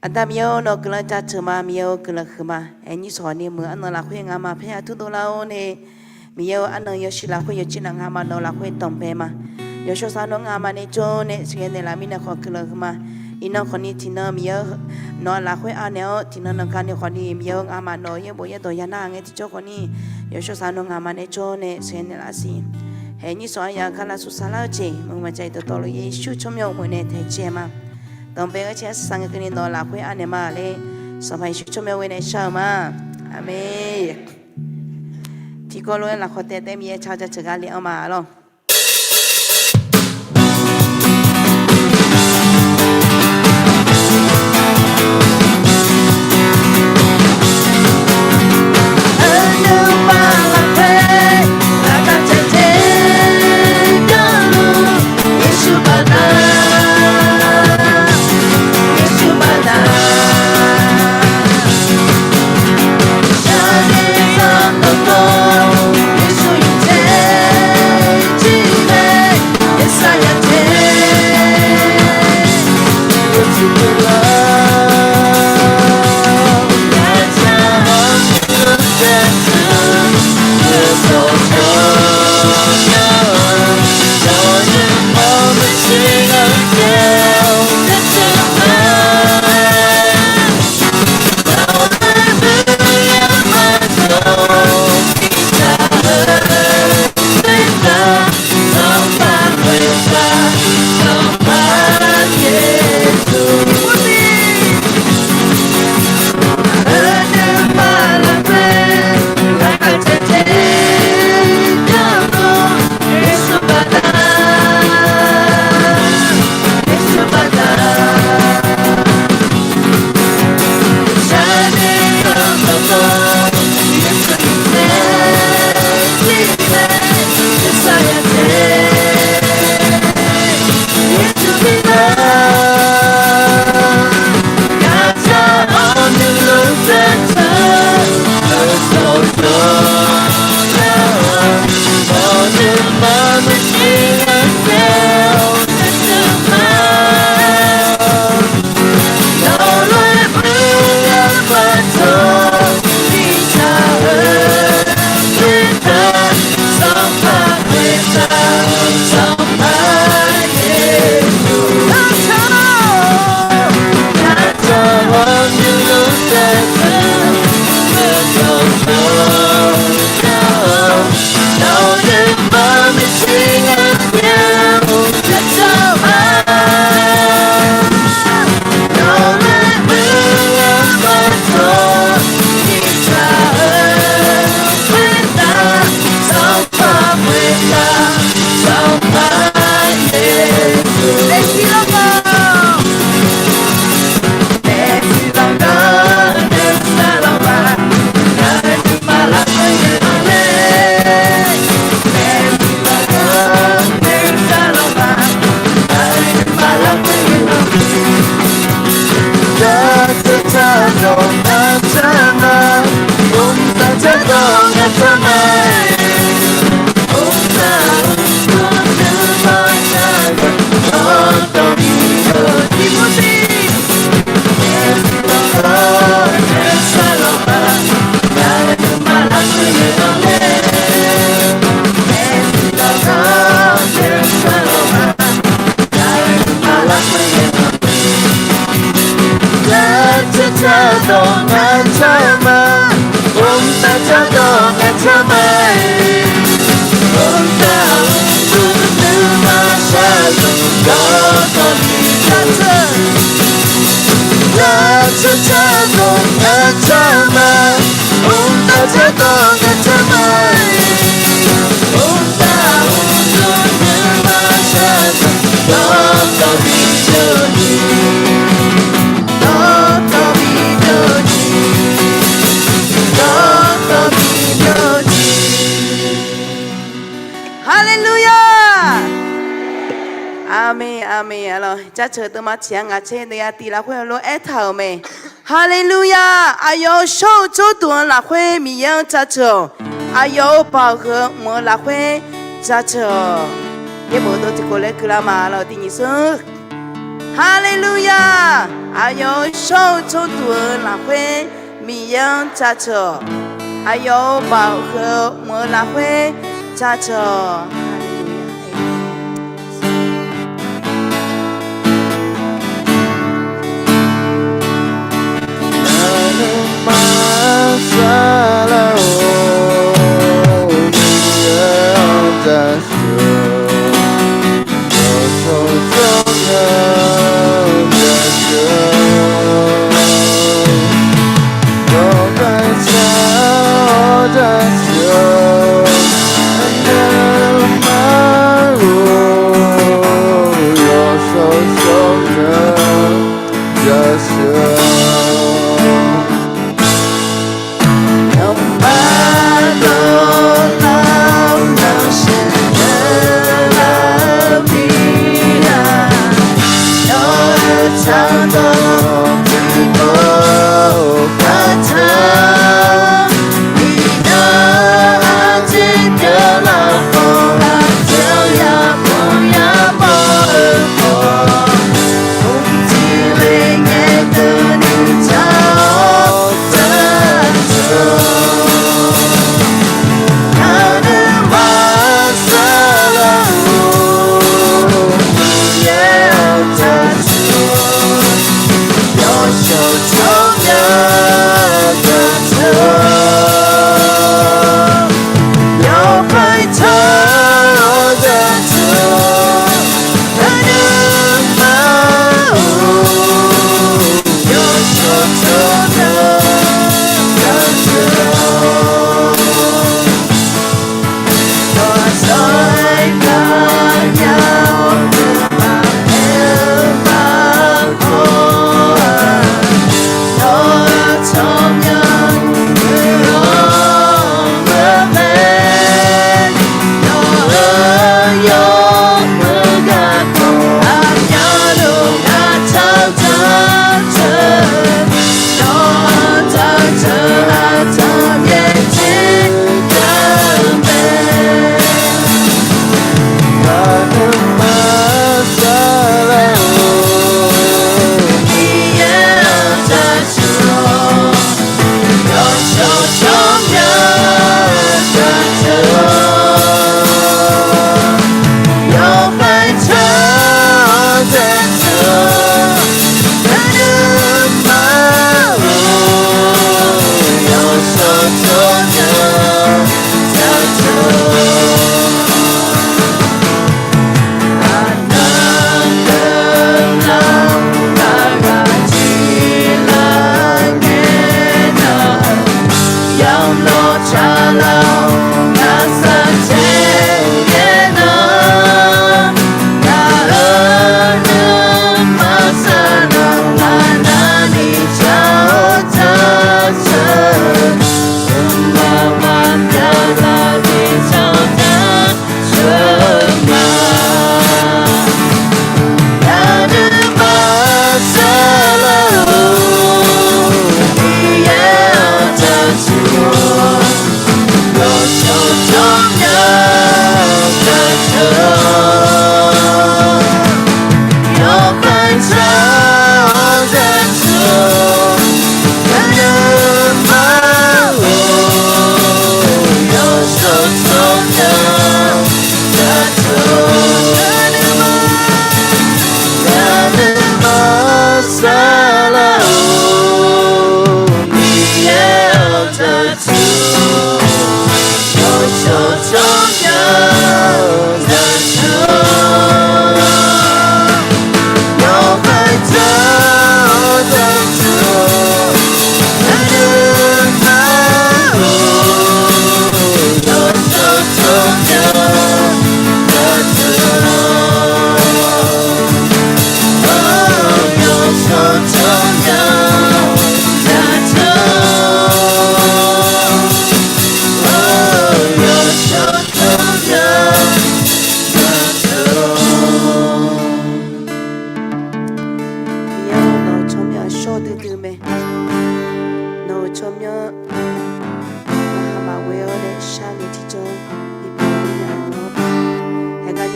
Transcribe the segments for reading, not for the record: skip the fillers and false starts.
อันตามเยอะเนาะก็เลยจะเชื่อมามีเยอะก็เลยคือมาไอ้นี่สอนนี่มืออันนั้นละคุยงามาเพียทุกตัวเราเนี่ยมีเยอะอันนั้นเยอะชิละคุยเยอะชิลังงามาเนาะละคุยต่อมเปมาเยอะชอบสานงามาในโจเนี่ยสิ่งนี้ละมีเนี่ยขอคือเลยคือมาอีน้องคนนี้ที่เนาะมีเยอะนอนละคุยอันเนาะที่เนาะนังการเนี่ยคนนี้มีเยอะงามาเนาะเยอะบ่เยอะตัวยานาไงที่โจคนนี้เยอะชอบสานงามาในโจเนี่ยสิ่งนี้ละสิเฮ้ยนี่สอนอย่างกันละสุสานละเจมึงมาใจตัวเลยเยซูชมยงมือเนี่ยเทเจมาตอนเป็นก็เชื่อสังเกตนี่นอนหลับคุยอันเนี่ยมาเลยสมัยชุกชมเวในเช้ามาอาเมที่ก็รู้หลักคนเต้มีเช้าจะเจอกันเลี้ยงมาหรอจะเชิญตัวมาเชียงอาเชนเดียตีละคุยรู้เอทาวเมฮาเลลูยาอายุโชว์จุดตัวละคุยมียังจะเชิญอายุบ่าวเหอมัวละคุยจะเชิญยังบ่ตัวที่กูเล็กกล้ามาเราที่นี่ซึ่ง哈利路亚！还有手抽多拉会米样扎车，还有保和莫拉会扎车。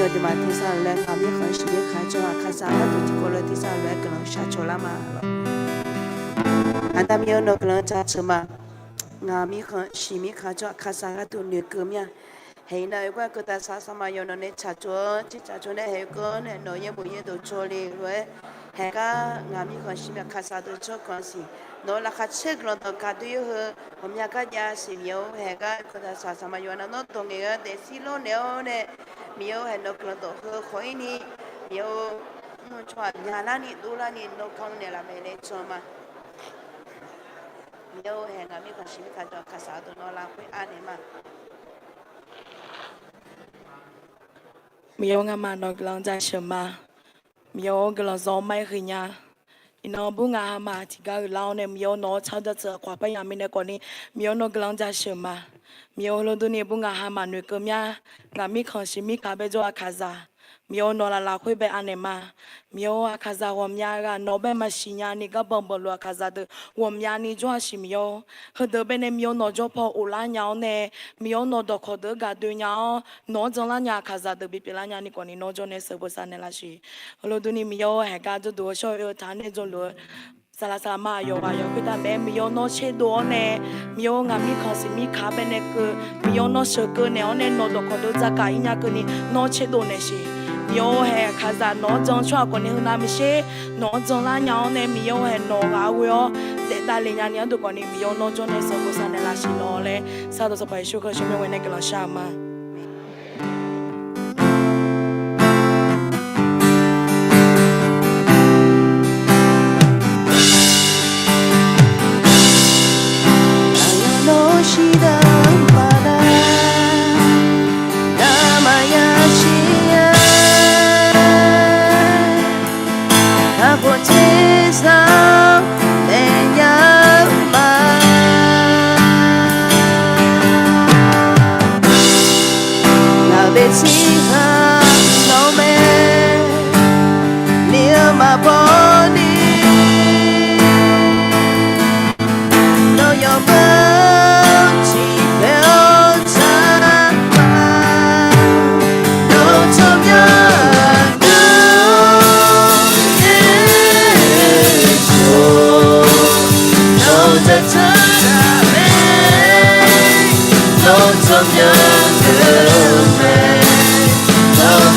有的嘛，天上来，俺们很喜欢看着啊，看啥都就过了天上来，可能下车了嘛了。俺他们有那个人驾车嘛，俺们很喜欢看着看啥都女哥们。hay na qua cô ta sa sama yo nó nên chả chúa này hay có này nói như bữa giờ đồ cho đi rồi hay cả ngắm như con xin khát sa đồ cho con gì nó là khát chết rồi nó khát đuôi hơn hôm nay cả nhà xin miêu hay cả cô ta sa sama yo nó tung cái để xin lo nếu này miêu hay nó còn đồ hơn khói ni miêu cho nhà là ni đu là ni nó không này là mày này cho mà miêu hay ngắm như con xin khát sa đồ nó là phải ăn mà miêu ngắm mà nó lần ra sớm mà miêu cái lần gió mai khi nhà nó bu ngà mà thì cái lâu này miêu nó chao được giờ qua bây giờ mình này còn đi miêu nó cái lần ra sớm mà miêu lúc đó này bu ngà mà nuôi cơm nha ngà mi không xin mi cả bây giờ cả ra miêu nó là khối bé anh em mà miêu cả ra hôm nhà cái nó bé mà xin nhà này cái bông bông luôn cả ra được hôm nhà này cho xin miêu hồi đó bên em miêu nó cho bỏ u lá nhau nè miêu nó đó khó được cả đôi nhau nó trong lá nhà cả ra được bị lá nhà này còn đi nó cho nên sợ bớt sang này là gì lúc đó này miêu hay cả cho đùa cho yêu thằng này cho luôn Salah mà yo kita bé miêu nó chế đồ nè miêu ngà mi khó xin mi khá bên này cứ miêu nó sợ cơ nè nên nó đó khó được ra cả nhà cứ ni nó chế đồ nè gì miêu hè khá ra nó trong cho còn hơn nam chế nó trong lá nhau nè miêu hè nó gà yo để ta lên nhà nhau được còn ni miêu nó cho nên sợ bớt sang này là gì nó lẽ sao đó sẽ phải chịu khó chịu miêu này cái là sao mà Hãy subscribe cho kênh Ghiền Mì Gõ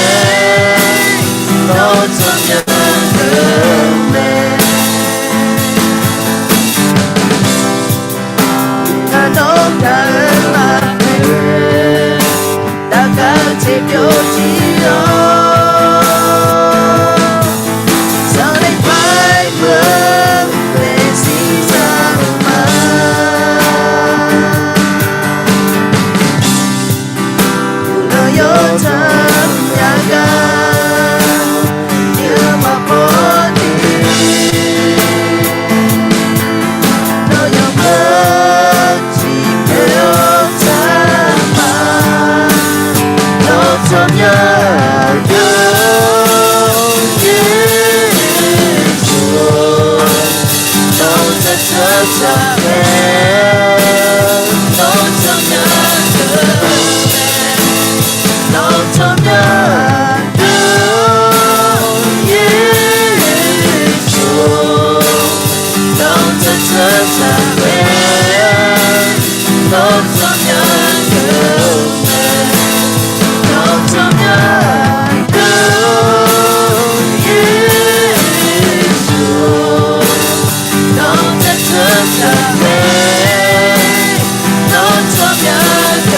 để không bỏ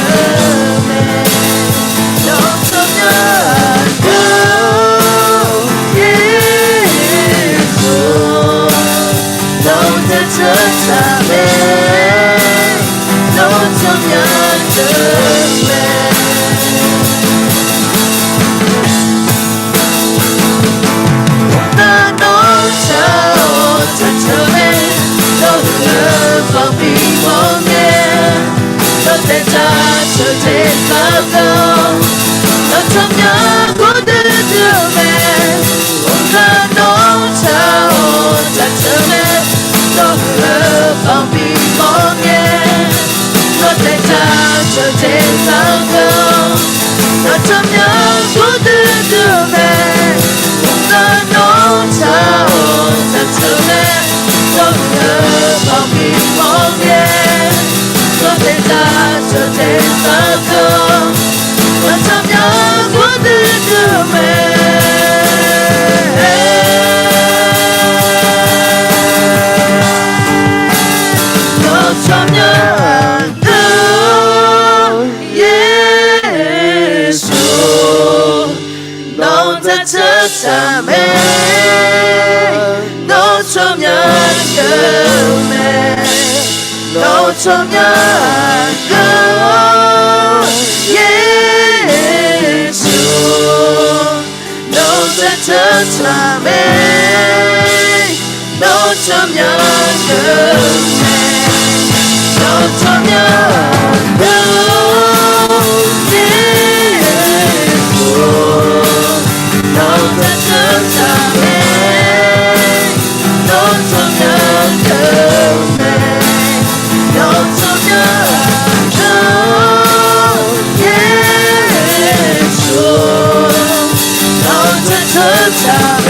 lỡ 대자 저제사도 너 참냐 고드드메 온다 노차오 자처네 너를 범비몽에 너 대자 저제사도 너 참냐 고드드메 온다 노차오 자처네 너를 범비몽에 너 대자 저제사도 너 참냐 고드드메 너 참냐 예수 너 자처참에 너 참냐 금에 너 참냐 예수 너 자처참에 너 참냐 금에 너 참냐 예수 너 자처참에 너 참냐 금에 너 참냐 예수 너 자처참에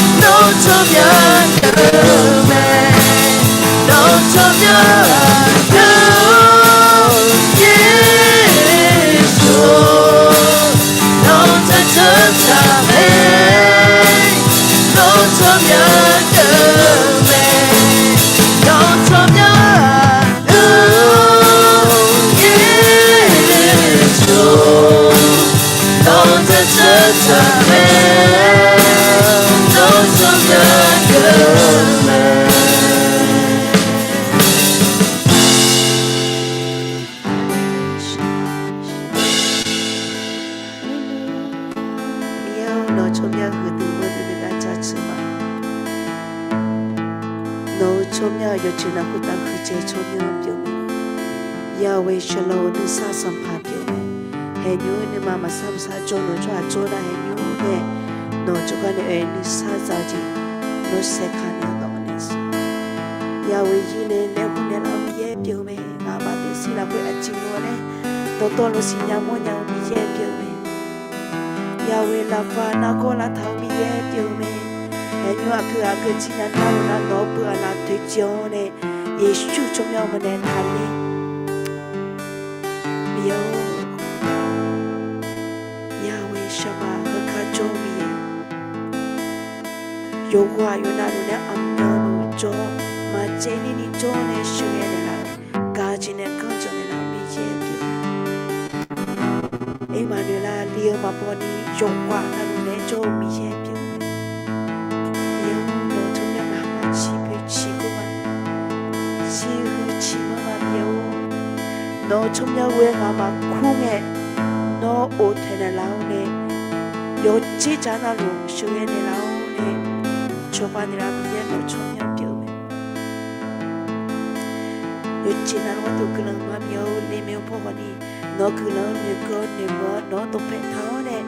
너 참냐 금에 너 참냐 예수 너 자처참에 너 참냐 금에 너 참냐 예수 너 자처참에 너 참냐 금에 미여 너 초며 흐드흐드가 자츠마 너 초며 여친아 후다 흐제 초며 뿅에 야외 샬로 느사 삼파 뿅에 해뉴는 마마 삼사 조노 좌 조나 해뉴네 너 조간에 에 느사 자지 너 세카네 너네스 야외 이네 내보내 라미에 뿅에 나마데 시라고 아치노네 너 떨로 시냐 뭐냐 미에 뿅에 Yahweh la fa na ko la thao mi ye pyo me e nyu a khu a ke chi na na na no pu na tu jo ne Yeshu chom yo me ne tha le Yo Yahweh shama ha kha jo mi ye Yo wa yo na no ne am no no jo ma che ni jo ne shu ye ne la ga ji ne ka jo ne la mi ye pyo Emmanuel Lia Maponi Jongwa Nane Jo Miye Pyo Yo no Tunya Mama Chi Pe Chi Kuma Chi Hu Chi Mama Yo No Tumya We Mama Kunge No O Tene Laune Yo Chi Jana Lu Shuye Ne Laune Chopani La Miye No Tumya Pyo Yo Chi Na Wa Tu Kulang Mam Yo Le Me Pogani nó cứ lớn như con như mơ nó tụt phải tháo nè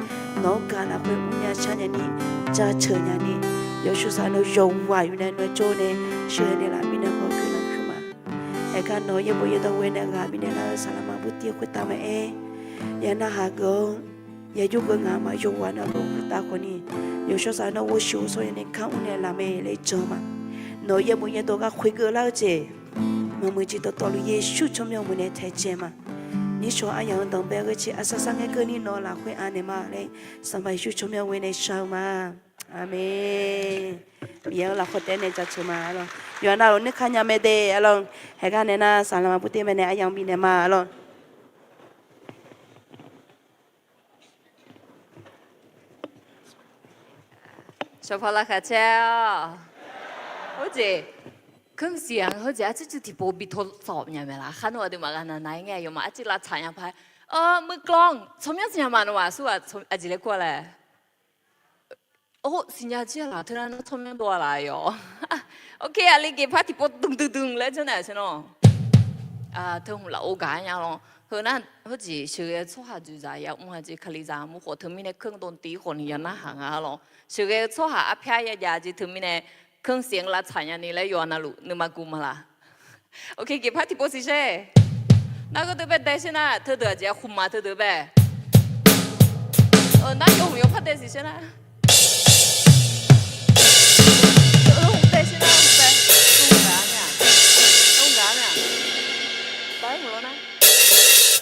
nó cả là phải uống nhà cha nhà ní cha chờ nhà ní giờ số sao nó rộng vài nè nó trôi nè sửa nè là mình đang ngồi cứ lớn không mà ai cả nói giờ bây giờ tao quên nè gà mình nè là sao mà bữa tiệc của tao mà giờ nó hà gơn giờ giúp gơn ngà mà dùng qua nó luôn của tao còn ní giờ số sao nó vô số số nè không nè là mẹ lấy chờ mà nói giờ bây giờ tao gà khuy gỡ lao chứ mà mình chỉ tao lui Giêsu trong nhau mình nè thấy chứ mà你说哎呀，当别个去阿萨桑个个你拿来会安尼嘛嘞？上班就出面为你烧嘛，阿妹，别la khote ne cha chuma lo. Yo na lo ne khanya me de lo. He ga ne na salama puti me ne ayang bi ne ma lo. 小跑啦，卡车，好似。可是啊，好似อาจจะที่โบบิทดสอบอย่างเวลาขันว่าดูมากันนะยังไงอยู่มาอาจจะรัดฉายไปมือกลองชมยังสิมาโนว่าสู้อ่ะอาจจะเล็กกว่าเลยโอ้สิญญาเจ้าล่ะเธอนั้นชมยังตัวอะไรอ๋อโอเคอะไรเก็บผ้าที่โบดึงเลยใช่ไหมใช่เนาะ他们老干呀咯，可能好似小个错下就在呀，我就看里在木火他们那坑东地火你要那行啊咯，小个错下阿偏呀呀就他们那坑线啦产呀你来要那路你嘛估嘛啦，OK 给 party position， 那个对不对？现在他得这混嘛，他对不对？那有 party position 啊？对，现在对，弄干呀，弄干呀。đấy một lon á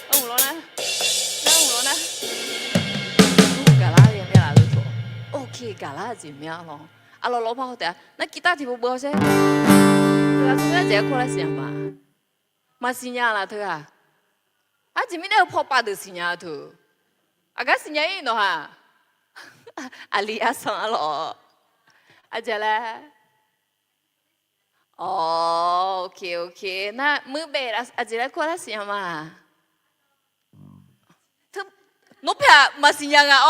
ông một lon á ra một lon á cả lá gì mẹ là được chỗ ok cả lá gì mẹ lo alo lo bao thế na kita thì bố sẽ là chúng ta dễ qua là gì mà xin nhà là thôi à chỉ mình đâu phô bạt được xin nhà thôi cái xin nhà gì nữa ha alia sang alo aja là ok ok na mưa bể là aja qua là gì mà nó phải mà xin nhà à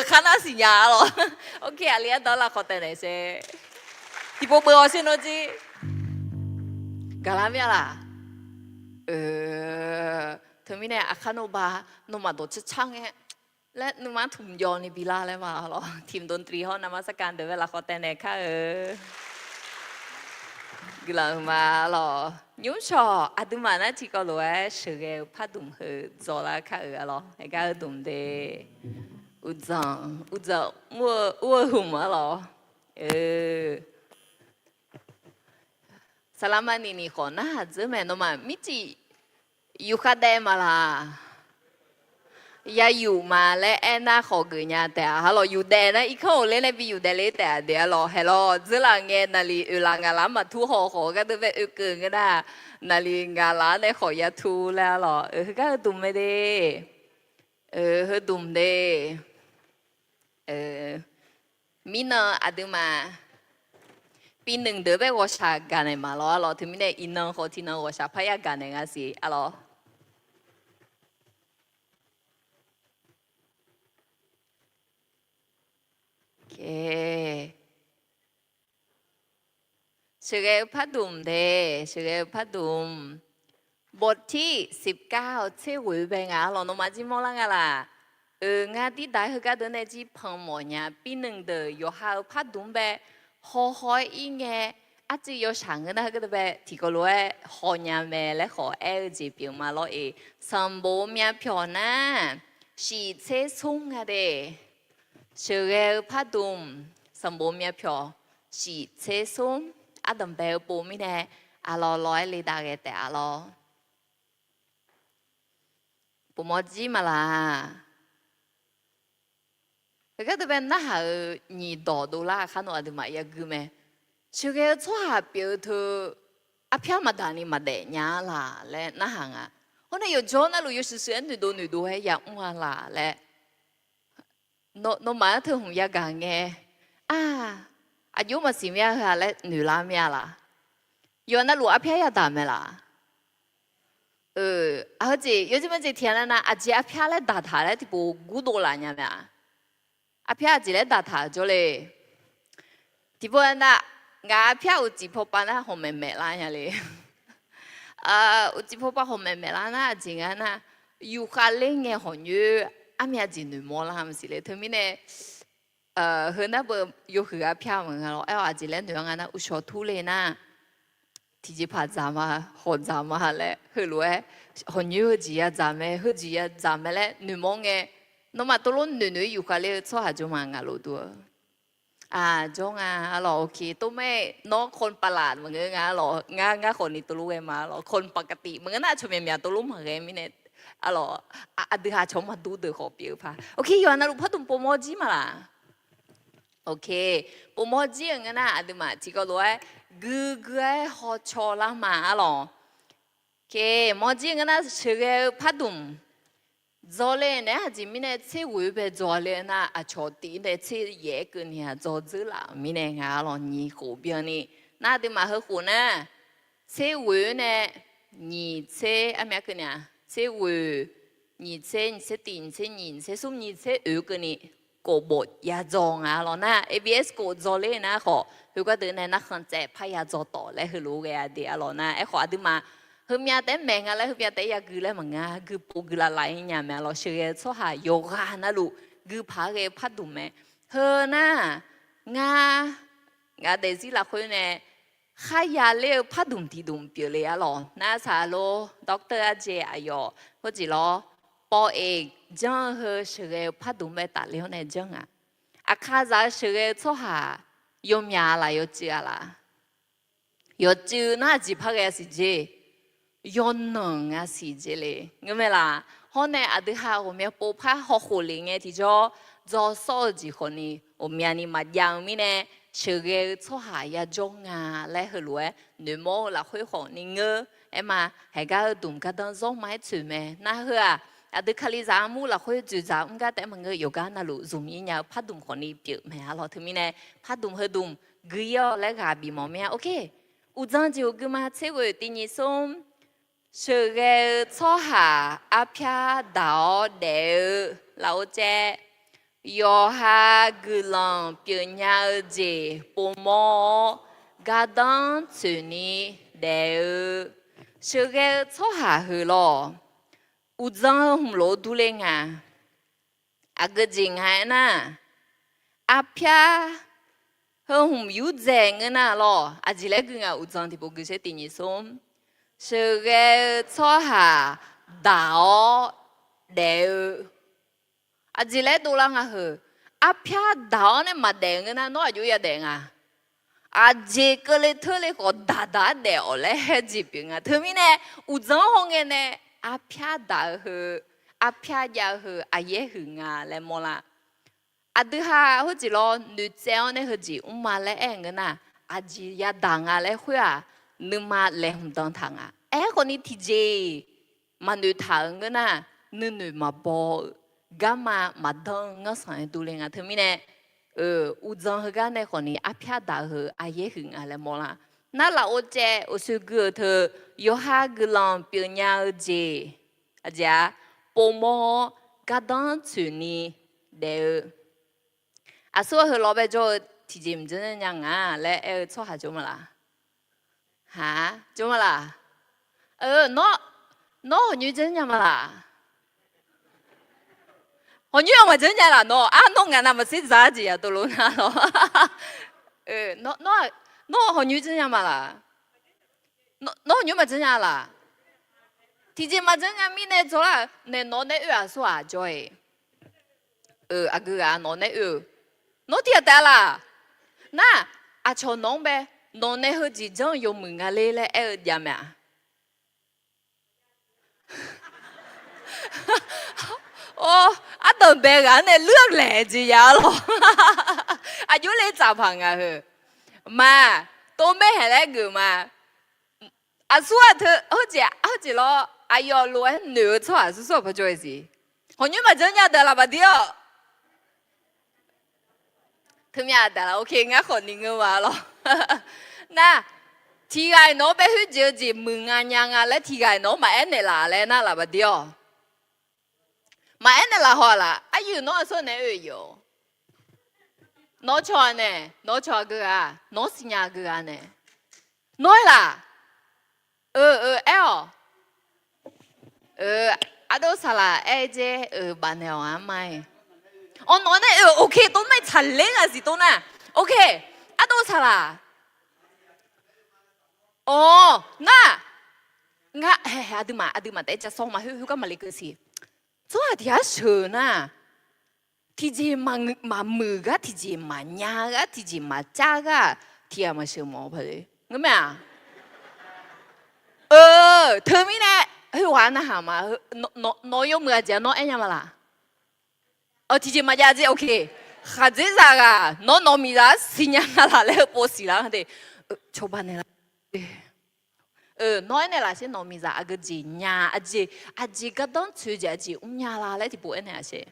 khán giả xin nhà rồi ok alia đó là khó tên này sẽ thì bố bữa xin nói gì cả làm gì là thứ mình này khán giả ba nó mà tổ chức chăng ấyและนึกว่าถุงยอนี่บิลาเลยมาหรอทีมดนตรีเขานมัสการเดี๋ยวเวลาเขาแต่งค่ะกิลามาหรอยุ่งชออาดุมานะที่ก็รู้ว่าเชื่อพัดดุมเหอจอละค่ะหรอไอ้ก็ดุมเดอุจงมัวหุ่มหรอสลามานี่ขอนะจะแม่นมามิจิอยู่ข้าเดมาละyaอยู่มาและแอนน่าขอเกินยาแต่ฮัลโหลอยู่แดนะอีกคนเล่นในปีอยู่แดนเลยแต่เดี๋ยวรอฮัลโหลจะหลังเงินนาลีหลังงานมาทุขอก็ต้องไปเกินก็ได้นาลีงานในขอยาทุแล้วหรอก็ดุมไม่ได้ดุมได้มีเนออาดุมาปีหนึ่งเดือนไปว่าชากันเลยมาหรอถึงมีเนี่ยอินเนอร์เขาที่เนอว่าชาพยากันเลยสิฮัลโหลชื่อพัดดุมเดชื่อพัดดุมบทที่19เชื่อวิเบงาหลอนมาจิมอลังอะล่ะงานที่ได้คือการเดินในจีพังหมอเนี่ยปีหนึ่งเดย์อยู่หาพัดดุมเบหอหอยอีเงอาจจะอยู่ช่างกันนะก็เดย์ที่ก็รู้ว่าหอเนี่ยแม่และหอจีเปียวมาล้อสมบูรณ์มีผิวหน้าสีเชื่อสุ่งอะเดชื่อพัดดุมสมบูรณ์มีผิวสีเชื่อสุ่งอาดัมเบลปูมิเน่อาลอร้อยลีดาเกแต่อาลอปูมอจีมาละก็จะเป็นน่าหาหนีดอดูละขนมอะไรมาอย่างกูไหมชื่อเจ้าหาเปียวเธออาพิอามาดานี่มาเดญาละและน่าหางอ่ะคนนั้นอยู่จอนั่นรู้อยู่สื่อหนูดูให้ยังว่าละและโนมาเธอหงยากังเงอายุมาสิเมียเหรอและหนูลาเมียล่ะย้อนนั่นรู้อาเพียยาด่าไหมล่ะเอาจริง요즘은เทียนนะอาจจะอาเพียเล่ด่าท่าเล่ที่ปูกูโดนละเนี่ยมั้ยอาเพียอาจจะเล่ด่าท่าจ้ะเลยที่ปูนั่นงาอาเพียอุจิพบปะนะหอมแม่ๆละเนี่ยเลยอุจิพบปะหอมแม่ๆละนะจริงอ่ะนะอยู่ข้างเล่นเงี้ยหอนอยู่อาเมียจีนมอละมันสิเลยถึงมีเนี่ยเฮ้ยนะเบอร์อยู่หัวเพี้ยมึงเหรออาจจะเล่นเรื่องนั้นอุชทุเรนะที่จะพาจามาหอจามาเลยเฮ้ยรู้หอนอยู่จีอาจามเฮ้ยจีอาจามเลยหนูมองเงี้ยน้องมาตัวหนูอยู่กันเลยชอบหาจงมังอ่ะรู้ตัวจงหรอโอเคตัวไม่น้องคนประหลาดมึงเงี้ยหรองาคนนี้ตัวรู้เองมาหรอคนปกติมึงน่าชมเมียตัวรู้มึงเงี้ยมิเนี่ยหรอเดี๋ยวหาชมมาดูเดี๋ยวขอเปียวพาโอเคย้อนนั่นรู้พัดตุ้มโปรโมจีมาละโอเคปุ่มจีอย่างนั้นนะอาดูมาที่ก็รู้ว่ากูฮอชอละมาหรอโอเคมจีอย่างนั้นนะชื่อพัดดุมจอเลยเนี่ยจิมิเนี่ยเชื่อวิเบจอเลยนะชอตีเนี่ยเชื่อเยกันเนี่ยจอจื้อละมิเนี่ยงาหรอนี่หูเบียนี่น่าดูมาเหรอคุณนะเชื่อวิเนี่ยนี่เชื่ออะไรกันเนี่ยเชื่อวินี่เชื่อตีนเชื่อนี่เชื่อซุ่มนี่เชื่อกันนี่ก็บทยาจองหรอนะ ABS ก็จอเลยนะขอคือก็เดินในนักขันเจ็บพยาจอต่อและคือรู้แกเดียหรอนะขอดูมา hư mía té mẹ ngà lại hư mía té ya gư lại mà ngà gư bố gư là lại nhà mẹ lo sửa cái số hà yoga na lu gư phá cái phát đùm mẹ hơ na ngà ngà để gì là khối nè khai ya leo phát đùm thì đùm biểu lệ à lo na sa lo doctor à chị à yo có gì lo bỏ egg chẳng hơ sửa cái phát đùm mẹ ta leo này chẳng à khá ra sửa cái số hà yếm nhà là yo chị à là yo chị na chỉ phá cái gì chứ yon nong à gì chứ lệ nghe mẹ là hôm nay à đứa ha hôm nay bố phá họ khổ lệ nghe thì cho số gì hôm nay hôm nay ni mà giang mi nè sửa cái số hà ya trong à lại hơi lúa nếu mà là khối khổ ni ngơ em mà hay cái đụng cái đó giống mấy chuyện mẹ na hơi à đứa khai giá mu là khối chủ giá ông cái mà ngơ yoga na lụ dùng như nhau phát đụng khổ ni biểu mẹ lo thứ mi nè phát đụng hơi đụng gửi lại gà bị mỏ mẹ ok u giang chỉ cứ mà chế cái tin nhị xong sửa cái số hà áp phá đảo đều lão trẻ yo ha gulang biểu nhau gì bố mò gà đăng chuyện ní đều sửa cái số hà hư lo u giang hùng lô du lên à cái gì ngay na áp phá hùng yu dè ngay na lo chỉ lấy cái ngà u giang thì bố cứ sẽ tin như xong sửa cái số hà đảo đều chỉ lấy đồ lang à hử áp phá đảo này mà đèn cái nó ở dưới đèn à chỉ cái lấy thứ lấy có đá đèn lấy hết gì biển thứ mi nè u giống hông cái nè áp phá đảo hử áp phá ya hử à ye hử lấy mò la thứ hai hỗ chỉ lo nữ giáo này hỗ chỉ mà lấy anh cái nè chỉ ya đằng lấy khuya nữ mà lấy không đằng thằng con đi thì gì mà nữ thằng cái nè nữ mà bỏ gamma mà đăng ngã sang tu lên thứ mi nè u giang cái này còn đi áp phá đảo hử ai dễ hưởng lại mò la nãy là ô chế ô sư cứ thơ yo ha cứ làm biểu nhau gì à bố mò cái đăng chuyện ní đều số hử lo bây giờ thì chỉ mình nhang lại số hạt chỗ mà la hả chỗ mà la nó như thế nhang mà la họ như mà真的啦，nó弄cái nào mà xí giá gì à, tôi luôn à nó, nó họ như thế nào mà là, nó như mà thế nào là, thì chỉ mà thế nào mình này chỗ là, này nó này ở số à chơi, cái nó này nó thiệt đấy là, na, cho nó bé, nó này hơi chỉ chẳng dùng mình cái lấy ở nhà mẹ. Tầm bé cái này lướt lẹ gì vậy lo? Chú lấy chạp hàng hử? Mà tôi mới hay lấy cái mà, số thưa, hốt chỉ lo, yo luôn nửa thôi, số phải chơi gì? Họ như mà真的啦吧điều, thứ nhà đã là ok ngã khỏi đi ngơ mà lo. Na, thì cái nó bé hút giờ gì mừng nhang lấy thì cái nó mà em này là ba điều. Mà anh là họ là, yêu nó số này yêu, nó cho này, nó cho cái nó xin nhà cái này, nói là, đâu sao là, chứ, bạn nào mày, nói này, ok, tôi mới trả lời cái gì tôi nè, ok, đâu sao là, ngã, adu mà, để cho xong mà hữu cái mà lấy cái gì. Số hạt ya sờ na, thì gì mà mưa cái, thì gì mà nhà cái, thì gì mà cha cái, thì mà sờ mỏ phải, nghe mày à? Thứ mi nè, hữu hoàn na hả mà, nó yêu mưa gì, nó anh em là, thì gì mà nhà gì, ok, hạt gì ra cái, nó mi ra, xin nhà là lấy bố xí là, thế, cho bạn này là. nói này là sẽ nói mình ra cái gì nhà cái đó chơi gì nhà là lấy thì bố anh này sẽ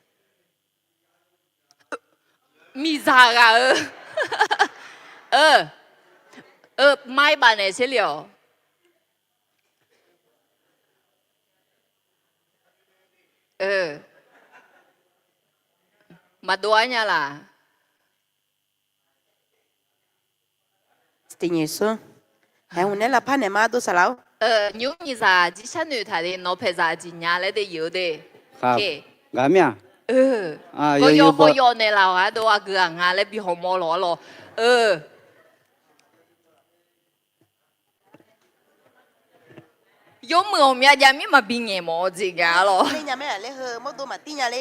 mình ra mai bạn này sẽ liệu mà đùa nhà là tin như số, hay hôm nay là pan này mà tôi sao 牛你啥？之前女他的脑皮啥子伢来的有的。 ครับ OK。 งามเนี่ย ก็ โย ย โย่ อ บ่ ก็ยอในเราอะตัวเกลืองาเลยปีหอมอหล่อหล่อยมือผมยามีมาบิงเงมอจริงอะหรอ นี่ยังไม่อะไรเหรอมดตัวมาตีเนี่ยเล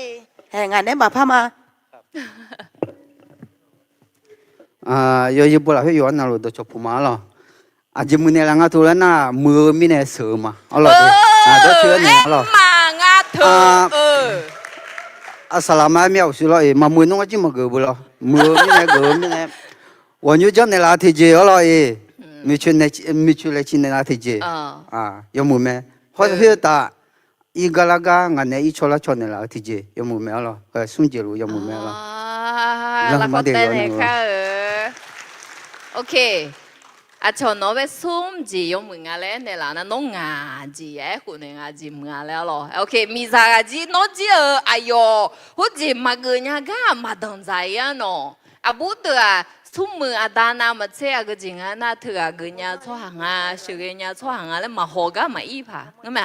ยงานนี้มาพามา โยโย่บ่ล่ะเฮยอนน่ะโลดจบมาล่ะอาจมื้อนี้ล่ะงาตัวแล้วน่ะมือมีแน่เสือมาเอาล่ะดิเชื่อเนี่ยล่ะ มางาเธอ สลามะเมียวสิล่ะมามือน้องจิมาเกบ่ล่ะมือมีแน่เกมีแน่วันอยู่จังในลาที่เจเอาล่ะมีชุเลยชินในลาที่เจยมือแม่ฮอดเฮตาอีกาลากางานเนี่ยอีชอลาชอนในลาที่เจยมือแม่ล่ะซุนเจรูยมือแม่ล่ะ แล้วก็เต้นค่ะโอเคอาชอนน้องไปซุ่มจียมืองาเลยในร้านน้องงาจีคนงาจีมืองาแล้วหรอโอเคมีซาจีน้องจีอายุหัวจีมาเกินยังก็มาดังใจอ่ะเนาะอาบุตรซุ่มมืออาดานามาเชื่อก็จริงอ่ะน่าเถื่อเกินยังชั่วหางอ่ะชื่อเกินยังชั่วหางอ่ะแล้วมาหอก็มาอีผ่างั้นไหม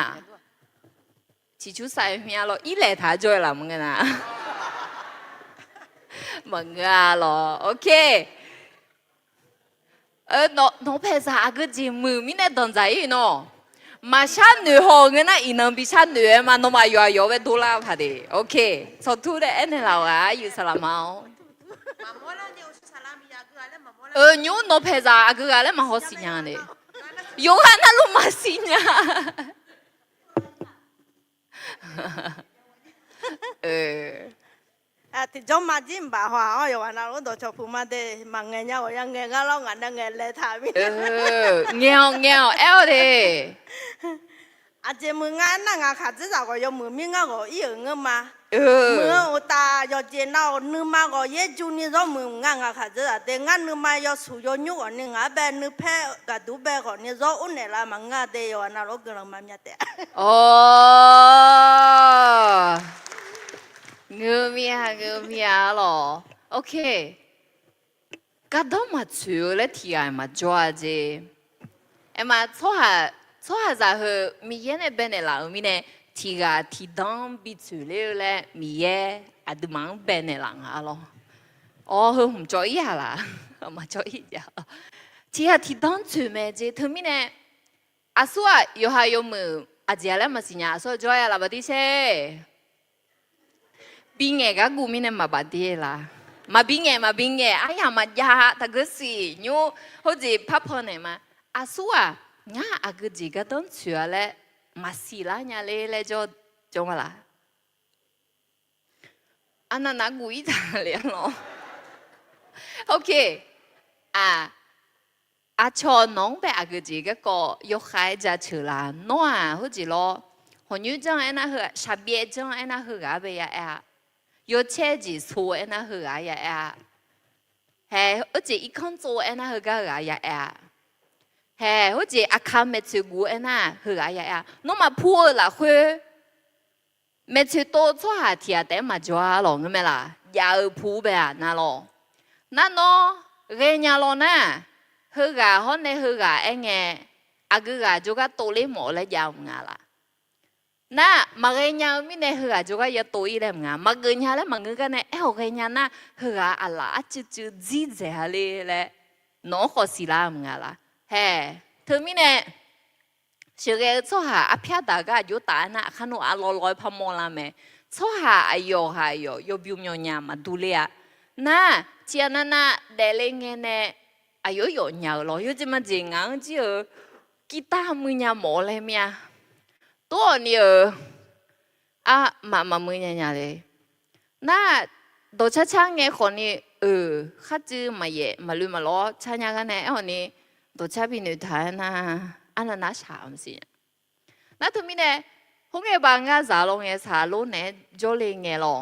ชิชูใส่เมียเราอีเล่ท่าจ่อยละมึงกันนะมึงอ่ะหรอโอเคน้องเพชรอาก็จริงมือมีในดังใจเนาะมาชันหนูหงเงินน่ะอีน้องบิชันหนูมาน้องมาอยู่ไปดูแลพอดีโอเคสอทุเรศเนี่ยเราอ่ะอยู่สลามเอายูน้องเพชรอาก็อะไรมาหอสิญญาเนี่ยยูฮันน่ะลูกมาสิญญาที่จอมาจิ้มบ่าหัวอ๋ออยู่วันนั้นเราตัวชอบพูดมาเดมังเงี้ยว่ายังเงี้ยเรางานนั่งเงี้ยเลยถามมีเงี้ยวเอลเดอาจจะมึงงานนั่งงานขาดจะจากก็ยมือมีงานก็อีกเงี้ยมามืออุตาอยากเจนเอานึกมาก็เยจูนี่เรามืองานขาดจะแต่งานนึกมาอยากสู้ยยุ่งนึงอ่ะแบบนึกแพ้กับดูแบบก็นี่เราอุ่นเนี่ยละมังงานเดียววันนั้นเรากำลังมาเมียเตะโอ้เงือเมียหรอโอเคก็ต้องมาช่วยเลยที่ไอ้มาจวดจีไอ้มาช่วยจะเหอะมีเย็นในเป็นอะไรมีเนี่ยที่ดังบิดช่วยเลยมีเย่อะดูมันเป็นอะไรอ่ะหรออ๋อเหอะผมจอยอ่ะล่ะมาจอยอ่ะที่ดังช่วยแม่จีถึงมีเนี่ยอาสัวอยู่มืออาจจะแล้วมาสิเนี่ยอาสัวจอยอ่ะล่ะบัดนี้เช่บิงเงก็กูมีเนี่ยมาบัดเดียละมาบิงเงไอ้ยามายาตะกสิยูเขาจีพับพอเนี่ยมาอาสัวง่าอากจีก็ต้องเชื่อเลยมาสิละเนี่ยเลยจงอะไรอันนั้นนักกูอีทางเลยเนาะโอเคชอน้องไปอากจีก็ยกขายจะเชื่อละน้อเขาจีล้อคนยูจังไอ้น่ะเหรอชาเบียจังไอ้น่ะเหรอไป呀有车子坐在那好啊呀，嘿，而且一看坐在那好个啊呀，嘿，而且阿看没吃过在那好啊呀，那么破了会，没吃多做下天得嘛抓咯，咁咩啦，也破呗啊那咯，那喏，人家咯呢，好个好呢好个哎个，阿个就个多哩冇嘞要唔啦。na maganya mi ne hua juga ya toi le nga maganya le mangga ne ganya na hua ala chu ji je hale le no kho si la nga la he thu mi ne shu ge cho ha a phya da ga yo ta na khanu a lo loi pha mo la me cho ha ayo yo byu myo nya ma du le ya na chia na de le nge ne ayo yo nya lo yo ji ma ji ngang ji kita mu nya mo le myaตัวเนี่ยมามือเนี่ยเลยน่าโดชะช่างเงี้ยคนนี้ข้าจื้อมาเย่มาลุมาล้อช่างยังกันเนี่ยคนนี้โดชะพี่หนุ่ยไทยนะอันนั้นน่าฉ่ำสิน่าถึงมีเนี่ยพวกเงี้ยบางงานสาวลงเงี้ยสาวลุ้นเนี่ยจอเลยเงี้ยหรอ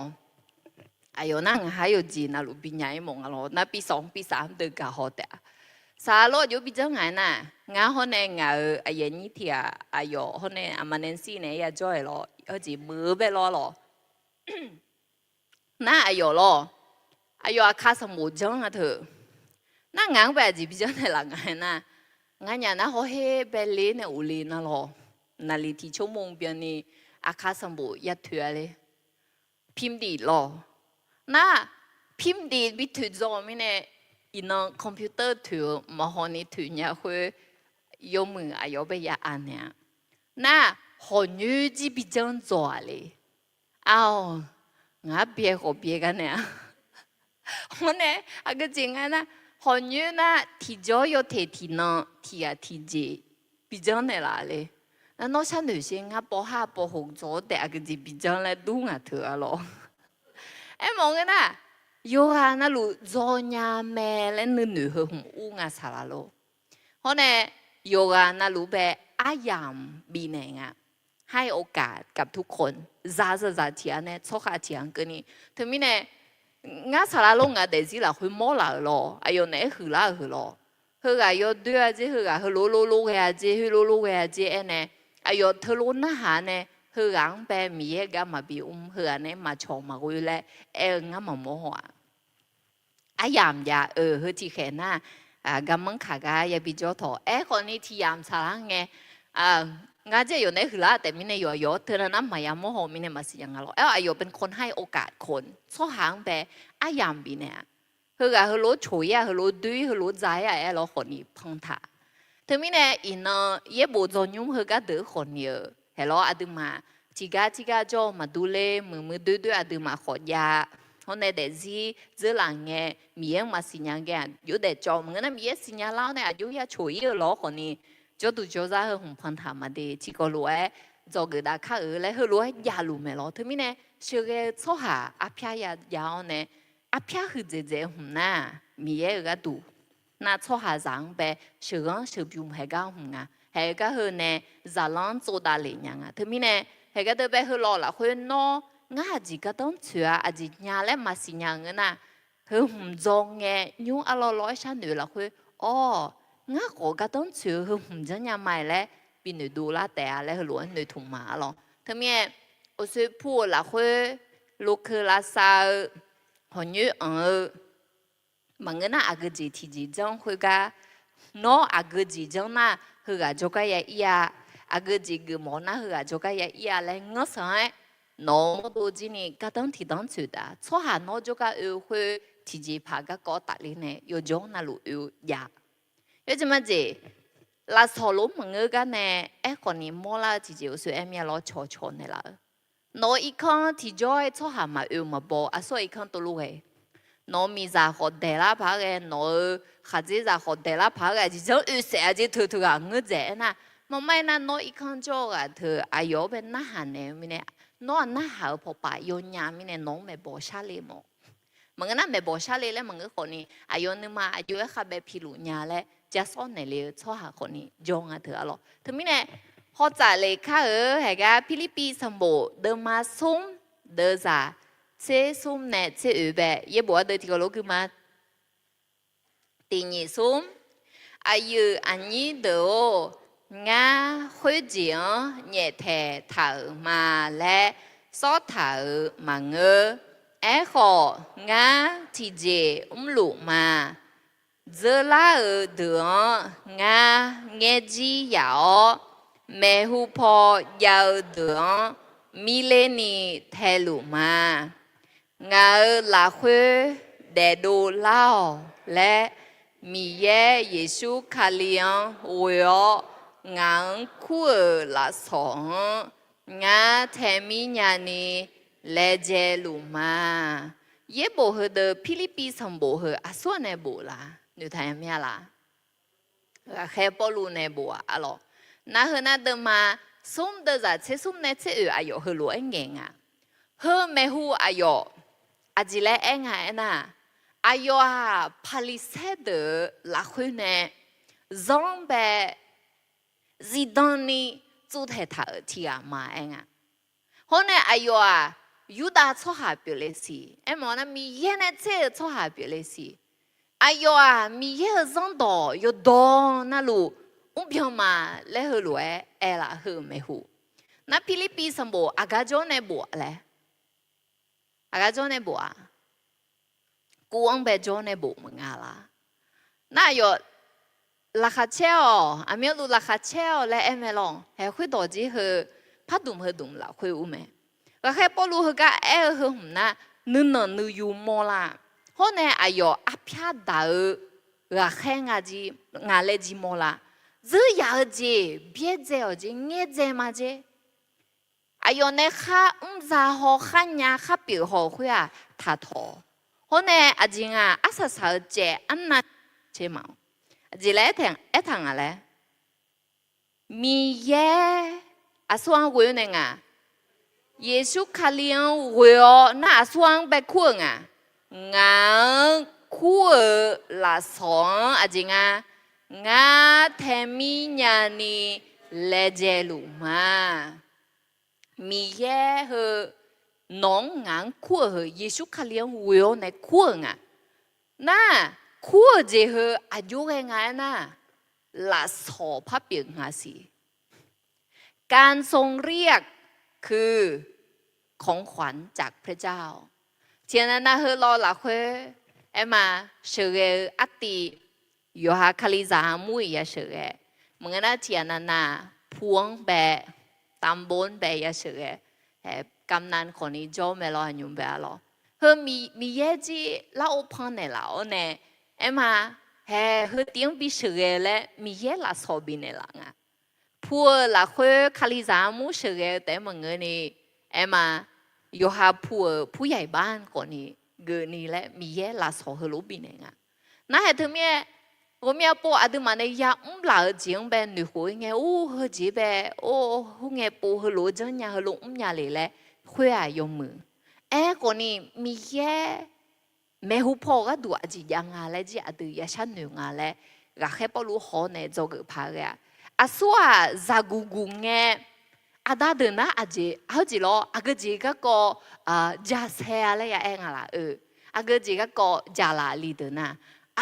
อายุนั่งหายจีน่ะลูกปีใหญ่มองอะไรน่าปี2ปี3เดือนก็หอแต่สาวลุ้นอยู่ปีจังไงน่ะงาคนเนี่ยงาเย็นนี่ที่อายุคนเนี่ยอามันสิเนี่ยอยากจ่อยหรอเอาจีมือไปรอหรอน่าอายุหรออายุอาคาสมุจังอ่ะเธอน่างานไปจีปีจังเนี่ยหลังไงน่ะ งั้นอย่างนั้นเขาให้เบลลี่เนี่ยอุลีนั่นหรอนาลีที่ชั่วโมงเบียนี่อาคาสมบูยัดเถื่อเลยพิมพ์ดีหรอน่าพิมพ์ดีบิถือจอไม่เนี่ยอินคอมพิวเตอร์ถือมาหอนี่ถือเนี่ยคือยกมืออายุไปยาอันเนี่ยน่าหอยูจีบิจังจอเลยอ้าวงั้นเบียก็เบียกันเนี่ยวันนี้อาก็จริงอ่ะนะหอยูน่ะที่จอยเทที่นั่งที่อ่ะที่เจบิจังเนี่ยละเลย那那些女性啊，播下播红咗，第二個字比較咧都牙頭啊咯。哎，冇嘅啦，有啊，那路做呀咩咧，那女去紅烏牙查啦咯。可能有啊，那路ไปอาญามบีเองอ่ะให้โอกาสกับทุกคนจะเทียนเนี่ยชกอาเทียนกันนี่ถึงมีเนี่ยงาสาระลงอ่ะเดี๋ยวสิเราคุยมั่วละ咯，哎呦，ไหนหือละหือ咯，佢啊要對啊，即佢啊，佢攞嘅啊，即佢攞嘅啊，即呢。哎呦，ทะลุนะฮะเนี่ยเฮืองไปมีเอกมาบิวเฮือเนี่ยมาชมมาคุยแล้วงั้นมาโมโหอ่ะยามยาเฮือที่แค่น่ะกำมังขากายาบิจอทอคนนี้ที่ยามสาระไงงานจะอยู่ในหือละแต่มีในอยู่เธอนั้นมายามโมโหมีในมาสิยังไงหรออายุเป็นคนให้โอกาสคนช่อหางไปยามบีเนี่ยเฮือเฮือรู้ช่วยเฮือรู้ดุยเฮือรู้ใจเราคนนี้พังถาถึงมีเนี่ยอินเย่บุญยุ่งเฮก็เดือดคนเยอะเห็นล้ออาดึมาจิกาจอมาดูเลยมือดูอาดึมาขอยาคนในเด็กที่เจอหลังเงี้ยมีเองมาสิญญาแกอยู่เด็กจอมงั้นมีเองสิญญาเล่าเนี่ยอยู่ยาช่วยเยอะล้อคนนี้จอดูจอจะเฮหุ่นพันธามาดีที่ก็รู้จอเกิดข้าแล้วเฮรู้ยารู้ไหมล้อถึงมีเนี่ยเชื่อแกโซหาอาพยายาวเนี่ยอาพยาคือเจหุ่นน่ะมีเองก็ดู那错下人呗，是讲是不用系讲红啊，系个去呢，日浪做大力量啊，特别呢，系个都俾去落啦，去攞，我係自己當處啊，係自nhà咧嘛是樣嘅呐，佢唔做嘅，用阿落攞上嚟啦，佢哦，我個當處佢唔真係買咧，邊度ดู啦，แต่咧佢攞嚟同馬咯，特別我說鋪啦，佢落去啦啥，好như mà người na agak gì thì gì trong hơi cả nó agak gì trong na hơi cả cho cái gì agak gì cái món na hơi cả cho cái gì lại ngớ sợ nó đồ gì nè cái đống thì đống chữ đã cho hà nó cho cái hơi thì gì phá cái có tạt lên này yêu trong na lũ yêu ya yêu gì mà gì là sau lúc mà người cái này còn ni mua là thì chỉ số em ya lo cho này là nó ít con thì cho hà mà yêu mà bỏ à số ít con tôi luôn ấy nó mi ra họ để lá phá cái nó khá dễ ra họ để lá phá cái chỉ cho sẽ chỉ thu à ngứa dễ na mà mai na nó ít con cho cái thu ai yếu bên na hàng này mi này nó na hảo phổ bài yếu nhà mi này nó mới bỏ xa lên mà cái na mới bỏ xa lên mà cái con này ai yếu nhưng mà ai yếu cái bé phi lũ nhà lên just on này liền cho hà con này dùng à thu alo thu mi này họ trả lời khá hay cái Philippines sầm bộ đơ mà sum đơ ra chế sum nè chế ủ bè, ye bộ đời thì có lúc mà tiền nhị sum, ai anh nhị đồ ngã khơi diễn nhẹ thề thở mà lẽ xót thở mà ngơ, khó ngã thì dễ lụ mà, giờ là ở đường ngã nghe gì yảo, mẹ hu po yảo đường mi lên ni thề lụ mà ngài là khuê để đồ lao lẽ mi ye Giêsu Kitô ủa ngang khuê là sống ngài thêm mi nhà ni lẽ dễ lù mà ye bộ hơi de Philippines sầm bộ hơi à số này bộ là nếu thấy em là khai bộ lu này bộ à lo na hơi na de mà sum de ra chế sum này chế ở ayo hơi lúa anh nghe à hơi mê hu ayoอาจิเลเองไงนะอายอพาลิเซเดลาคุยเนี่ยซองเบซีดอนนี่จูเทถาที่อามาเองอ่ะคนเนี่ยอายอยูดาชอบหาเปลือยสิเอ็มว่านะมีเย่เนี่ยเจ้ชอบหาเปลือยสิอายอมีเย่ซองดอยดอนั่นลูอุ้มเพียงมาเล่ห์รวยละเฮไม่หูนั่นฟิลิปปินส์บอกอากาศเนี่ยบอกอะไรอาการจอเนี่ยบัวกูอังเบจอเนี่ยบัวมึงอะไรน่าหยด ราคาเช่าอามีรู้ราคาเช่าและเอ็มลองเฮ้คุยต่อจีเหอพัดดุมละคุยอุ้มก็แค่ปอรู้เหก็เออเหหุ่นนะนึอยู่มอละเพราะเนี่ยอายออภิาดาก็แค่งาเลจีมอละจะอยากจีเบียเจอจีเงี้ยเจมาจีอายอเนี่ยข้าจะหอขันยาข้าปิวหอคุยทัดทอเพราะเนี่ยอาจิงอาศัยเจอันนั้นใช่ไหมจีเล่ทางอะไรมีเย่อาส่วนกูเนี่ยเยซูคาเลียนเวอน่าส่วนไปคู่งงาคู่ละสองอาจิงงาเทมิญานีเลเจลูมามีเย่เหน้องงานคู่เหเยซูคาเลียนเวอในคู่งน่าคู่เจเหอายุเองน่ะละสองพับเปียงหาสิการทรงเรียกคือของขวัญจากพระเจ้าเทียนนั้นเฮรอละเฮเอ็มาเชื่ออัตติโยฮาคาลิซามุยยาเชื่อมึงน่ะเทียนนั้นพวงเบตามบนเบยาเชื่อกำนันคนนี้จอมเมลอยุ่งเบลอเฮมีเยจีลาอุพันเนลาโอเนเอ็มาเฮเตียงบิเชื่อเลยมีเยลาสอบินเนลังพัวละเฮคาลิซามุเชื่อแต่มึงนี่เอ็มาโยฮาผู้ใหญ่บ้านคนนี้เกินี่แหละมีเยลาสอฮลูบินเองน่าเห็นถึงเมีย我们要播阿德玛的呀，老钱呗，女孩个哦和几呗，哦好个播和罗真呀和龙呀嚟咧，会啊用มือ嗰นี้มีแค่แม่หูพ่อก็ดูอาจจะยังอะไรจีอาจจะยังฉันหนึ่งอะไรก็แค่ปรู้เขาเนี่ยจะเกิดพาร์กอาสัวจะกูเงี้ยอาดาเดินนะอาจจะเขาจีล้ออาก็จีก็จะเสียอะไรอย่างเงี้ยละอาก็จีก็จะละลีเดินนะ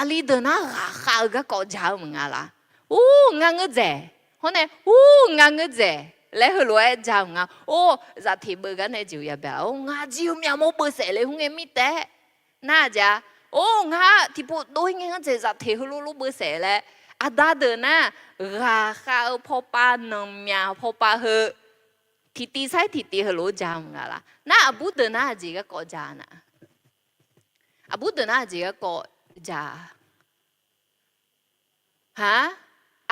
อาลีเดินนะข้าก็จะมึงอะไรงานเงินเจ๊คนเนี่ยงานเงินเจ๊แล้วหัวจะมึงจะที่เบอร์กันเนี่ยจิ๋วอย่าแบบงานจิ๋วมีอะไรไม่เสร็จเลยหัวไม่แต่น่าจะงาที่พูดโดยงั้นจะที่หัวรู้เบอร์เสร็จเลยอาดาเดินนะข้าพ่อป้าหนุ่มเมียพ่อป้าเหอที่ตีใส่ที่ตีหัวรู้จะมึงอะไรน่าอาบุเดินนะจีก็จะนะอาบุเดินนะจีก็จะฮะ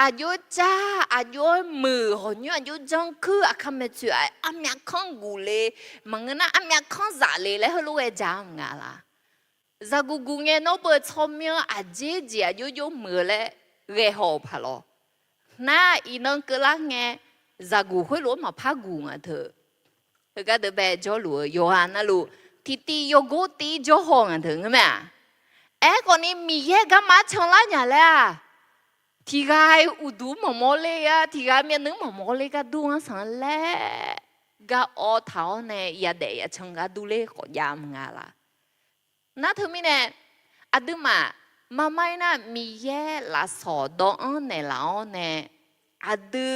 อายุจ้าอายุมือหัวเนี่ยอายุจังคืออาคำไม่ช่วยอามีข้องกูเลยมังนะอามีข้องจ่าเลยแล้วรู้ว่าจะมึงอะไรจะกูเงี้ยโน้ตเปิดชมเมียอาเจจีอายุมือเลยเรื่องหอบพะโลน่าอีน้องก็ลังเงี้ยจะกูค่อยรู้มาพักกูอ่ะเธอก็เดี๋ยวไปจ่อรู้โยฮันน่ะรู้ที่ตีโยกูตีจ่อห้องอ่ะเธอเงี้ยมั้ยคนนี้มีเยอะก็มาชงละเนี่ยแหละที่กายอุดูหมอมเลยที่กายมีนึกหมอมเลยก็ดูงั้นสันแหละก็เท้าเนี่ยอย่าเดี๋ยวชงก็ดูเลยก็ยามงาละน่าถึงมีเนี่ยอดีมาไม่น่ะมีเยอะละสอดองเนี่ยแล้วเนี่ยอดี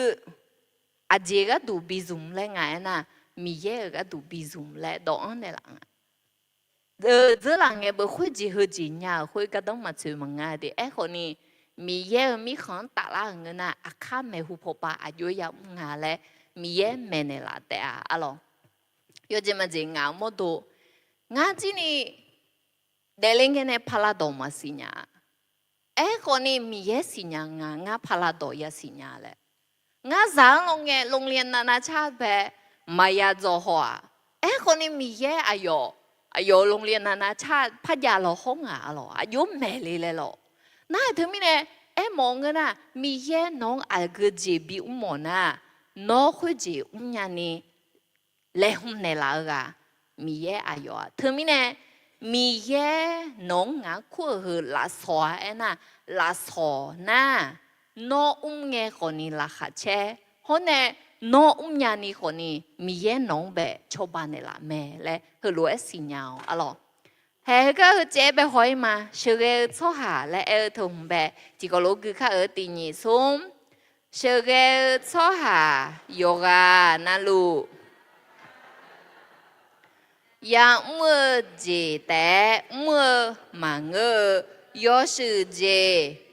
อาเจก็ดูบิซุมเลยไงน่ะมีเยอะก็ดูบิซุมเลยดองเนี่ยละ这两个不会几何几年，会个都没做么啊的，可能มีเยอะมีของตลาดเงินนะอาคาไม่หูพอปาอายุยาวงาเลยมีเยอะไม่เนี่ยละแต่อะไรยอดจะมาเจงาหมดดูงาจีนี่เดลิงเกเนี่ยพลาดอมาสิญาคนนี้มีเยอะสิญางาพลาดอยาสิญาเลยงาสาวโรงเรียนนานาชาติแบบมายาโจหัวคนนี้มีเยอะอายุโรงเรียนนานาชาติพัทยาเราห้องอายุแม่เลยหรอน่าถึงมีเนี่ยมองกันนะมีเย่น้องอาเกจีบีอุโมนะน้องคุยจีอุญญาณีเล่หุ่นในลากามีเย่อายุถึงมีเนี่ยมีเย่น้องงาคุยคือลาสอนะลาสอนะน้องอุ้มเงี้ยคนนี้ลาขัดเช่คนเนี่ยน้องอุ้มญาณีคนนี้มีเย่น้องแบบชาวบ้านในละแม่และคือรู้สิญญาอะไรก็เจ๊ไปหอยมาเชื่อช่อหาและถุงแบบที่ก็รู้คือข้าตีนี่ซุ่มเชื่อช่อหาโยกานั่นลูยังมือเจแต่มือมังยอชื่อเจ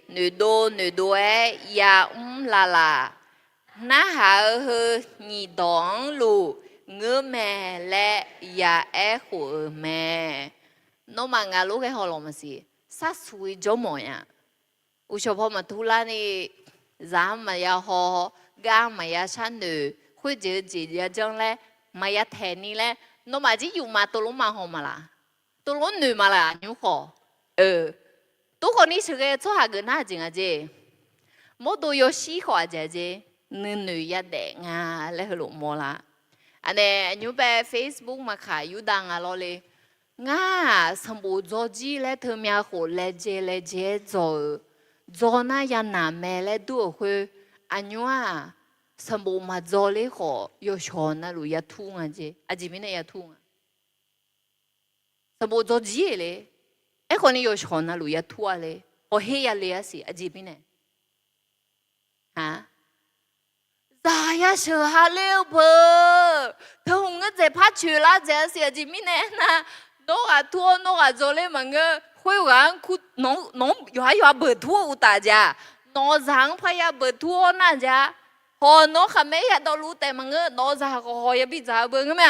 nữ đô ấy ya la na hà hơ nhị đón lù ngơ mẹ lẹ ya khổ mẹ nó mà ngà lúc cái họ làm gì sát suy cho mọi à u cho họ mà thu la ni giảm mà ya họ ga mà ya chăn nữ khuya chỉ ya chẳng lẽ mà ya thèn ni lẽ nó mà chỉ dùng mà tôi lúc mà họ mà là tôi lúc nữ mà là nhú họ tôi còn đi chơi cái chỗ hàng cái nào chứ gì mỗi tôi có sĩ hóa chứ nữ ya đẹp à lẽ hơi lộn mò là anh này nhú về Facebook mà khai yêu đăng à lo lì ngà sắm bộ cho gì lẽ thưa mẹ họ lẽ chế cho na ya nam mẹ lẽ đuổi hơi anh nhú à sắm bộ mà cho lẽ họ yêu chọn na lu ya thung à chứ à gì bên này ya thung à sắm bộ cho gì lẽ ấy con này yêu chọn na lu ya thua lẽ họ hay ya lẽ gì à gì bên này hả咋呀，小哈了不？他红个在拍出啦，这是几米呢？那诺做嘞么个会玩哭，农有不拖大家，诺上拍呀不拖那家，诺还没呀到路带么个诺上个也比咋不个咩？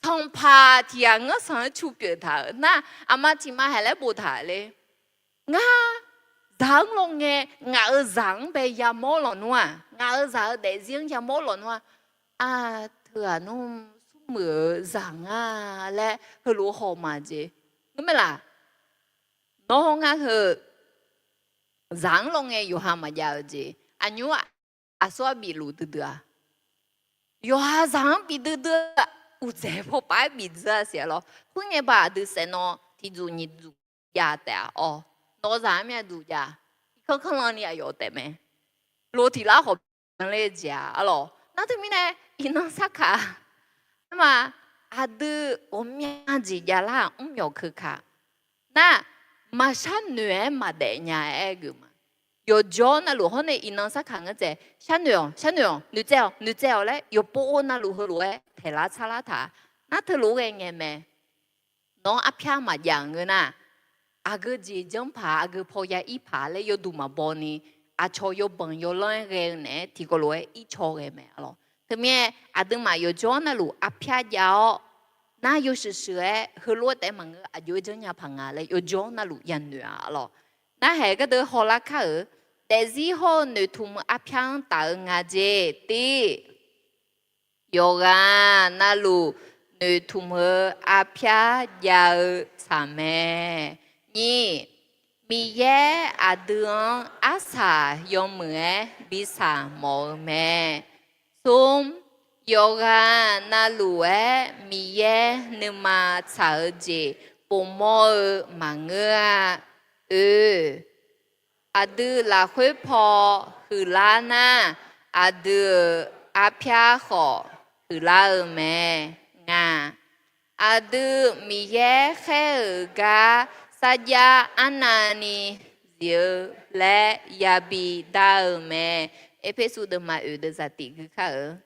从拍天个上出给他，那阿妈起码还来不他嘞，rằng luôn nghe ngã rằng bây giờ mò lon hoa ngã giờ để riêng cho mò lon hoa à thừa nó mở rằng à lẽ hơi lúa hồ mà gì đúng không là nó không ngã hơi rằng luôn nghe yêu ham mà giờ gì anh nhớ à xóa bị lú từ từ yêu ha rằng bị từ từ u dễ phô bái bị ra xí lo không nghe bà từ sẽ nó thì dù nhị dù ya ta nó giảm ya đủ ya không lo ni ayo te me lo thì lá họ le ja alo na thì mình này ina saka mà adu omya ji ya la umyo kha na mà san nue mà để nhà egu mà yo jo na lu ho ne ina saka nga je san nue nu zeo le yo po na lu ho lu e te la cha la ta na the lu ge nge me nó áp pha mà yang nge na agu gì giống phá agu phô ya ít phá lấy yo đủ mà bỏ ni à cho yo bằng yo lên cái này thì có lối ít cho cái mẹ lo thế mẹ à đừng mà yo cho nó lù áp phá giàu na yo sự sửa hơi lúa để mà à yo cho nhà phẳng à lấy yo cho nó lù yên nữa lo na hệ cái đó họ là khác để gì họ nữ thùng áp phá tạo ngà gì tí yoga na lù nữ thùng áp phá giàu sa mẹ nhỉ mi ye à đường à sa yom mẹ bi sa mò mẹ sum yoga na lue mi ye nương mà chở gì bố mò mà ngơ à đưa là khuê phò hử la na à đưa à pia họ hử la mẹ nga à đưa mi ye khe ga Saja anani dieu le yabi da me episode ma de zati ka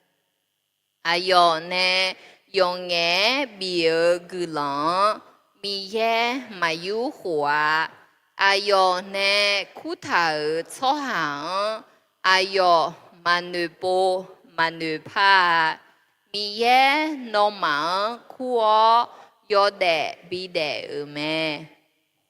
ayo ne yonge bi gulan mi ye mayu hua ayo ne kuta cho hang ayo manupa mi ye no ma kuo yo de bi de me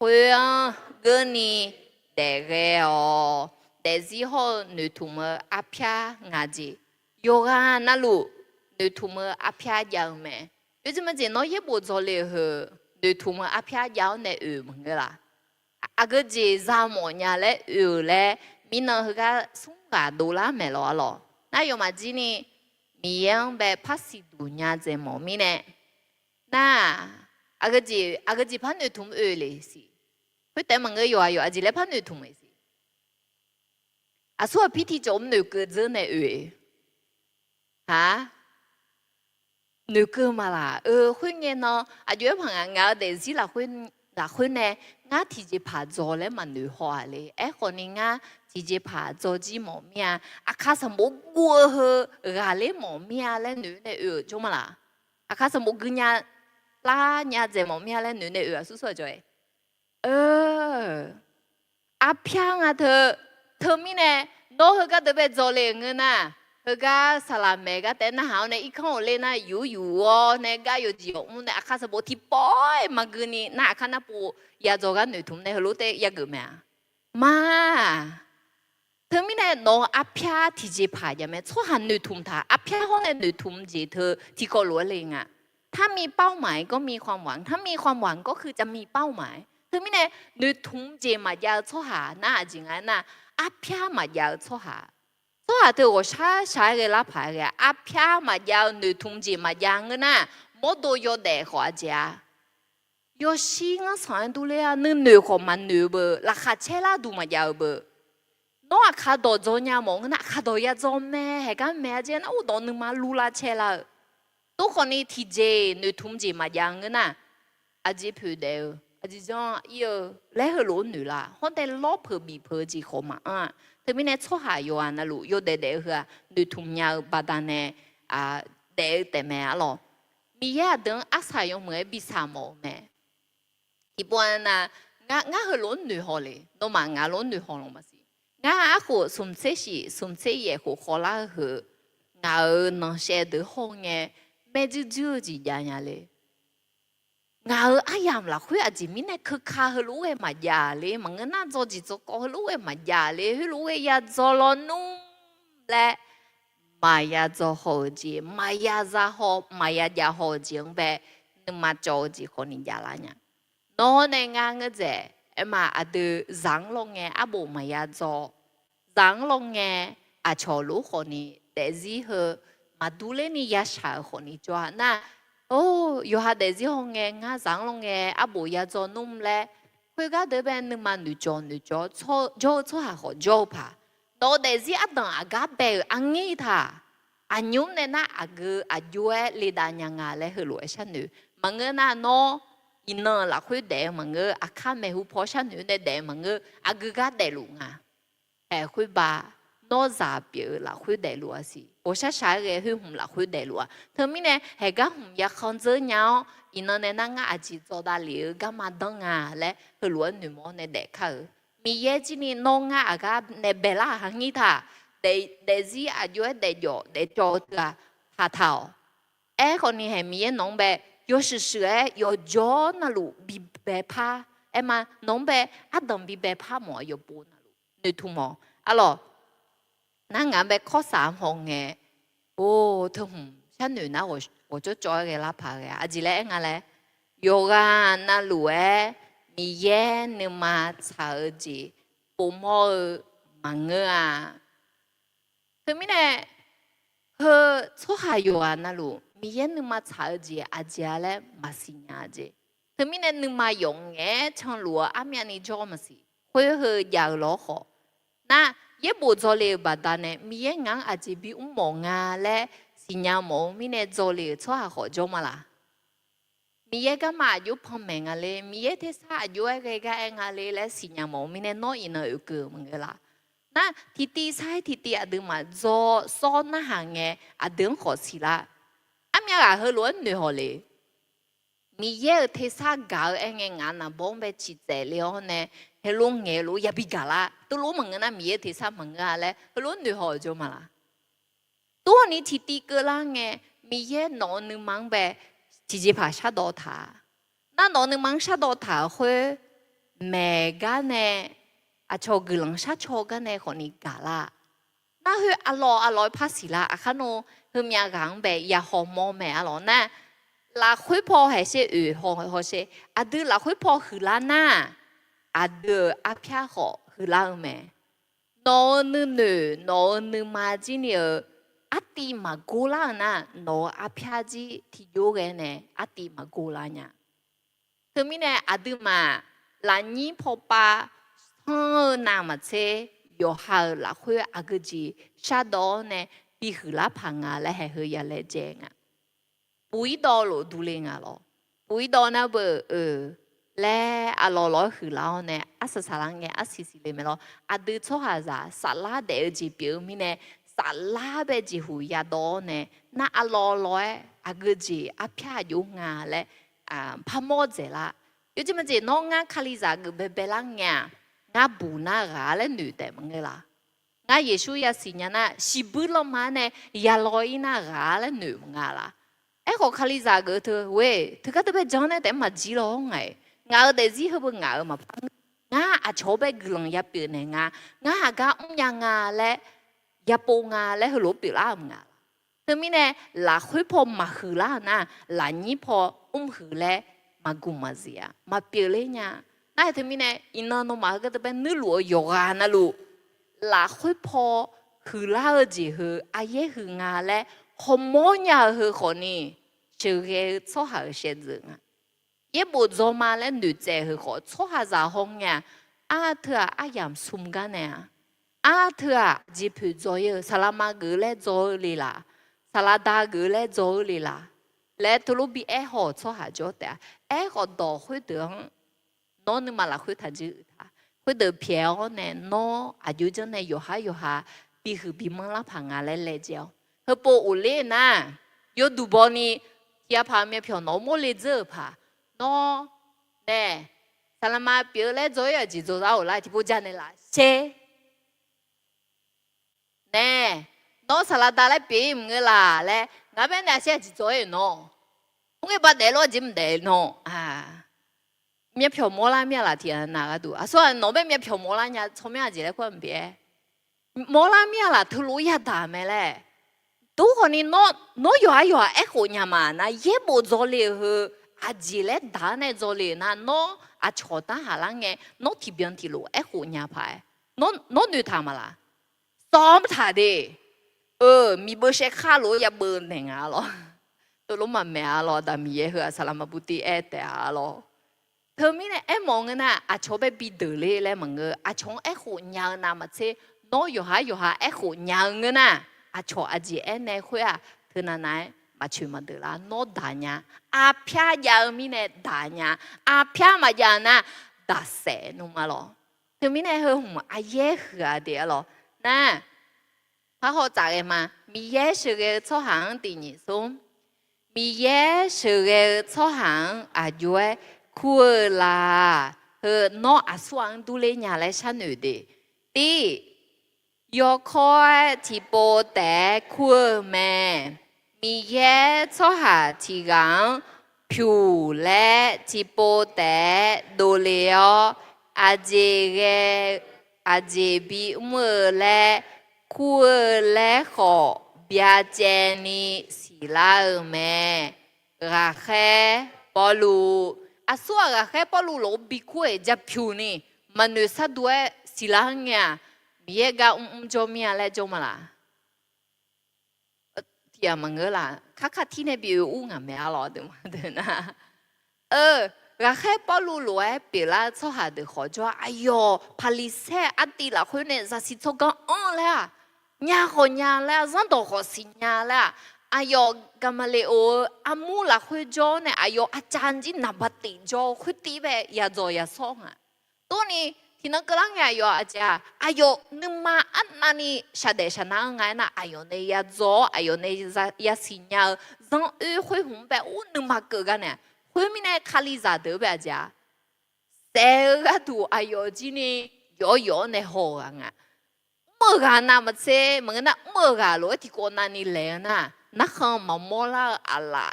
Huang geni dereo desi ho nữ thùng apia ngaji yoga nalu nữ thùng apia giàu mẹ bây giờ mình chỉ nói hết bộ cho lệ hờ nữ thùng apia giàu này mà người là à cái gì ra mọi nhà lẽ lẽ mình nói cái sung cả đô la mẹ lo na yo mà chỉ ni miếng bé phát sinh đủ nhà gì mà mình nè na à cái gì phán nữ thùng lệ gì 그 때문에 그 요아요 아직 레판을 통해서 아수아 피티 좀 누구 전에 왜 하 누구 말아 훈계너 아주 방anga 대지 là khuyên nè ngã thì chỉ phá gió lấy mà nữ hoa lấy ấy còn ngã chỉ phá gió chỉ mỏ mía à khá sớm bố gua hơ gà lấy mỏ mía lấy nữ này chỗ mà là à khá sớm bố cứ nhà la nhà dễ mỏ mía lấy nữ này số số rồi อาเพียงอ่ะเธอมีเนี่ยน้องเขาก็เดินไปจอเลยเงินน่ะเขาก็สลามเมก็แต่หน้าหาวเนี่ยอีกข้างเลยนะอยู่อ๋อเนี่ยก็อยู่จีบมันเนี่ยอาคาสบูที่ปอยมาเกินนี่น่าอาคาน่ะปูอยากจะกันหนุ่ยทุ่มเนี่ยเขารู้แต่อยากเกิดไหมมาเธอมีเนี่ยน้องอาเพียที่จีพายยังไม่ชั่วหันหนุ่ยทุ่มท่าอาเพียห้องเนี่ยหนุ่ยทุ่มจีเธอที่ก็รู้เลยไงถ้ามีเป้าหมายก็มีความหวังถ้ามีความหวังก็คือจะมีเป้าหมายเธอมีเนี่ยหนุ่ยทุ่มจีมาอยากชั่วหาน่าจริงๆน่ะอาเพียมาอยากชั่วหาชั่วหาเธอว่าใช้เวลาพายเลยอาเพียมาอยากหนุ่ยทุ่มจีมาอยากเงินน่ะหมดตัว有得花家有心啊上都เลยอ่ะนึกหนุ่ยของมันหนุ่ยเบอราคาเช่ละดูมาอยากเบอน้องอาคาโดจเนี่ยมองน่ะอาคาโดยาจอมแม่ให้กันแม่เจนอู้โดนึงมาลูลาเชละตัวคนนี้ที่เจหนุ่ยทุ่มจีมาอยากเงินน่ะอาจีพูดเดียวอาจีจังแล้วเหรอหนุ่ยล่ะคนแต่ล้อเพื่อบีเพื่อจีเขามาอ่ะเธอไม่แน่ชั่วหายอยู่อ่ะนะลูกอยู่เด็กๆเหรอหนุ่ยทุ่มยาวบาดานเนี่ยเด็กแต่แม่หรอมีแย่เดินอาศัยอยู่เหมือนบิสามอแม่一般呐，我和老女好嘞，都嘛我老女好了嘛是，我阿和从这些从这也和好啦和，我能写得好呢，没就几样呀嘞。我阿样啦，会阿姐明呢去卡和路诶嘛呀嘞，嘛我那做几做搞和路诶嘛呀嘞，和路诶呀做了弄嘞，嘛呀做好些，嘛呀做好，嘛呀呀好些呗，你嘛做几好你呀啦呢？nó này ngang cái gì em mà à từ giáng long nghe à bộ mày à cho giáng long nghe à cho lũ họ nè để gì hơ mà đủ lên ni ya sao họ nè cho na ô yo ha để gì họ nghe ngã giáng long nghe à bộ ya cho nôm lẽ hơi cái đứa bên nhưng mà nữ cho cho hà họ cho pa nó để gì à đằng à gà bè ăn nghĩ tha anh nhung này na à gu à yue li đa nhang à lẽ hơi lụi sang nữ mà nghe na nó inna là khuyết đệ mà ngơ à khá mẹ hú phó sát nữ đệ mà ngơ à gư gát đệ lụ ngà hè khuyết bà nó giả biểu là khuyết đệ lụ à gì bố sát sát ghê hư hùng là khuyết đệ lụ à thơ mi nè hè gá hùng ya khăn dơ nhau inna nè nà ngà à chỉ cho đà liu gá mà đăng à lẽ hư lụa nữ mô nè đệ khá mi ye chi nì nô ngà à gá nè bè la hàng nghi thà đệ gì à yue đệ dọ đệ cho thà thà thảo ế còn nì hè mi ye nông bè有时是哎，有脚那路比白怕，哎嘛，农白阿等比白怕么有波那路，你图么？阿咯，那俺白考3行嘅，哦，他像女那我就做个拉爬嘅，阿姐嘞俺嘞，有啊那路哎，你耶你嘛查儿子，不么忙啊，他们呢，和错还有啊那路。มีเย็นนึงมาชาเจียอาเจียเลยมาสิญญาเจเธอมีเนี่ยนึงมาหยงเงี้ยช่างหลัวอามีอันนี้จอมาสิคุยเฮอยากล้อขอน่ะเย็บบุจเลยบาดานเนี่ยมีเย็นงั้นอาจจะบีอุ้มมองาและสิญญาโมมีเนี่ยจเลยชัวขอจอมาละมีเย็นก็มาอยู่พอแมงอะไรมีเย็นที่ซาอยู่ไอ้ก็เองอะไรและสิญญาโมมีเนี่ยน้อยอินเนอร์เกินมึงละน่ะที่ตีใช้ที่ตีอะดึงมาจอซ้อนน่ะหางเงี้ยอะดึงขอสิละ阿咪啊，好乱女好嘞，咪也睇啥搞哎个眼呐，帮别起在了呢，还弄眼路也比噶啦，都弄门个那咪也睇啥门个嘞，好乱女好就嘛啦。多你提第个啦个，咪也拿你忙呗，直接爬下到他，那拿你忙下到他会，每个呢，啊，超个人下超个呢，和你噶啦。那佢阿來拍時啦，阿看我佢咪講呗，也好冇咩阿羅呢？嗱，佢破係些好些，阿對嗱佢破去啦呐，阿對阿撇好去啦咩？攞你媽子呢？阿弟嘛過啦呐，攞阿撇子提咗嘅呢，阿弟嘛過啦呀。佢咪呢？阿對嘛，嗱你破巴，那麼車。有好啦，会阿个字下到呢，比去啦旁啊，来还去也来正啊，不一道路都灵啊咯，不一道那不来阿老老去啦呢，阿十三人嘅阿时里面咯，阿对错下咋，沙拉第字表面呢，沙拉呗字会也到呢，那阿老老阿个字阿撇有牙咧，啊怕么子啦，有这么子孬牙卡里咋个别别啦牙。งาบูนากาและหนูแต่มึงล่ะงาเยซูยาสิญญาณสิบุลมาเนี่ยยาลอยนากาและหนูมึงล่ะไอ้ขอคาลิซาเกอเธอเว้ยเธอก็จะไปจองเนี่ยแต่มาจีร้องไงงาเดซี่เขาบอกงามาพังงาอาชอบไปกลงยาปีเนี่ยงากายังงาและยาปูงาและฮัลโหลปีล่างาเธอมีเนี่ยหลักคุยพอมาหือล่านะหลังนี้พอหือและมากุมาเสียมาเปลี่ยนเนี่ยนั่นเธอมีเนี่ยอินนมาก็จะเป็นนื้อหลวงยกานะลูหลักคุยพอหือล่าจีหืออาเยหืองาและขโมยหือคนนี้เชื่อเกี่ยวกับหาเสียจริงอ่ะยี่ปุ่นจอมาและหนูเจ้าหือขอชอบหาจะห้องเนี่ยเธออายามสุ่มกันเนี่ยเธอจีบจอยสลามาเกลือจอยลีล่ะสลัดเกลือจอยลีล่ะและทุลุบีหัวชอบหาจอแต่หัวดอกคุยเดืองน้องนึกมาละคุยทันจีคุยเดือเพียวเนี่ยน้องอายุจังเนี่ยอยู่หาปีหือปีมังละพังอะไรเลยเจ้าเฮปอุเล่นะอยู่ดูบอนี่ที่พาเมียเพียวน้องโมเลเจอพาน้องเนี่ยสลามาเปียวเลยจอยจีจอยเอาละที่พูดจานี่ละเชเนี่ยน้องสลัดอะไรปีมึงล่ะและงั้นเป็นเนี่ยเสียจีจอยน้องมึงไปเดี๋ยวรอจิ้มเดี๋ยวน้องเมียเพียวโมลาเมียละที่นั่นก็ดูส่วนน้องเป็นเมียเพียวโมลาเนี่ยชอบเมียจีเลยคนเบี้ยโมลาเมียละทุลุยาดาไม่เลยดูคนนี้น้องอยู่คนเนี่ยมานะเย่บุจเลยเหรอจีเลยดาเนี่ยจเลยนะน้องชอบตาหาลังเงน้องที่เบียนที่รู้คนเนี่ยไปน้องดูทำอะไรซ้อมถ่ายดิมีเบอร์เช็คค่ารู้อย่าเบอร์หนึ่งอ่ะหรอตัวรู้มาแม่อ่ะหรอแต่มีเหรอสลามบุตรีแต่อ่ะหรอเธอมีเนี่ยมองกันนะชอบไปบิดเลยเลยมึงชอบคนยังนะมาเช่น้องอยู่หาคนยังกันนะชอบจีเนี่ยคุยเธอนั่นมาช่วยมาดูละน้องด่าเนี่ยพี่ยังมีเนี่ยด่าเนี่ยพี่มาอย่างน่ะด่าเสนุ่มอ่ะหรอเธอมีเนี่ยเหรอหัวเย่เหรอเดี๋ยวหรอนะ他好咋个嘛？米耶是个操行的你说，米耶是个操行就苦啦，孬双都来伢来啥女的，要开提波带苦咩？米耶操下提讲漂来提波带多了，这比么来？คู่เล่ขอเบียเจนี่สีลาแม่ราแค่ปอลูส่วนราแค่ปอลูโลบิคุยจะผิวนี่มันนึกซะด้วยสีลาเนี่ยมีกาจอมีอะไรจอมาล่ะที่มันก็ล่ะข้าที่ในบิวงไม่เอาหรอกเดี๋ยวมาเดี๋ยวนะราแค่ปอลูโลเปล่าชอบหาเด็กขอจ้าพาลิเซ่ตีละคนเนี่ยจะสิทธิ์กันเลยnhà họ nhà là rất đồ họ xin nhà là cái mà lẽ amu là khơi gió này chan chỉ nằm bắt tì gió khơi tì về ya rồi ya xong tôi này thì nó cái lăng ya nhưng mà anh này sao để sao nó ngay na này ya gió này ya xin nhà rằng khơi hùng bé nhưng mà cái này khơi mình này khali ra được bây giờ sẽ cái đồ chỉ này này hồ à mơ gà na mà xe mà na mơ gà lối thì con nani lẽ na nó không mà mua la là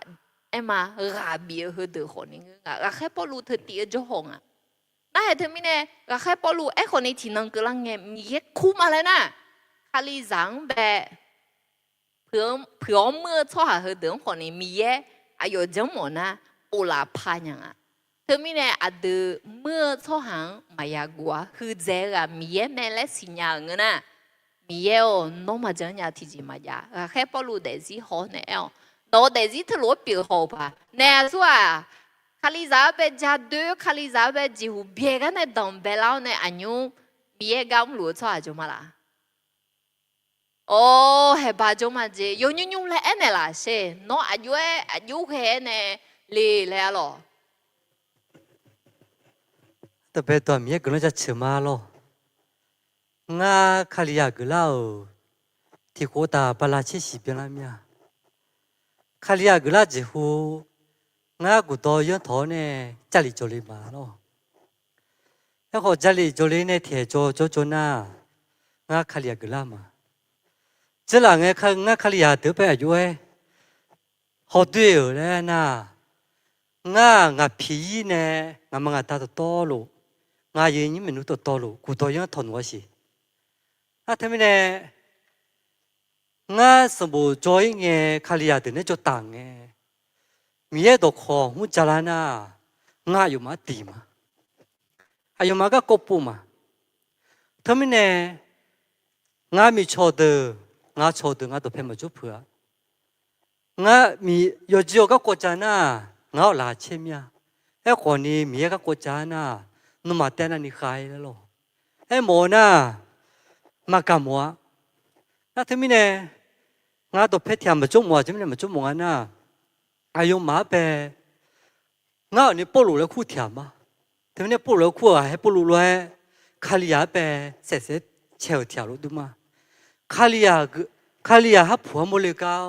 em mà gà bia hơi đượcคนนี้gà khai bao lu thật tiệt cho hông à na hệ thêm này gà khai bao luคนนี้thì năng cái lăng nghe mi khu mà lại na khai giang bè phiếu mưa cho hà hơi đượcคนนี้mi giống mà na ô la pa nhang à thêm này được mưa cho hàng mà ya gua hư dễ gà mi mẹ lại xin nhà người naมีน้องมาจังยาที่จีมาจ้าแค่ปลุกเด็กสิหัวเนี่ยน้องเด็กสิทะลุปีหัวป่ะเนี่ยส่วนคาลิซาเบจ้าดูคาลิซาเบจิวเบียกันในดงเบลล์เนี่ยอันยูมีกำลังชอบจุมาละโอ้เฮบ้าจุมาจียุ่งเลยเนี่ยล่ะเช่น้องอายุแค่เนี่ยเลยหรอแต่เป็นตัวมีก็น่าจะเชื่อมาหรองาคาลิยากลาวที่โคตาปลาเชสิเปล่ามีคาลิยากลาจิฮูงากุโตยันทอเนี่ยจัลิจลิมาเนาะ แล้วเขาจะลีโจลีเนี่ยเถียโจน่างาคาลียกลามาจะหลังไงงาคาลียเดือไปอายุเอ้เขาด้วยเลยนะงาผีเนี่ยงามังตาโตโลงาเย็นยิ่งมนุษย์โตโลกูตัวยังทนว่าสิทำไมเนี่ยงาสมบูรณ์จอยเงี้ยคาลียเดือเนี่ยจะต่างเงี้ยมีดอกของหุ่นจรานะงาอยู่มาตีมาอายุมาก็กบปูมาทำไมเนี่ยงามีโชดงาโชดงาตัวเพ่มาจุบเผืองามีโยจิโอก็กดจานะงาลาเชมียไอ้คนนี้มีก็กดจานะนุ่มมาแต่นั่นนี่ใครแล้วไอ้หมอน่ะมากำมัวน่าทำไมเนี่ยงาตัวเพ่ที่มาจุบมัวจะไม่ได้มาจุบมัวน่ะอายุมาเปงาเนี่ยปลุกแล้วคู่เทียมมาทำไมเนี่ยปลุกแล้วคู่ให้ปลุกเลยคาลียาเปเสร็จเชลเทียรู้ดูมาคาลียาฮับผัวโมเลกาว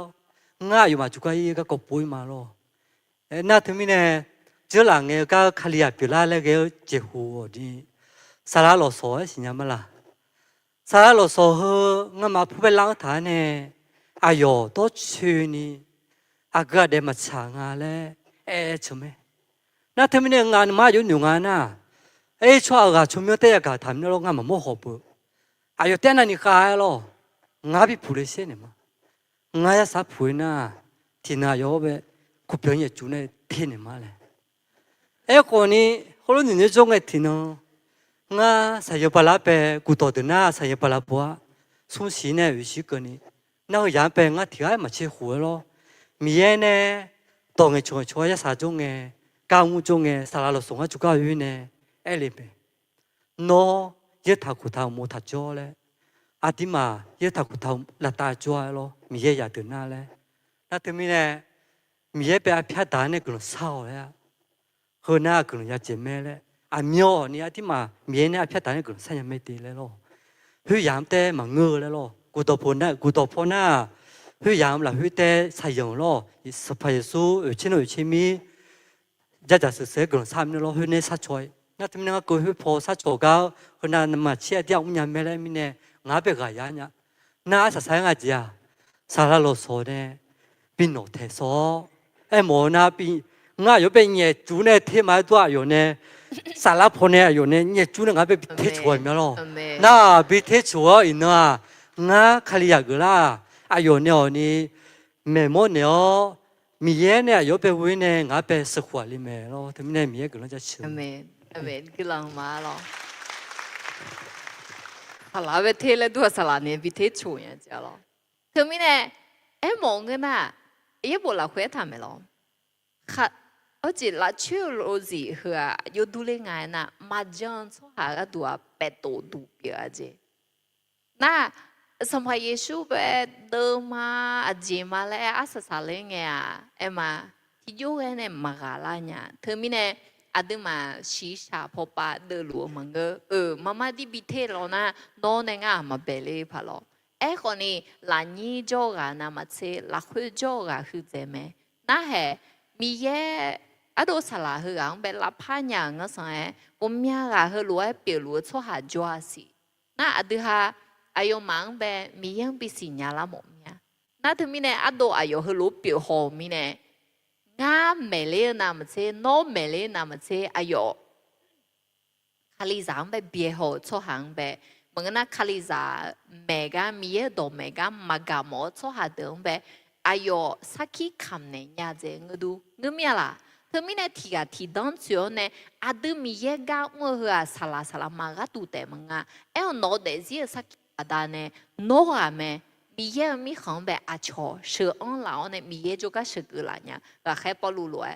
งาอยู่มาจุกายก็ปุยมาโลน่าทำไมเนี่ยเจ้าหลังเนี่ยก็คาลียาพิลาแล้วก็เจ้าหัวดีสาระหล่อสวยสิเนี่ยมาละสาระหล่อสวยงามาผู้เป็นหลังฐานเนี่ยอายุ多ชื่อนี่อากาศเดมาช่างอะไรใช่ไหมน่าทำไมเนี่ยงานมาอยู่หนึ่งงานน่ะชัวร์ก็ชมยเตะก็ทำเนี่ยเรางานมาโมโหปุ๊อายุเต้นนั่นนี่ใครล่ะงาบิพูดเสียเนี่ยมั้งงาจะสับพูดน่ะที่น่าอยู่แบบคุปเปียนจูเนี่ยเท่เนี่ยมาเลยคนนี้คนนี้เนี่ยจงไอ้ที่น้องงาสายปลาเป้กูตัวเดินน่ะสายปลาบัวสุ่มสีเนี่ยวิชิกันนี่น่าก็ยังเป็นงาที่ไอ้มาเชี่ยหัวล่ะมีเนี่ยตัวเงี้ยช่วยจะสาจงเงี้ยก้าวจงเงี้ยสารเราส่งให้จุกเอาอยู่เนี่ยเลยเป็นโน่ยัดทักขุดเอาหมดทักจ่อเลยอาทิมายัดทักขุดเอาละตาจ่อเลยมีเยอะอยากเดินหน้าเลยนั่นทำไมเนี่ยมีเยอะไปอาพิจารณาเนี่ยกลุ่มเศร้าเลยเฮือหน้ากลุ่มอยากเจ็บแม่เลยมีอ๋อเนี่ยอาทิมามีเนี่ยอาพิจารณาเนี่ยกลุ่มใส่ยังไม่ดีเลยล่ะเฮ้ยยามเต้มาเงือเลยล่ะกูตัวพ้นน่ะกูตัวพ้นน่ะเฮ้ยยามละเฮ้ยเต้ใส่ยังล่ะสบายสู้ชิโนชิมีจะสื่อเสียกลุ่มซ้ำเนี่ยล่ะเฮ้ยเนี่ยสัดช่วยน่าทำเนี่ยกูเฮ้ยพอสัดโจก้าวคนนั้นมาเชี่ยเดียวอุ้งยังไม่เลยมีเนี่ยงาเบกายาเนี่ยน่าจะใช้งานจีอ่ะสารโลโซเนี่ยปีโนเทโซหมอน่ะปีงาอยู่เป็นเนี่ยจูเนี่ยเทมาตัวอยู่เนี่ยสารพเนี่ยอยู่เนี่ยจูเนี่ยงาเป็นเทชัวร์มั้ยล่ะน่าเป็นเทชัวร์อินน่ะงาคาลียากล่ะอายุเนี่ยนี่แม่โมเนี่ยมีเยเนี่ยอยู่เป็นวิเนี่ยงาเป็นสขวาลิเมล่ะทำไมเนี่ยมีเยก็เราจะเชื่ออเมนคือลังมาล่ะฮาลาเวเทเลตัวสลาเนี่ยวิเทชัวร์เนี่ยจ้ะล่ะทำไมเนี่ยมองกันน่ะ不老会他们咯，而且那秋罗子和有独立爱那麻将做下个多百多度表姐，那什么耶稣呗德嘛阿姐嘛嘞阿啥啥嘞呀，嘛，ที่อยู่กันเนี่ยมาการละเนี่ยเธอมีเนี่ยอาดึมาชีชาพอปาเดลัวมังเกมามาดิบิเทลนะน้องเนี่ยงามาเบลเลยพะ咯。คนนี้หลานยี่โจกันนะมาเช่หลักคุยโจกันคือเจไหมนั่นเหรอมีเยอะตัวสลาคือกันเป็นรับผ่านอย่างก็สั่งผมอยากให้รู้ว่าเปลี่ยนรู้ชั่วหาจัวสินั่นอันที่ห้าอายุมังเป็นมียังเป็นสิ่งยาละหมดเนี่ยนั่นถึงมีเนี่ยอันตัวอายุให้รู้เปลี่ยนหอมีเนี่ยงาเมลี่นะมาเช่โนเมลี่นะมาเช่อายุคาลิซังเป็นเปลี่ยนหอชั่วหางเป็นเมื่อนั้นคาลิซาเมกามีเอโดเมกามากามอชั่วหาเดิมแบบอายุสักกี่คำเนี่ยยาเจงดูงูมีอะไรเธอมีเนี่ยที่ดันเชียวเนี่ยอาดูมีเยกาเมื่อหัวสลามากาตูเตมังอ่ะโนเดซี่สักกี่ดานเนี่ยโนอาเมมีเยมีของแบบอาชอเชื่ออันเหล่าเนี่ยมีเยจูก็เชื่อกุลาเนี่ยก็แค่ปลุลวย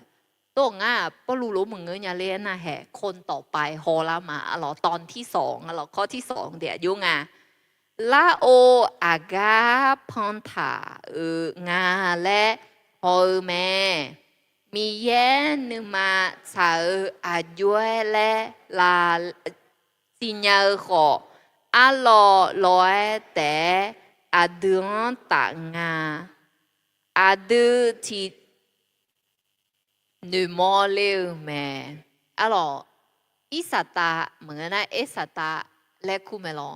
ตัวง่าปลุลุมึงเงี้ยเลี้ยนนะแห่คนต่อไปโฮลามาหรอตอนที่สองหรอข้อที่สองเดี๋ยวยุ่งอ่ะลาโออากาพันธางาและโฮเมมีเย็นมาสาวอายุและลาสิญญาขออาลอลอยแต่อาดือนตางาอาดือที่หนูมอเลวแม่alors อิสตาเหมือนนะเอสตาและคุเมลอ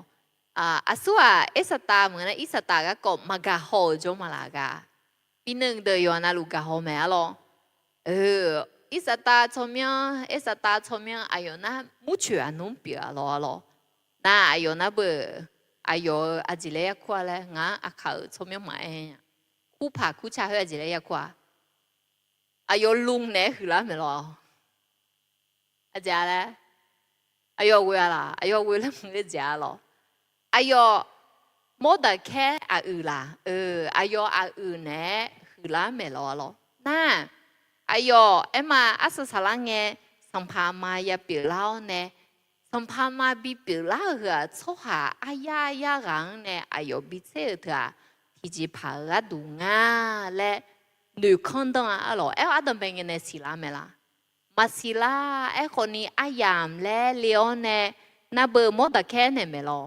อาสัวเอสตาเหมือนนะอิสตาก็มากะโฮจงมาลากาปีหนึ่งเดียวนะลูกกะโฮแม่ลออิสตาชมยังเอสตาชมยังอายุนะมุชอันนุ่มเปียลอน่าอายุนะเบออายุอาจิเลยกว่าเลยงั้นอาเขาชมยังมาเองคู่ผ่าคู่ชาเฮอาจิเลยกว่าอายุลุงเนี่ยคือละไม่รออาจารย์เลยอายุเวลาอายุเวลามึงจะจ้าหรออายุโมดแค่อาละอายุอาเนี่ยคือละไม่รอหรอน่าอายุมาอาศัยสลังเงสัมภามาอย่าเปลี่ยนเล่าเนี่ยสัมภามาบีเปลี่ยนเล่าเหรอชั่วหาอายารังเนี่ยอายุบิเศษเถอะที่จะพาราดูงาและ女看到啊咯，阿等边个呢是啦没啦？嘛是啦，คนนี้อายามและเลี้ยวเนี่ยน่าเบอร์มดแค่เนี่ยไม่รอ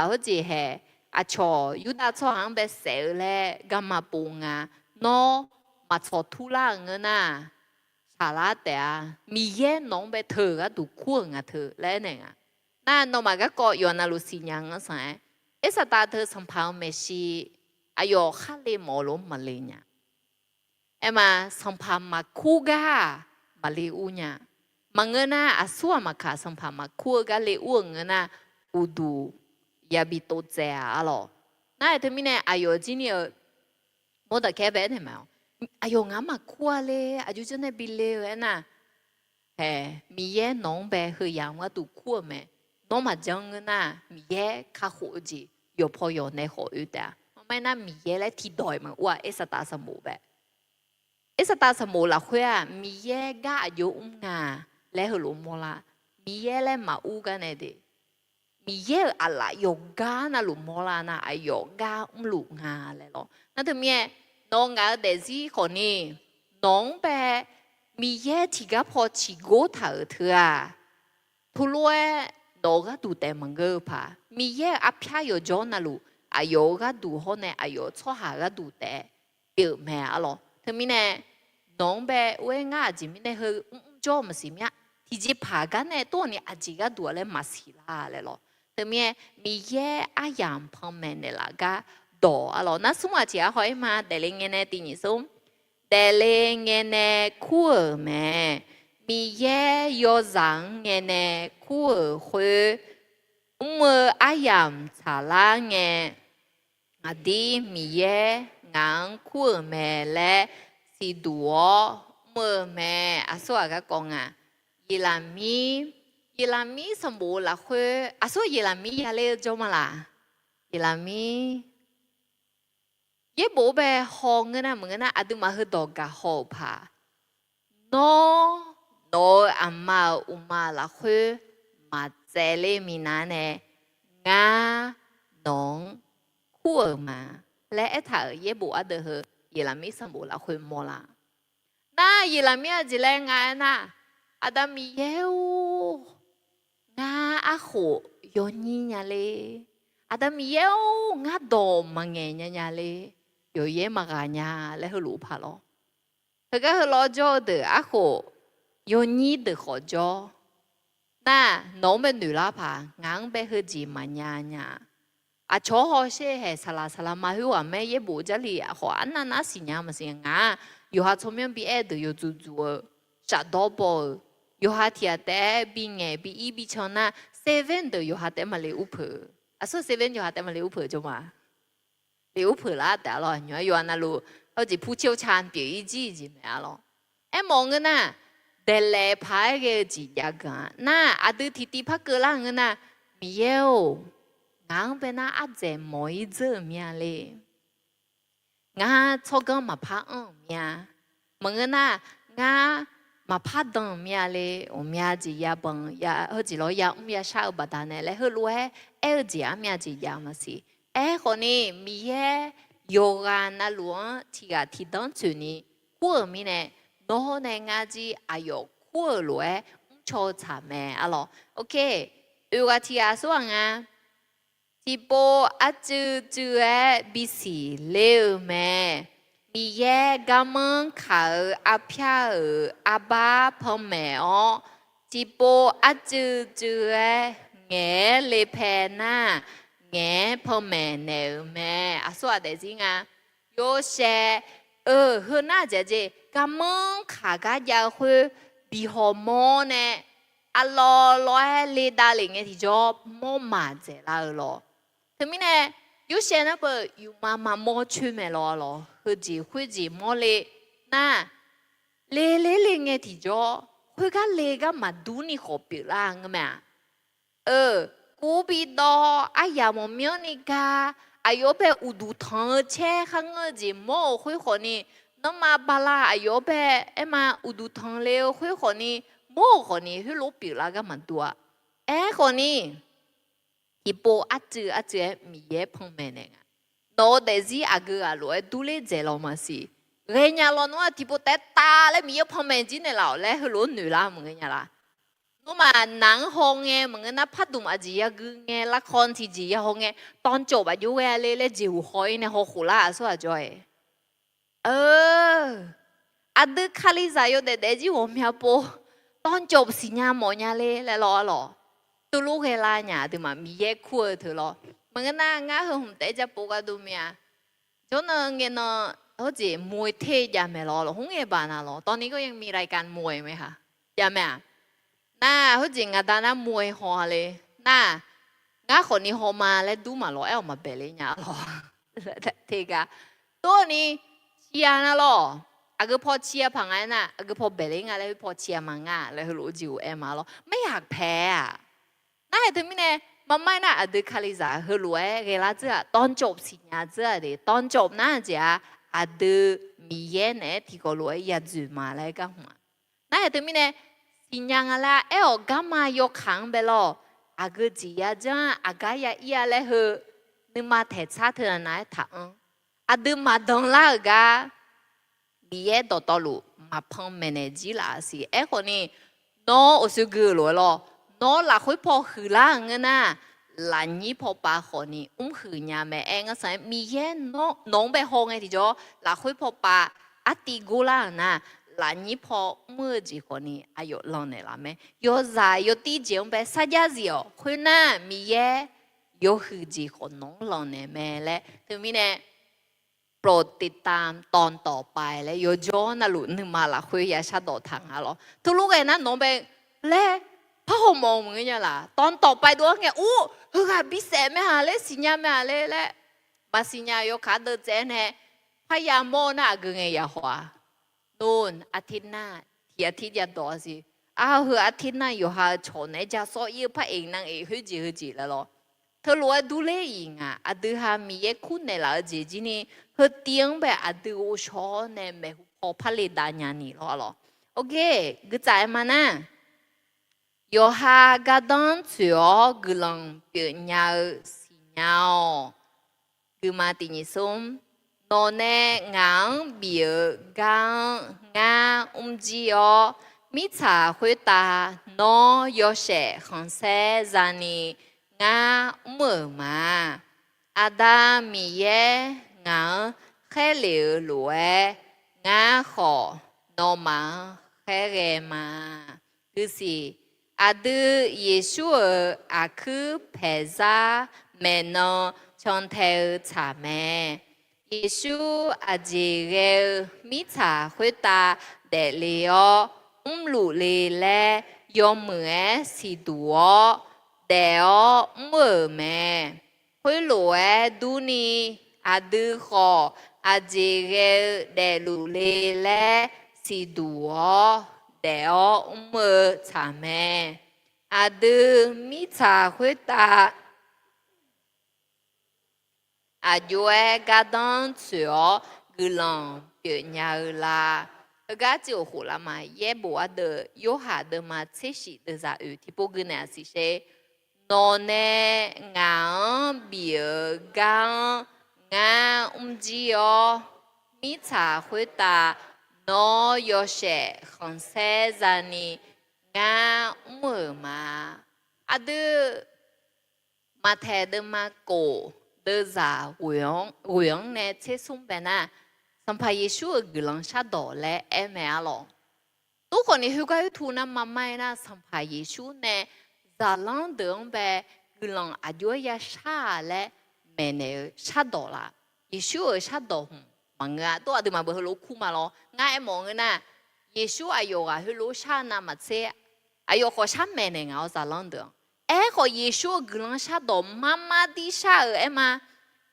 好似係錯有大錯行被死咧，咁嘛ปูงาโนมา錯ทุลังเนาะสาระแต่มีเย่น้องไปเธอก็ดูคู่งาเธอแล้วเนี่ยน่าโนมาก็ย้อนนาลุสิยังก็ใช่สตาเธอสัมพันธ์ไม่ใช่อายุข้าเลยมอลมาเลยเนี่ยมาสัมพันธ์มาคู่กามาเลยอูเนี่ยมังเงินอาสัวมาค่ะสัมพันธ์มาคู่กาเลยอูเงินอูดูยาบิโตเจ้าหรอน่าจะมีเนี่ยอายุจีเนี่ยโมดแค่แบบไหนมั้งอายุงามาคู่เลยอายุจะเนี่ยบิเลวนะมีเย่น้องแบบเฮียงว่าดูคู่ไหมน้องมาจังนะมีเย่ข้าหัวจีอยู่พออยู่ในหัวอยู่แต่ไม่น่ามีเย่เลยที่ดอยมันว่าสตาสมูแบบสตาสมูละคุยมีเย่ก็อายุงาและหัวลุมละมีเย่เลยมาอูกันเนี่ยดิมีเย่อะไรโยกานะลุมละนะอายุกาลุงาเลยหรอนั่นถึงมีน้องก็เดซี่คนนี้น้องไปมีเย่ที่ก็พอชิโกถาเถอะทุลุยน้องก็ดูแต่มังเกอร์พามีเย่อาพยายจอนนะลูอายุก็ดูเขาเนี่ยอายุชั่วหาก็ดูแต่เปี่ยมแม่หรอถึงมีเนี่ยน้องไปเว้ยง่าจิมีเนี่ยเฮจอมาสิมีที่จะพากันเนี่ยตัวนี้อาจิก็ดูอะไรมาสิละเลยหรอถึงมีเย่อายามพังแม่เนี่ยละก็ดอหรอนั่นสมมติที่เขาให้มาแต่เรื่องเนี่ยตีนี้ส้มแต่เรื่องเนี่ยคู่แม่มีเย่ยอจังเนี่ยคู่คุยอายามชาลาเนี่ยอดีมีเย่งานคู่แม่และสิดัวแม่อาสัวก็กงยีรามีสมบูรณ์ละคุยอาสัวยีรามียาเล่จอมาละยีรามีเย่บอกไปห้องเงินนะมึงนะอาดูมาคือดอกกะหอบผาโนอามาอุมาละคุยมาเจเลมีนาเนี่ยงาน้องคู่มาและถ้าเย่บอกอาเดอเยลามีสมบูรณ์ละคุยมอละน่าเยลามีอาจิเลงไงนะอาดามีเยวงาอาโหยอนี่เนี่ยเลยอาดามีเยวงาดอมมังเงี้ยเนี่ยเลย有嘢嘛个呀，来去路爬咯。他个去老家的阿好，有你的好家，那农民女拉爬，硬被去自嘛呀。啊，坐好些係沙拉嘛，佢話咩嘢冇這裡啊？話那是呀嘛是呀，有下聰明比愛的有做，食多波，有下聽得比愛比一比長那7的有下得嘛嚟烏婆，啊所以7有下得嘛嚟烏婆啫嘛。留陪啦，得咯，原來原來路好似鋪超餐表一支字咩咯？望個呐，得嚟排嘅字一個，那阿對弟弟拍個人個呐，沒有，硬俾那阿姐冇做咩咧？我錯個嘛拍咩？問個呐，我嘛拍當咩咧？我咩字也幫也好似攞也咩少不單咧，佢攞係字啊咩字也嘛是。คนนี้มีแย่โยกานาหลวงที่กาที่ตั้งจุดนี้คู่มีเนี่ยน้องในงานจีอายุคู่หลวยโชว์ฉาแม่อะหรอโอเคอยู่กับที่อาส่วนงานที่โบอาจูบิสีเลี้ยวแม่มีแย่กำมังขาอาพยาอาบ้าพ่อแม่อ๋อ chỉ bộ à chữ chữ ấy nghe lê phe na nghe phô mẹ nèo mẹ à số đấy gì ngà yo xe hơn na chị cảm ơn cả cái giáo hội bị họ mò nè à lo lê đa lê nghe thì cho mò mà chị là lo thế mình nè yo xe nó bờ yo mà mò chui mẹ lo hơi gì mò lê na lê nghe thì cho hơi cái lê cái mà đủ ni khó bị là nghe mẹ cú bị đo ai ya một miếng ni cả ai yo bé udu thang che khang ngơ gì mò hơi khó ni nó mà bà la ai yo bé em mà udu thang leo hơi khó ni mò khó ni hơi lố bị là cái mà đua khó ni一波啊子米也碰面的，那但是啊个啊罗都来在了嘛是。人家老侬提不带打嘞，米要旁边进来了，来去老女啦，么个啦。侬嘛南方嘅，么个那拍动啊子呀个嘅，啦看起子呀好嘅，當做吧有嘅咧就開呢好好啦，所以就係。啊得卡里仔有得子我咪播，當做是呀麼呀咧來攞，都攞嘅啦呀，對嘛，米嘢酷嘅咯，麼個那啱去紅底只播個都咩啊？就那嘅呢。好似มวยเทศยังไม่รอหรอหงเอบานาหรอตอนนี้ก็ยังมีรายการมวยไหมคะยังไหมอ่ะน่าเขาจริงอ่ะตอนนั้นมวยหอเลยน่างั้นคนนี้หอมาแล้วดูมาหรอเอลมาเบลเลยเนี่ยหรอเทกะตัวนี้เชียร์นะหรออาก็พอเชียร์พังไงน่ะอาก็พอเบลเลยไงแล้วพอเชียร์มังอ่ะแล้วรู้จิวเอมาหรอไม่อยากแพ้อ่ะน่าเห็นถึงนี่มันไม่น่าอดีตคาลิซาเขารู้เวลาเจ้าตอนจบสิญาเจ้าดิตอนจบน่าจะอาดูมีเย็นเนี่ยที่ก็รู้อยากจูมาเลยก็หัวนั่นเองเนี่ยสิ่งอย่างอะไรก็มายกขังไปแล้วอากูจีอาจังอากายอีอะไรเหรอนึกมาเทศะเธอไหนถามอาดูมาดองละก็มีเย็นต่อลูมาพังเมเนจิละสิคนนี้น้องอุสุกุรู้หรอน้องหลักคุยพอคือละเงี้ยนะหลานยี่พอปาคนนี้หือยาแม่เองก็ใส่มีเย็นน้องไปห้องไงที่จ่อหลักคุยพอปาอัติกูล่ะนะหลานยี่พอเมื่อจีคนนี้อายุลองเนี่ยละแม่ยอใจยอตีเจียงไปสัญญาสิอ๋อคุยน่ะมีเย็นยอหือจีคนน้องลองเนี่ยแม่และถึงมีเนี่ยโปรดติดตามตอนต่อไปและยอจ่อน่ะหลุดนึงมาละคุยยาชาดอทางฮะหรอทุกลูกไงนะน้องไปและพระหมองเหมือนกันล่ะตอนต่อไปดูไงอู้เฮ้ยบิเศษไม่หาเลยสิญญาไม่หาเลยและมาสิญญาโยขาเดินเจนเนี่ยพยายามโมน่ะกึ่งไงอย่าหัวนู่นอาทิตย์หน้าที่อาทิตย์อย่าต่อสิเฮ้ยอาทิตย์หน้าอยู่หาชนเนี่ยจะสอยพระเอกนางเอกเฮ้ยจีแล้วหรอเธอรู้ว่าดูเลยอิงดูหามีเยคุณในหลายจีนี่เฮ้ยเตียงแบบดูโอชอเนี่ยไม่พอผลิตได้ยังนี่หรอโอเคก็ใจมานะ有哈个当初个人表演是鸟，个嘛第二种，我呢硬表硬知哦，米茶回答我有些很些让你硬么嘛，阿达米耶硬开了路诶，硬好我嘛开个嘛，就是。อาดูเยซูอาคือเพซาเมโนชนเทอชาเมเยซูอาจีเกมิชาคุตาเดลีโอลูลีเลยอมมือสิตัวเดโอมือเมคุยลัวดูนี่อาดูขออาจีเกเดลูลีเลสิตัวเดี๋ยวมือชาแม่อาดูมิชาคุยตาอายุกาดันชัวกุลังเปียญาลาก็จะหัวละมาเย่บัวเดยหาเดมาเชชิเดซาอุที่พวกเนี่ยสิเชนอนเนงานเบียกันงานจีโอมิชาคุยตาน้อย些很些让你安稳嘛，ดูมาแทนมาโกเดจ่าหวงเนี่ยเชื่อสุ่มเป็นนะสัมภาระชูกลังชาดอและเอเมอล ตัวคนนี้เขาก็ทุนมาไม่นะสัมภาระเยซูเนี่ยจะลองเดินไปกลางอายุยาชาและแม่เนี่ยชาดอละเยซูชาดอมังอ่ะตัวเดิมมาเบอร์ลูกคู่มาล้อง่ายมองนะเยซูอายุอ่ะเขาลูกชานามาเสียอายุเขาชาแม่เนี่ยเอาจะลองเดินเขาเยซูกลางชาดอมาดิชามา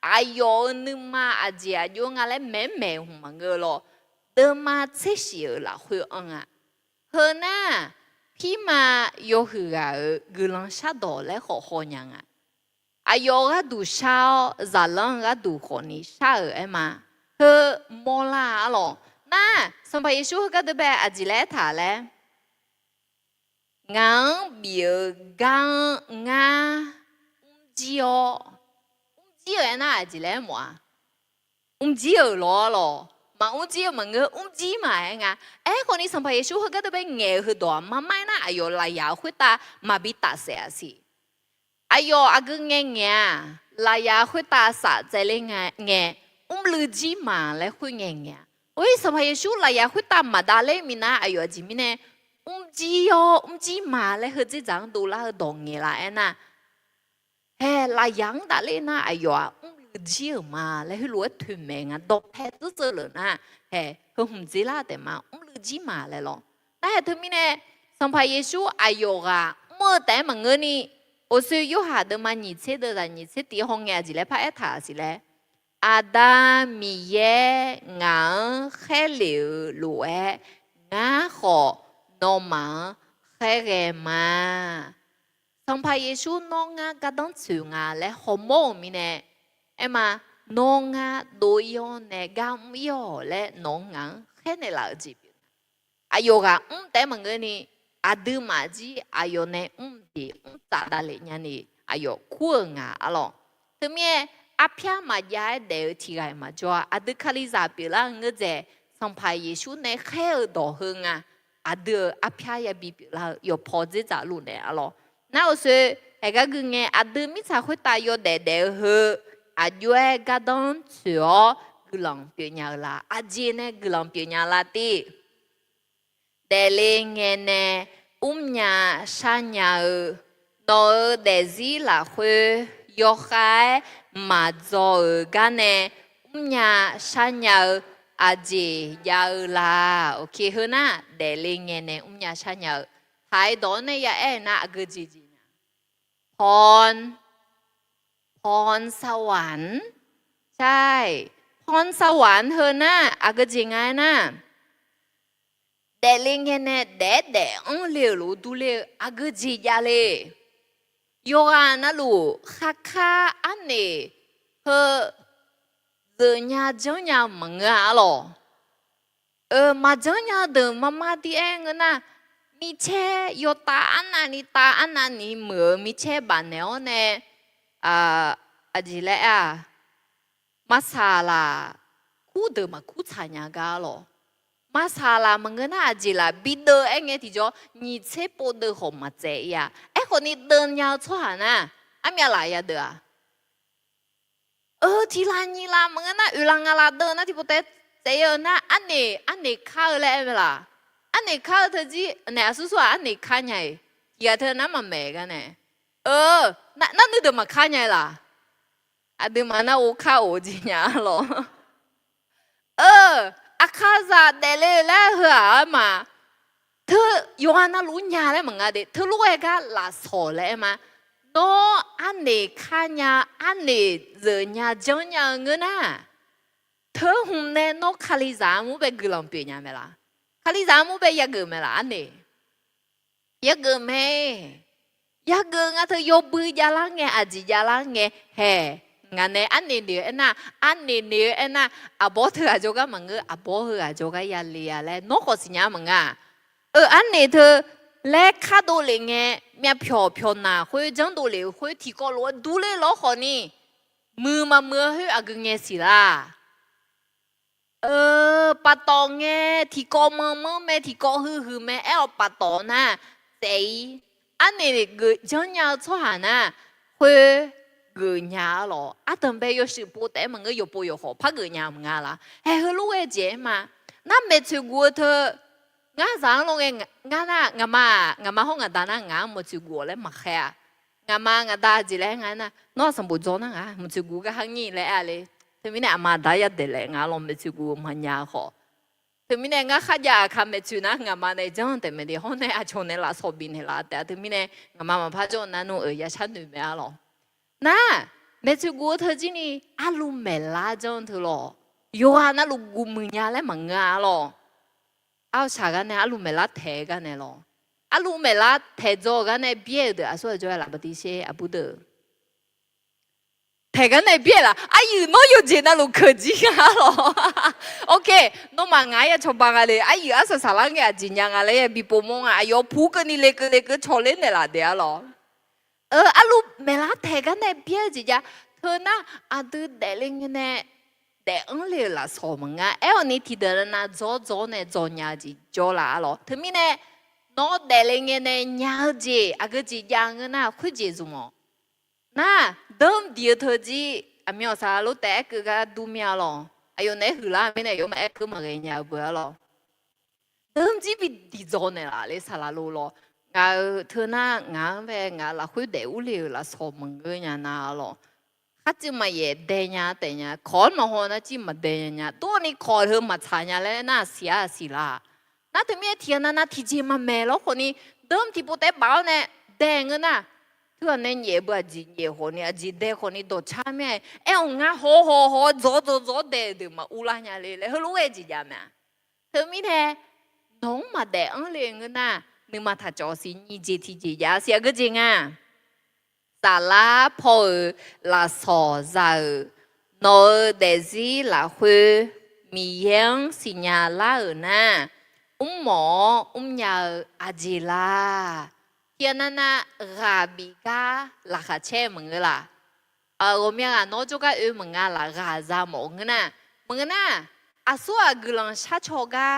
อายุนึงมาอาเจียอายุงั้นเลยแม่หุ่นมังก็ล้อเดิมมาเสียสิละคุยอ่ะเฮ้ยนะพี่มาโยหือกุลังชาดอและขอขอยังอายุก็ดูชาจะลังก็ดูคนนี้ชามาเฮ้ยมอลาหรอน่ะสมัยเยซูก็ได้แบบอาจิเลถาเลยงั้นเบียกังงาจีโอจีโอน่ะอาจิเลมัวจีโอหรอมาจีมันก็จีมาไงคนนี้สัมภาระเยซูเขาก็ได้ไปเงี้ยคือตัวมาไม่น่ะอายุลายาคุตามาบิตาเสียสิอายุอากูเงี้ยลายาคุตาสัจจะเลยเงี้ยลือจีมาเลยคุยเงี้ยโอ้ยสัมภาระเยซูลายาคุตามาดาเลยมินะอายุจีมิเนี่ยจีมาเลยคือจีจังดูละดองเงี้ยละน่ะลายยังดาเลยน่ะอายุจีมาเลยให้รู้ว่าถึงแม่งดอกแท้ตัวเจอเลยนะคือหุ่นจีลาแต่มาลือจีมาเลยหรอแต่ถึงมีเนี่ยสัมภาระเยซูอายุเมื่อแต่มังเงินนี่โอซึยูหาเดมาหนีเชเดราหนีเชตีห้องเงี้ยจีเลยพระเอถาสิเลยอาดามีเย่งาแค่เหลวหลวยงาขอนอมาแค่เกมาสัมภาระเยซูน้องงากระดังสูงและฮอร์โมนมีเนี่ยมาน้องโดยย้อนเนี่ยกำยอและน้องแค่ในหลักจีบอายุแต่มันก็นี่อาดูมาจีอายุเนี่ยดีจัดได้เลยนี่อายุคู่อะไรถึงแม้อาพยามาย้ายเดี๋ยวที่ไงมาจ้าอาดูคาลิซาเปล่าเงี้ยจะสัมภาระเยซูเนี่ยแค่ต่อหงอาดูอาพยาบีเปล่าอยู่พอจะจัดรู้เนี่ยอะไรนั่นก็คือก็คือเนี่ยอาดูมิชาคุยตายอยู่เดี๋ยวเหอายุก็ต้องชัวกลังเปียญาลาอาจีเนี่ยกลังเปียญาลาตีเดลิงเนี่ยญาชัญญาโนเดซิลาคุยยกให้มาจอกันเนี่ยญาชัญญาอาจียาลาโอเคเหรอนะเดลิงเนี่ยญาชัญญาไทยโดนเนี่ยน่ะก็จีจีนะพรสวรรค์ใช่พรสวรรค์เธอน่ะอาก็จริงไงนะแต่เรื่องเนี่ยเด็ดเลี้ยวรู้ดูเลยอาก็จริงยาเลยโยอานะลูข้าอันนี้เธอเดินยาจังยามังอ่ะหรอมาจังยาเดินมาที่เองนะมีเช่โยตาอันนั้นนี่เหมือนมีเช่บ้านเนี่ยเนี่ยอาจิเลมาซาลาคู่เดิมมาคู่ชายงากาลมาซาลามันก็น่าจิลาบิดเดอเองที่จะนี่เช่ปอดหอมมาเจียคนนี้เดินยาวชั่วนะมีอะไร呀เด้อที่ร้านนี้ละมันก็น่าอุลังอะไรเดินนะที่ปอดเจียนะอันนี้ข้าวเลยเวลาอันนี้ข้าวเธอจีเนี่ยสุดๆอันนี้ข้าวใหญ่ที่เธอน้ำมันเมกันเนี่ยนั่นนึกถึงมาข้าไงล่ะอาดูมาน่าโอข้าโอจริงอ่ะหรออาข้าจะเดลิแล้วเหรอมาเธออยู่อันนั้นรู้ยาเลยมั้งอ่ะเด็กเธอรู้เองก็ลาสอเลยมาโนอันนี้ข้าเนี่ยอันนี้เรื่องเนี่ยจังเนี่ยเงินน่ะเธอหุ่นเนี่ยโนคาลิซามูไปกลังเปลี่ยนยังไงล่ะคาลิซามูไปยังไงไหมล่ะอันนี้ยังไงไหมยากเกินอ่ะเธอยกมือยาลังไงอาจิยาลังไงงั้นเนี่ยอันนี้เนี่ยนะอาบอกเธออาจจะก็มังเงอาบอกเธออาจจะก็ยาเลียแล้วนกก็สิญญามังอันนี้เธอเล็กข้าดูเลยไงมีเพียวนะคุยจังดูเลยคุยที่ก็รู้ดูเลยล้อคนนี้มือเฮ้ยอากุเงี้ยสิล่ะปะตองไงที่ก็มือแม่ที่ก็ฮือแม่ปะตองนะเจ๊อันนี้个จังยา错นะ会个伢咯，等别有时不得门个有不有好，怕个伢么啦？嘿，路个节嘛，那没去过他，那งาสังลงเองงาน่ะงามาห้องงาดานะงาหมดจิกัวเลยมาแค่งางาดาจิเลยงาน่ะน้อสมบูรณ์จ้นะงาหมดจิกัวก็หังงี้เลยอะไรถึงมีเนี่ยมาได้ยัดเดเลยงาลงไม่จิกัวมันยาขอถึงมีเนี่ยงาขยะคำไม่จุนะงามาในจังแต่ไม่ได้ห้องในอาชนในลาสบินในลาแต่ถึงมีเนี่ยงามาพาจนั่นนู่ยาชันดูไม่เอาหรอน่ะไม่จิกัวเธอจีนี่อาลูเมล่าจังเธอหรอโยฮานะลูกุมึงยาเลยมังงาหรอเอาฉากกันเนี่ยอาลูเมล่าเทกันเนี่ยหรออาลูเมล่าเทโจกันเนี่ยเบี้ยเด้อส่วนจะลาบดีเช่อาบุเด้อเทกันเนี่ยเบี้ยละอายุน้อยอยู่จีน่าลูกจีกันหรอโอเคน้องมังไงอะชอบบังอะไรอายุอาศัยสาระเงี้ยจีนยังอะไรบีปมงอะอายุพูกันนี่เล็กชอเล่นเนี่ยละเดี๋ยวหรออาลูเมล่าเทกันเนี่ยเบี้ยจีจ้ะเธอน่ะอาดูเดลิงเนี่ยแต่อันเลี้ยละสอมังอ่ะอันนี้ที่เดินน่ะโจเนี่ยโจยาจีโจละหรอถึงมีเนี่ยน้องเดลิงเนี่ยยาจีอาก็จียังน่ะคุยจีจุโมน่ะเดิมเดียวเธอจีอามีอะไรลูกแต่ก็ดูมีอะไรอายุเนี่ยหือละมีเนี่ยยมก็มาเรียนยาบัวหรอเดิมจีไปดีโจเนี่ยละเลยสาระลูหรองาเธอน่ะงาเวงาละคุยเดอุเลี้ยละสอมังก็ยังน่ะหรอข้าจะมาเย่เดียร์เดียร์ขอมาหัวน่ะจิมาเดียร์ตัวนี้ขอเธอมาทานยาเลยน่าเสียสิละน่าถึงแม้ที่นั่นน่ะที่จิมาเมลคนนี้เดิมที่พูดแต่บ่าวเนี่ยเด้งน่ะทุกเนี่ยเย่บ่จีเย่คนนี้จีเด้คนนี้โดดช้าแม่งาโหโจเด้มาอุลาเนี่ยเลยเฮรู้เอจีจามะถึงมีเนี่ยน้องมาเด้อันเลยน่ะนึกมาถ้าจอสินี่จีที่จียาเสียก็จริงอ่ะสาลาพอลาสอซาโนเดซิลาคุมียังสิญาลานะหมอญาอาจิลาเทียนน่ะราบิกาลาคาเชมึงล่ะ我们啊น้อจุกะมึงอ่ะละราซามงนะมึงน่ะอาสัวกลังชาชกา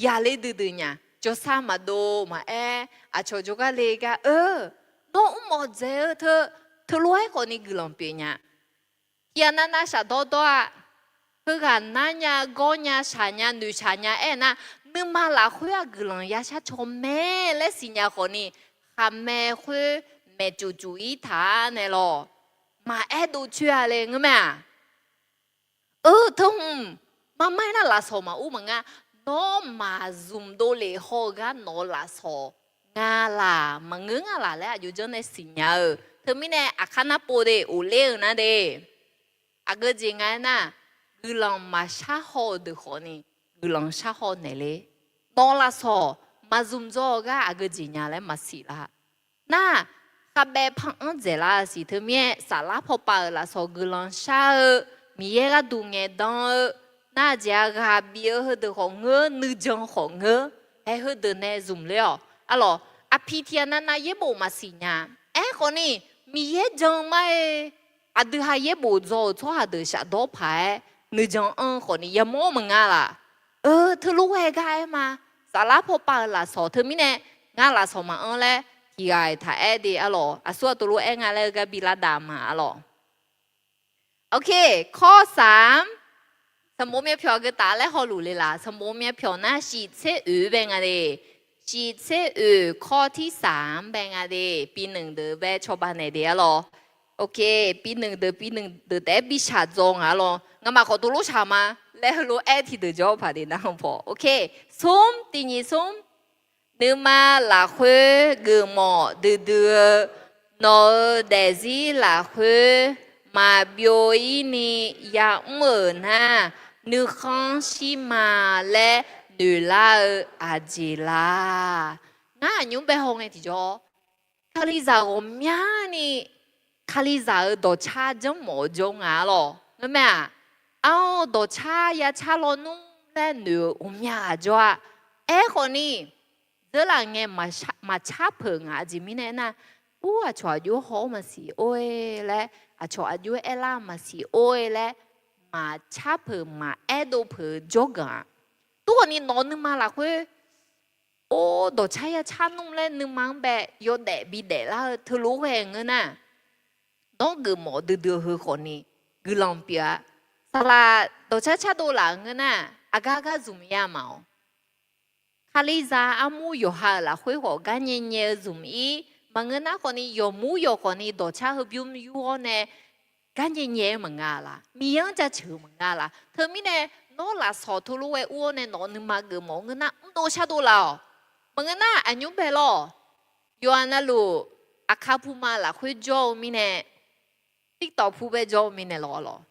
ยาเลดืเนี่ยจะสามาโดมาอาชจุกะเลกะน้องหมอเจอเธอรู้ให้คนนี้กลังเปียเนี่ยที่นั่นน่ะชาโดโดอ่ะเพื่อนนั่นเนี่ยก้อนเนี่ยชาเนี่ยหนูชาเนี่ยน่ะนึกมาละคุยกลังยาชาชมแม่และสิเนี่ยคนนี้ข้าแม่คุยแม่จู่อีท่าเนี่ยหรอมาดูช่วยอะไรเงี้ยแม่ทุ่งมาไม่น่าละสอมามังอ่ะน้องมาซุ่มโดเลยหอกันน้องละสองาล่ะมังเงาล่ะแล้วอยู่จนในสิญญาเธอไม่แน่อาคานาโปเดอุเลนะเดอาก็จริงไงนะกุลังมาชาโฮดูคนนี้กุลังชาโฮเนี่ยเลยน้องละสอมาซุ่มโจก็อาก็จริงไงเลยมาสิละน่ะข้าแบบพังเจล่าสิเธอไม่สาระพอปาละสอกุลังชามีเยก็ดูเงี้ยดังน่าจะกาเบียร์เดือของเงื้อนึกจังของเงื้อให้เดือเนี่ยซุ่มเลยอ่ะอะไรอาพิธีนั้นนายเย่บ่มาสิเนี่ยคนนี้มีเย่จังไหมดูหายเย่บ่โจ้หาดูชาดอพายนึกจังคนนี้ยังโม่มึงอ่ะล่ะเธอรู้ไงกันมาสาระพอปาละสอเธอไม่เนี่ยงานละสอมาเลยที่ไอ้ถ่ายดีอะไรส่วนตัวรู้งานเลยก็บิลาดามาอะไรโอเคข้อ3สมมติมีเพียวก็ตาแล้วเขารู้เลยล่ะสมมติมีเพียวน่ะสีเสื้อเป็นอะไรสีเสื้อข้อที่3เป็นอะไรปี1เดือนแบบชอบอะไรเดียวหรอโอเคปี1เดือนแต่ปีชาจงอ่ะหรองั้นมาขอตัวรู้ชามาแล้วรู้ที่เดือนจบพอดีนะพ่อโอเคส้มตีนี้ส้มนึกมาละคุยกูหมอเดือโนเดซิละคุยมาบิวอินี่ยาเหมือนนะนึกข้างชิมาและนูลาอาจิลาน่ายุ่งไปห้องไอ้ที่จ่อคาลิซาโอเมียนี่คาลิซาโดชาจังหมอจงอ่ะหรอเห็นไหมเอาโดชายาชาโลนุ่งและนูโอเมียจ่อคนนี้เดี๋ยวหลังเงี้ยมาชาเพิงอ่ะจิมิเน่น่ะชัวอยู่หอมาสิโอ้ยและชัวอยู่ล่ามาสิโอ้ยและมาชาเพิงมาดูเพิงจงอ่ะตัวนี้นอนนึกมาละคุยโอ้ดอกชายชานุ่มเล่นนึกมันแบบยอดเดบิเดล่ะเธอรู้เองนะน้องกูหมอดื้อๆคนนี้กูลองเปียสละดอกชายชาตัวหลังนะอากาซุ่มยาเมาค哈利在阿木有哈啦会好干年年zum一，忙个那可能有木有可能多差和比我们有呢，干年年忙啊啦，米样在吃忙啊啦，他们呢，那啦少头路为我呢，那你妈个忙个那多差多了，忙个那安用白咯，有安那路阿卡普嘛啦会教米呢，ติ๊กต่อผู้ไป教米呢咯咯，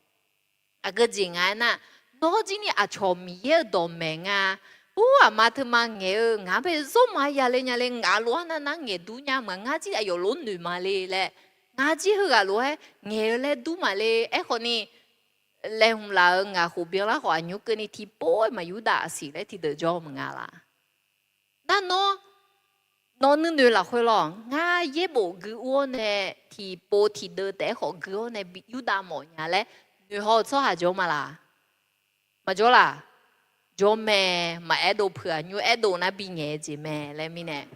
啊个正啊那，那今年阿超米也多忙啊。哇，马特嘛我俺被做嘛呀嘞呀嘞，俺罗那那我都呀嘛，俺只有罗女嘛嘞嘞，俺只和俺罗哎，我嘞都嘛嘞，哎可能嘞红啦，俺后边啦话牛跟你提波嘛有大事嘞，提得着嘛俺啦，那那女啦会咯，俺也不给我呢提波提得得好给我呢有大毛呀嘞，女好做下着嘛啦，嘛着啦。cho mẹ mà ai đồ phở như ai đồ na bị nhẹ gì mẹ lại mi nè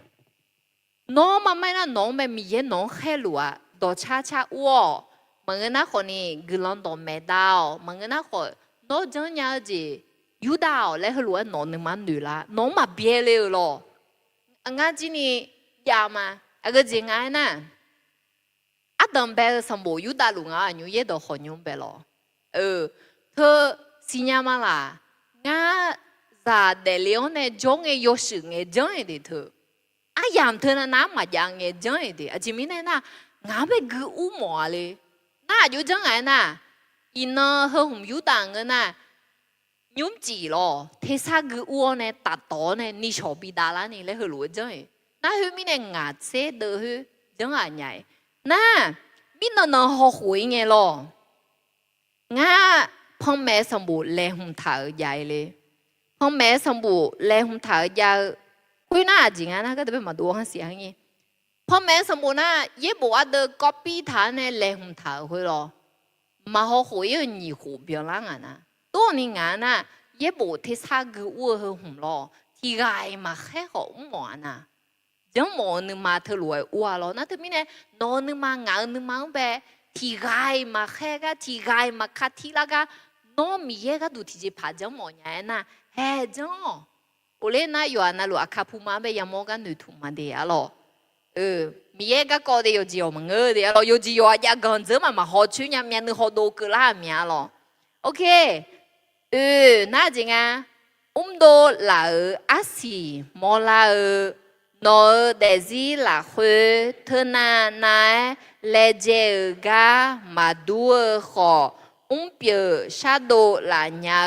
nó mà mai na nó mẹ mi ye nó khai lúa đồ cha cha uo mà người na khỏi ni gửi lon đồ mẹ đào mà người na khỏi nó chẳng nhớ gì yêu đào lại hơi lúa nó nên mà nữ la nó mà bia leo lo anh nghe gì ni ya mà cái gì ngay na à đầm bé sắm bộ yêu đào luôn à như ye đồ khỏi nhung bé lo thơ xin nhà mà là ngã già để liễu này giống cái yêu sự nghe giống cái gì thôi, à yam thôi na nắm mà yang nghe giống cái gì, à chỉ mình này na ngã bị cứ u mòเลยน่าอยู่จังไงน่ะอินเนอร์เฮาหุ่มอยู่ต่างกันน่ะยุ่มจีหรอเทศะคืออ้วนเนี่ยตัดต่อเนี่ยนี่ชอบปีดาละนี่เลยเฮารู้จังไงน่าเฮามีเนี่ยงาเสดเฮาจังไงไงน่ะมีนนเฮาหวยไงหรองาพ่อแม่สมบูรณ์แลหุ่มถ่ายใหญ่เลยพ่อแม่สมบูรณ์แลหุ่มถ่ายใหญ่คุยน่าจริงนะก็จะเป็นมาดูกันเสียงงี้พ่อแม่สมบูรณ์น่ะยี่บัวเดอก๊อปปี้ฐานเนี่ยแลหุ่มถ่ายคุยหรอมาเขาคุยอย่างนี้หูเบียร์ละงั้นนะตัวนี้งั้นน่ะยี่บัวที่สักกูว่าเขาหุ่มหรอที่ไงมาแค่เขาหมอน่ะยังหมอนึงมาเธอรวยอ้วนหรอน่ะเธอมีเนี่ยนอนนึงมางานนึงมาแบบที่ไงมาแค่ก็ที่ไงมาคัดที่ละก็น้องมีเยอะก็ดูที่จะพาจังหมอเนี่ยนะเฮ้จังโอเล่น่ะอยู่อันนั้นลูกอาคาพูมาแบบยังมองกันดูถูกมาเดียหรอมีเยอะก็เดียวจีเอามังเดียหรออยู่จีเอาอยากกันจะมาหอชุยามยันนึกหอดูกล้ามีหรอโอเคน่าจริงอ่ะโดลาอาศีมอลาโนเดซิลาคุเธอนานาเลเจกามาดูขอเปียชาโดลาญา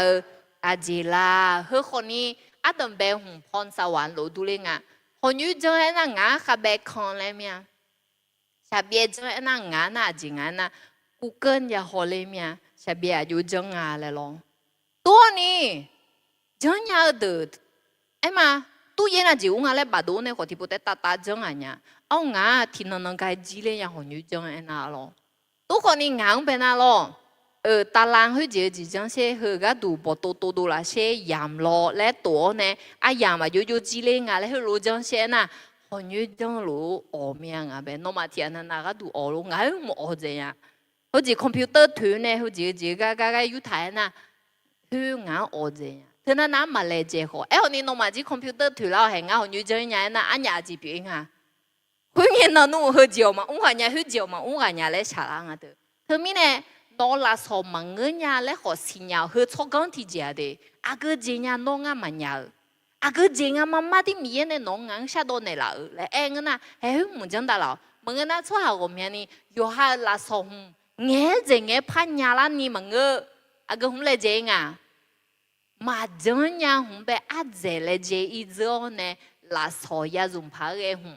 อาจิลาเฮ้คนนี้อาตมเบหุงพรสวรรค์โลดูเลยอ่ะคนอยู่จังไอ้นั่งงาขับแบกคอนเลยมั้ยชาเบียจังไอ้นั่งงาน่ะจริงอ่ะนะกูเกิลอย่าหอเลยมั้ยชาเบียอยู่จังงาเลยลองตัวนี้จังยาเดือดไอ้มาตู้เย็นอ่ะจิ๋วงาเลยบาดโดนเนี่ยขอที่ปุ๊บตาจังอ่ะเนี่ยเอางาที่นั่งกันจีเลยอย่าหอนอยู่จังไอ้น่ะลองตัวคนนี้งาเป็นน่ะลองตารางเขาจะจีจังเช่เขาก็ดูบทโตละเช่ยามรอและตัวเนี่ยอ่ะยามมาอยู่จีเลยงาเลยเขารู้จังเช่น่ะหอนอยู่จังรู้อ๋อเมียงอ่ะเป็นน้องมาเทียนน่ะก็ดูอ๋อรู้งาเขาไม่อ๋อใจอ่ะเขาจีคอมพิวเตอร์ถือเนี่ยเขาจีก็อยู่ถ่ายน่ะเขางาอ๋อใจอ่ะเธอน่ะน้ำมาเลยเจ้าเขาคนนี้น้องมาจีคอมพิวเตอร์ถือแล้วเห็นงาหอนอยู่จังยังน่ะอันยาจีเปลี่ยนอ่ะเขาเห็นน่ะนู่นเขาจีออกมาอุ้งกันยาเขาจีออกมาอุ้งกันยาเลยฉลาดอ่ะเธอมีเนี่ยน้องลาสอมังเงินยาและขอสิญญาเฮชอบกันที่เจอเดอากูเจียน้องอ่ะมันยาอากูเจียมามาที่มีเนี่ยน้องงั้นชาโดนเนี่ยละและเองนะเฮ้ยมึงจังได้ละมึงน่ะช่วยหาผมเนี่ยนี่อยู่หาลาสอมเงี้ยเจงเงี้ยพันยาละนี่มึงอากูหุ่นเลยเจงอ่ะมาจังยาหุ่นแบบอาเจเลยเจอีเจ้าเนี่ยลาสอยาจุ่มพาเรหุ่น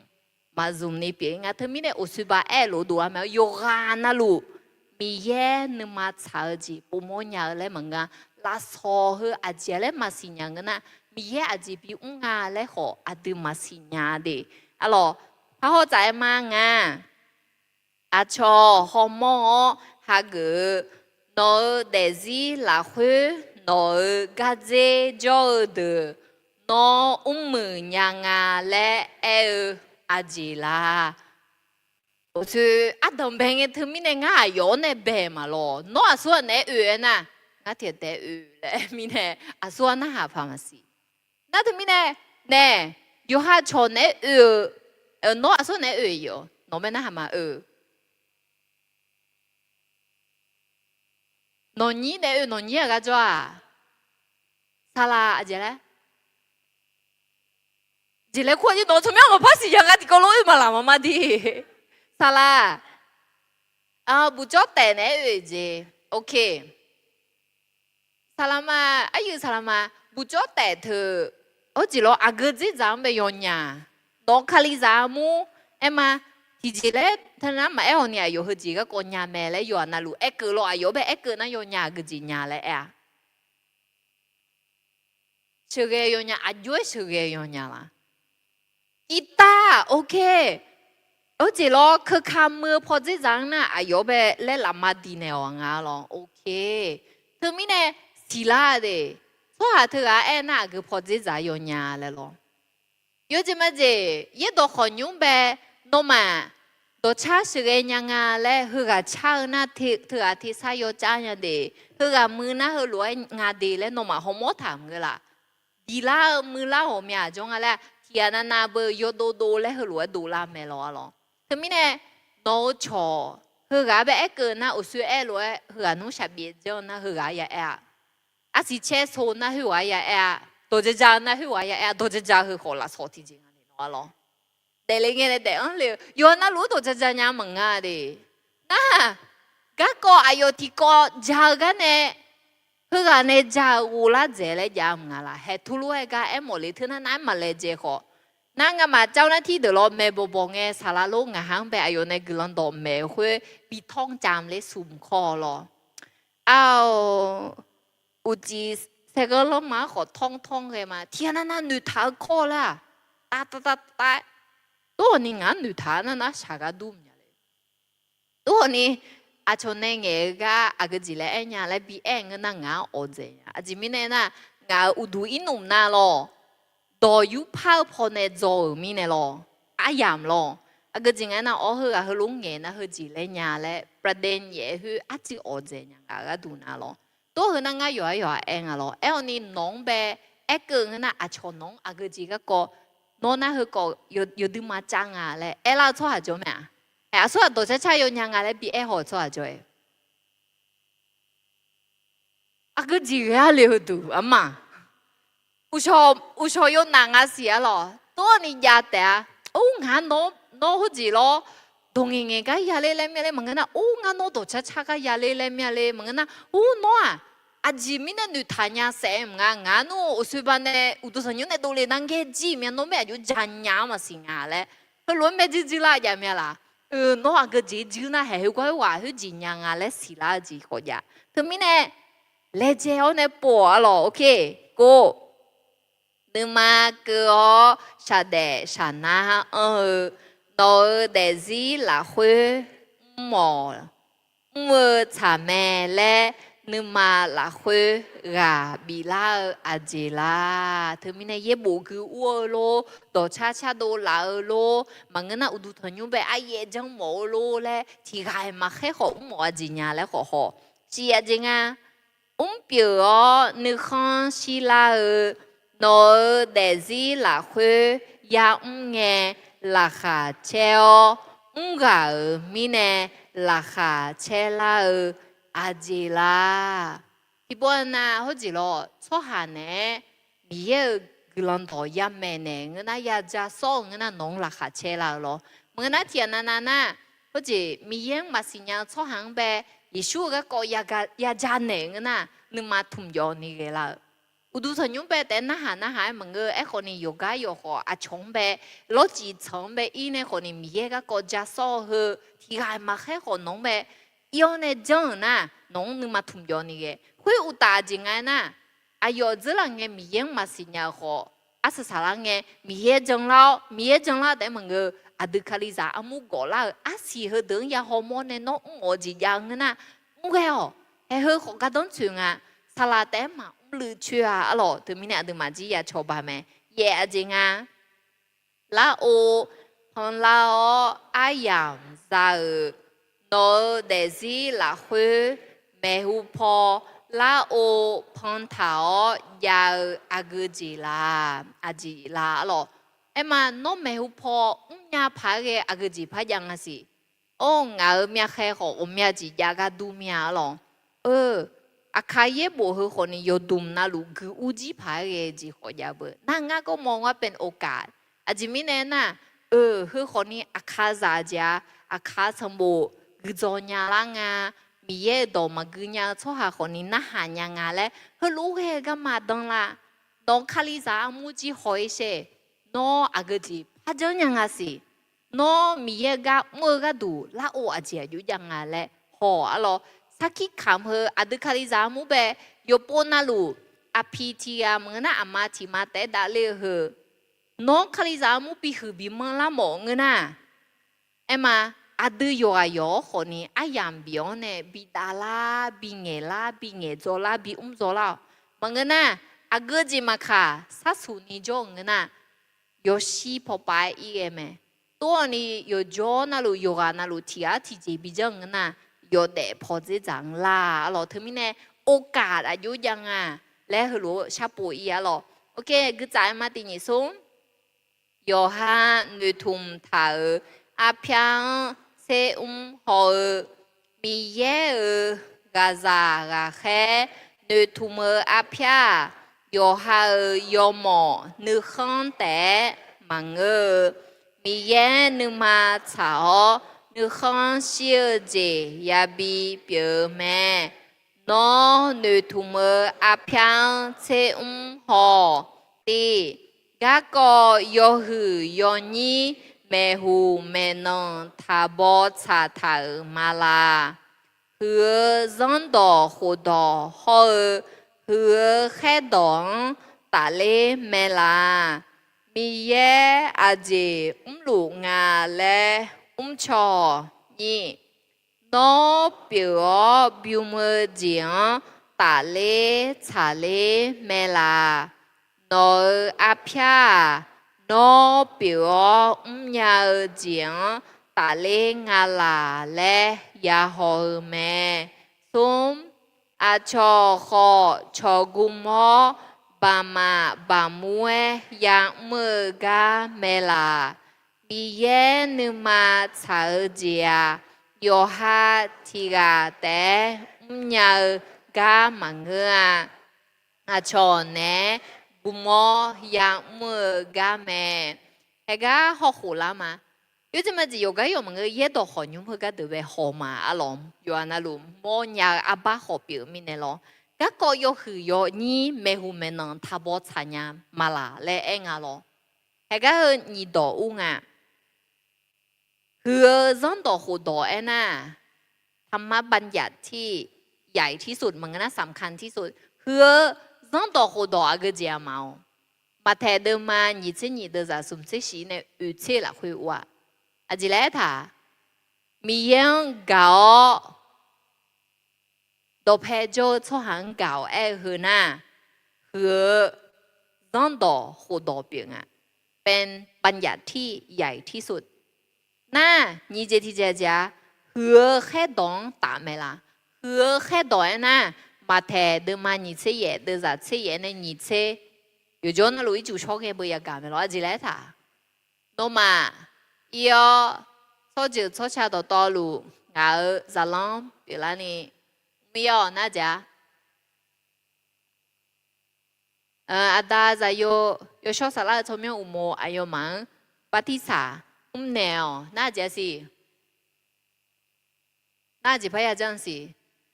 มาจุ่มนี่เปียงอ่ะเธอมีเนี่ยอุสุบะลูดูอ่ะมั้ยโยกานะลูมีเย่นึกมาชาจีปุ่มยาเลยมึงอ่ะลาสอเฮอาเจเลยมาสิญญาเงินนะมีเย่อาจีบิอุ้งอ่ะเลยขออาดูมาสิญญาเดอ๋อพระเขาใจมาไงอาชอฮอมอฮากูโนเดซิลาคุโนกาเจจอดโนมือยางาและอาจิลาคืออาดมเบงเธอมีเนี่ยง่ายย้อนเนี่ยเบมาหรอน้อส่วนเนี่ยน่ะง่ายเถียดแต่เลยมีเนี่ยส่วนน่ะหาพามาสินั่นเธอมีเนี่ย nè yo ha cho nè nó à số nè yo nó bên nào mà nó nhí nè nó nhí à cái chỗ à sao là à gì đấy chỉ lấy khoai nó thằng nhau mà phát sinh cái cái lỗi mà làm mà đi sao là à bù chót tệ nè gì ok sao là mà ai sao là mà bù chót tệ thử ở chỉ lo à cái gì giảm về yon nhà đó khali giảm mu em mà thì chỉ lấy thằng nào mà em nhà yêu hơi gì cái con nhà mẹ lấy yon na lu em cứ lo yêu bé em cứ na yon nhà cái gì nhà lấy à chơi cái yon nhà à vui chơi cái yon nhà là Ita, ok. Ở chỉ lo cứ khám mưa phô dĩ dàng na, à yếu bé lẽ làm mà đi nè hoàng á lo, ok. Thứ mi nè, xì la đi. Số hạ thư á em na cứ phô dĩ dàng yếu nhà lẽ lo. Yếu chứ mà gì, yếu đồ khó nhung bé, nó mà, đồ chá sự ghê nhà ngà lẽ hư gà chá na thư á thì xa yếu chá nhà đi. Hư gà mưa na hư lúa ngà đi lẽ nó mà không mốt thảm gà là. Đi la mưa la hồ mẹ giống à lẽ, kia na bơ yo do lẽ hư lúa đồ la mẹ lo. Thứ mi nè, nó cho hư gà bé cơ na ở suy lúa hư gà nó sắp biết cho na hư gà ya à si che số na hư gà ya đồ chế ra na hư gà ya đồ chế ra hư khó là số thì gì nó lo để lấy nghe để ăn liền yo na lúa đồ chế ra nhà mừng à đi na cái co ai yo thì co giá cái nè hư gà nè giá u la dễ lấy giá mừng à là hết thu lúa cái em một lý thứ na nãy mà lấy dễ khó nãy màเจ้าหน้าที่เดี๋ยวเราแม่บอกไงสารโลกงานแบบอยู่ในกลุ่มดอกแม่คุยปีท่องจำเลยสุ่มคอหรอเอาอุจิเสกลมาขอท่องเลยมาที่นั่นน่ะหนูทาคอละตาตัวนี้งานหนูทานั่นนะชากาดุมเนี่ยเลยตัวนี้อาชนในเงี้ยก็อากาศเลยเนี่ยเลยบีเอ็งก็นั่งงานอดเจียอาจิมิเนี่ยนะงานอุดูอินุ่มน่ะหรอตัวยุพาพอในจอมีเนี่ยหรออายามหรออ่ะก็จริงๆนะอ๋อคือคือลุงเงี้ยนะคือจีเลยเนี่ยแหละประเด็นเย่คืออาจจะอดเจยังก็ดูนะหรอตัวคือนั่งก็อยู่เองอ่ะหรอเอ้านี่น้องเบเอ็กเกินนะอาชนน้องอ่ะก็จริงก็น้องน่ะคือก็อยู่ดูมาจังอ่ะเลยเอ้เราชอบอะไรไหมอ่ะเอ้าชอบตัวใช้อยู่ยังอ่ะเลยบีเอ้หัวชอบอะไรอ่ะก็จริงอ่ะเลยดูอ่ะมาอุชอยนางอาเสียหรอตัวนี้ยาแต่โอ้งานน้องหัวจีหรอตรงยังไงก็ยาเล่เมียเลยเหมือนกันนะโอ้งานน้องตัวช้าก็ยาเล่เมียเลยเหมือนกันนะโอ้น้องอาจิมิเนี่ยหนูทานยาเสมงานน้องอุสุบันเนี่ยอุตุสัญญาเนี่ยตัวเล็กนั่งแค่จีเมียน้องแม่อยู่จันยามาสิงาเลยเขาล้วนแม่จีละยาเมียละน้องอ่ะก็จีนะเฮ้ยก็ว่าเขาจีนยังอะไรสิละจีก็ยาถึงมีเนี่ยเลเจเอาเนี่ยปวดหรอโอเคกูนึกมาก็ชาเดชานาโนเดซีลาคุยหมอมือชาแม่และนึกมาลาคุยกาบิลาอาเจลาเธอมีในเย็บบุคืออ้วโลต่อชาโดลาโลมันก็น่าอุดุทนยุบไปไอเยจังหมอโลและที่ใครมาแค่ขอหมอจีน่าและขอจีอาจิงาเปียวนึกข้างศิลาnó để gì là khuê ya nghe là khả treo gà mi nè là khả che la à gì la thì bữa na hốt gì lo số hàng nè mi ye glan to ya mẹ nè người na ya ra so người na nong là khả che la lo người na tiền na hốt gì mi ye mà xin nhau số hàng bé Yeshua cái coi ya ra nè người na nhưng mà thùng gió ni cái làอุดูสัญญาแบบแต่น่าหามันก็ไอ้คนนี้อยู่ก็อยู่หัวอาชงแบบรถจีชงแบบอีเนี่ยคนนี้มีเยอะก็จะสู้เหรอที่ใครมาแค่คนน้องแบบย้อนเนี่ยจังนะน้องนึกมาทุ่มย้อนนี่ก็คุยอุตาจริงไงนะอายุจะลังเงี้ยมีเยอะมาสิเนี่ยหัวอาศัยสารังเงี้ยมีเยอะจังแล้วแต่มันก็อาดึกคลิซ่าอามุกแล้วอาศัยเหรอเดินยาฮอร์โมนเนี่ยน้อง我จียังนะมุกเหรอเฮ้ยเขาก็ต้องช่วยอ่ะสลัดแต่มาลือเชื่ออะหรอถึงมีเนี่ยถึงมาจีอย่าชอบไหมแย่จริงอ่ะแล้วโอของเราอายังจะโนเดซี่ละคุยแม่หูพอ là ô phong thảo ya agji la aji la lo em mà nó mẹ hụp po nhà phá cái agji phá yang asi ô ngã mẹ khai họ mẹ chỉ ya ga du mẹ lo khai ye bộ hư họ này yo dum na lu gu uji phá cái gì họ ya bơ na ngã có mongว่าเป็นโอกาสaji mi nè na hư họ này khai giá giá khai sâm bộ gu cho nhà la ngàมีเย่ดอมากุญญาชอหาคนนี้น่าหายงาและเฮลูเฮก็มาดังละน้องคาลิซามูจิหอยเชน้องอากจีพระเจ้ายังไงสิน้องมีเย่ก็มือก็ดูละโออาเจียอยู่ยังไงและหออะลอสักคิดคำเฮอดึคาลิซามูเบยปนนาลูอภิธีอามึงน่ะอามาที่มาแต่ดาเลเฮน้องคาลิซามูปีหือบีมังละหมองน่ะเอ็มมาอาดูโยอาโยคนนี้อายามบิโอเนี่ยบิดาลาบิเงลาบิเงโจลาบิโจลามังนะอากูจิมาค่ะสัสุนิจงนะโยชิพอไปอีเอเมตัวนี้โยโจนาลูโยกานาลูที่อาที่จีบิจังนะโยเดพอจะจังลาหรอถึงมีเนี่ยโอกาสอายุยังอ่ะและหรู้ชาปูอีอะหรอโอเคกูจ่ายมาตีนี่ซุ่มโยฮานุทุมถาอาเพียงเซหอมีเย่กาซากาแค่นึทุมอาพยาโยฮายโมนึขันแต่มังมีเย่นึมาชาวนึขันเชียเจยาบีเปียแม่น้อนึทุมอาพยาเซหอตีกะก็โยหือยอนี้แม่หูแม่นองทาบอชาทามาลาเฮือซันดอโคดอฮอเฮือแค่ดองตาเลแม่ลามีเยอาเจลูกงาและชอนี่น้อเปียวบิวมือเจียงตาเลชาเลแม่ลาน้ออาพยาน้อเปียวญาเจียงตาเลงาลาและยาหอแม่ซุมอาชอคอชอกุมอบามาบามัวยามือกาเมลามีเยนึมาชาเจียโยฮาทิกาแต่ญากามังเงอาชอเนบุมอยางมือกาแม่เฮกาหอหูละมาอยู่จะมาจีโยกายมันก็เยดหอยุ่งเฮกาเดเวหอมาอารมณ์อยู่อันนั้นลุมมอยาอาบ้าหอเปียวมินเนลก็ก็โยหือโยนี่เมหูเมนังทับอชัญญามาลาและเองอะลเฮกาเฮนี่ดออุงะเฮือซันดอหูดอเอน่ะธรรมบัญญัติที่ใหญ่ที่สุดมันก็น่าสำคัญที่สุดเฮือซันดอหูดออา个节毛มาแทเดิมมาหนีเช่นหนีเดินจากสมเช่สีเนี่ยอุเช่ละคุยว่าอาจิเลท่ามียังเก่าดอกเพจโจชอบหังเก่าหือน่ะหือซันดอหูดอเปียงอ่ะเป็นบัญญัติที่ใหญ่ที่สุดน่ะนี่เจที่เจ้าหือแค่ดองตาไม่ละหือแค่ดองน่ะมาแทเดิมมาหนีเช่เย่เดินจากเช่เย่เนี่ยหนีเช่有种那路一就超开不也干没了，几来他，那么要超就超下到道路，然后咋浪别了呢？没有那家，阿达在有小啥啦，从面有么还有忙，巴蒂萨，难哦，那家是，那几排也这样是。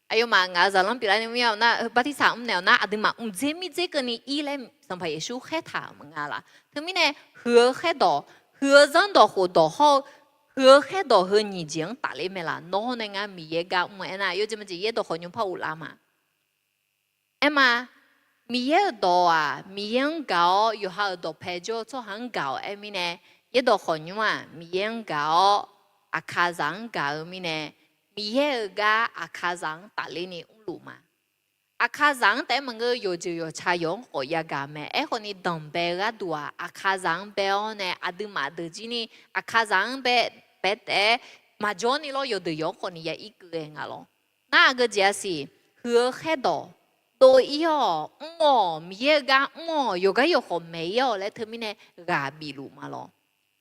ayo mà ngã giờ lắm bị lại nhiều na bát thị sản nào na à mà dễ mi dễ cái này ý lên sản phẩm số hết thả mà ngã là thứ mi này hứa hết đỏ hứa dân đỏ hồ đỏ ho hứa hết đỏ hứa nhị tiếng打lên mày là nó này ngã mi ye gạo mà na yêu chỉ ye đỏ hồ nhung phao lá mà em mà mi ye đỏ à mi ye gạo yêu ha đỏ phê cho hàng gạo em mi này ye đỏ hồ nhung à mi ye gạo à khá rằng gạo mi nàyมีเยกาอาคาซังตาเลนี่อุ้งลูมาอาคาซังแต่มันก็อยู่จะอยู่ชายงหอยากาแม่คนนี้ดำเบกดัวอาคาซังเบลเนี่ยอดีมาดูจีนี่อาคาซังเบแต่มาจอนี่เราอยู่ดูยงคนนี้ยังอีกเองอะล่ะน่าก็จะสิเหือแค่ดอ多要么米个么有个有好没有嘞，他们呢个比如嘛咯。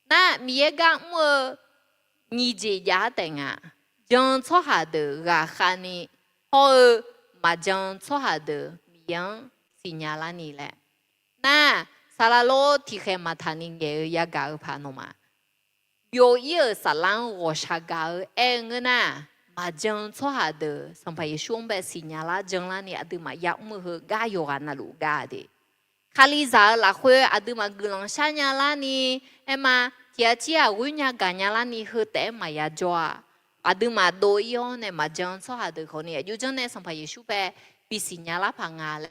那米个么你这家等啊，将错下的个喊你，好嘛将错下的米样是伢啦你嘞。那萨拉罗提开嘛他你个也个怕侬嘛。有一个萨兰我啥个哎个呐。mà chẳng cho hà de sampai xuống bé xin nhà la chẳng la ni adu ma yak mu he ga yo ga na lu ga de kali za la khue adu ma gulang sha nhà la ni ema tia chia wu nya ga nhà la ni he te ma ya joa adu ma do yo ne ma chẳng cho hà de ko ni yu chẳng ne sampai xuống bé bi xin nhà la pa nga le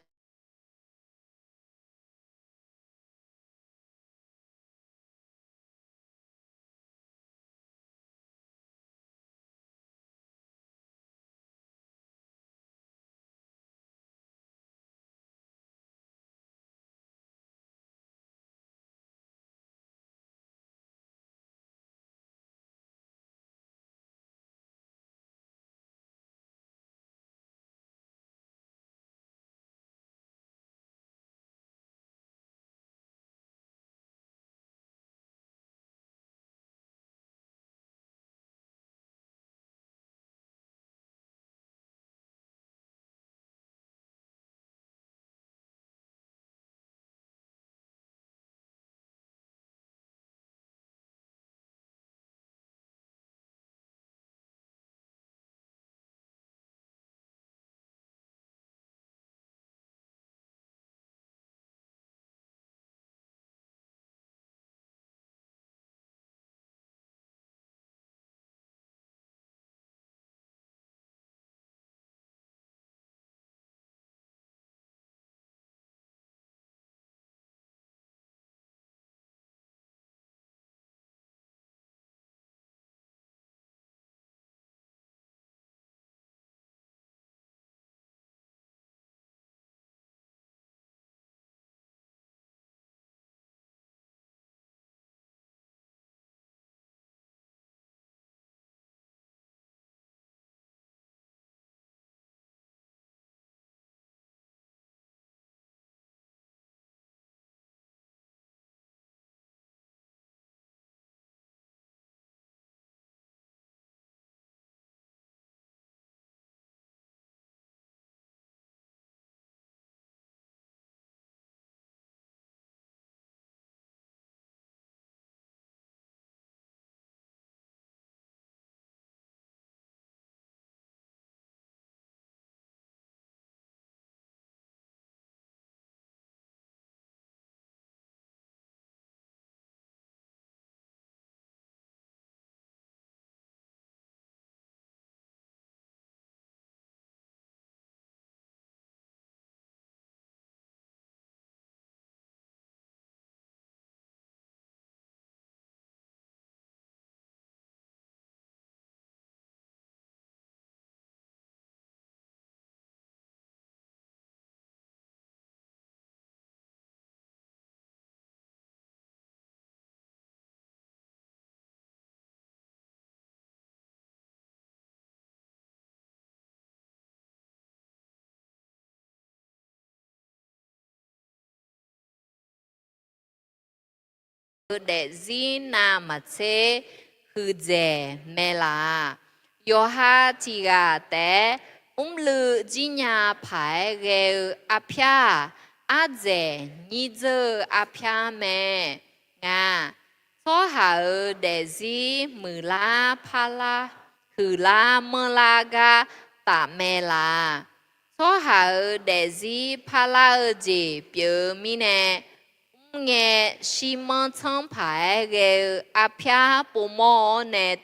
để gì na mà chế hư dè mẹ là yo ha chỉ gà té lư chỉ nhà phải ghê apia a dè nhị giờ apia mẹ nga so hà để gì mừ la pa la hư la mơ la ga ta mẹ là so hà để gì pa la gì biểu mi nè nghe xi măng chăng phải cái apia bố mò nè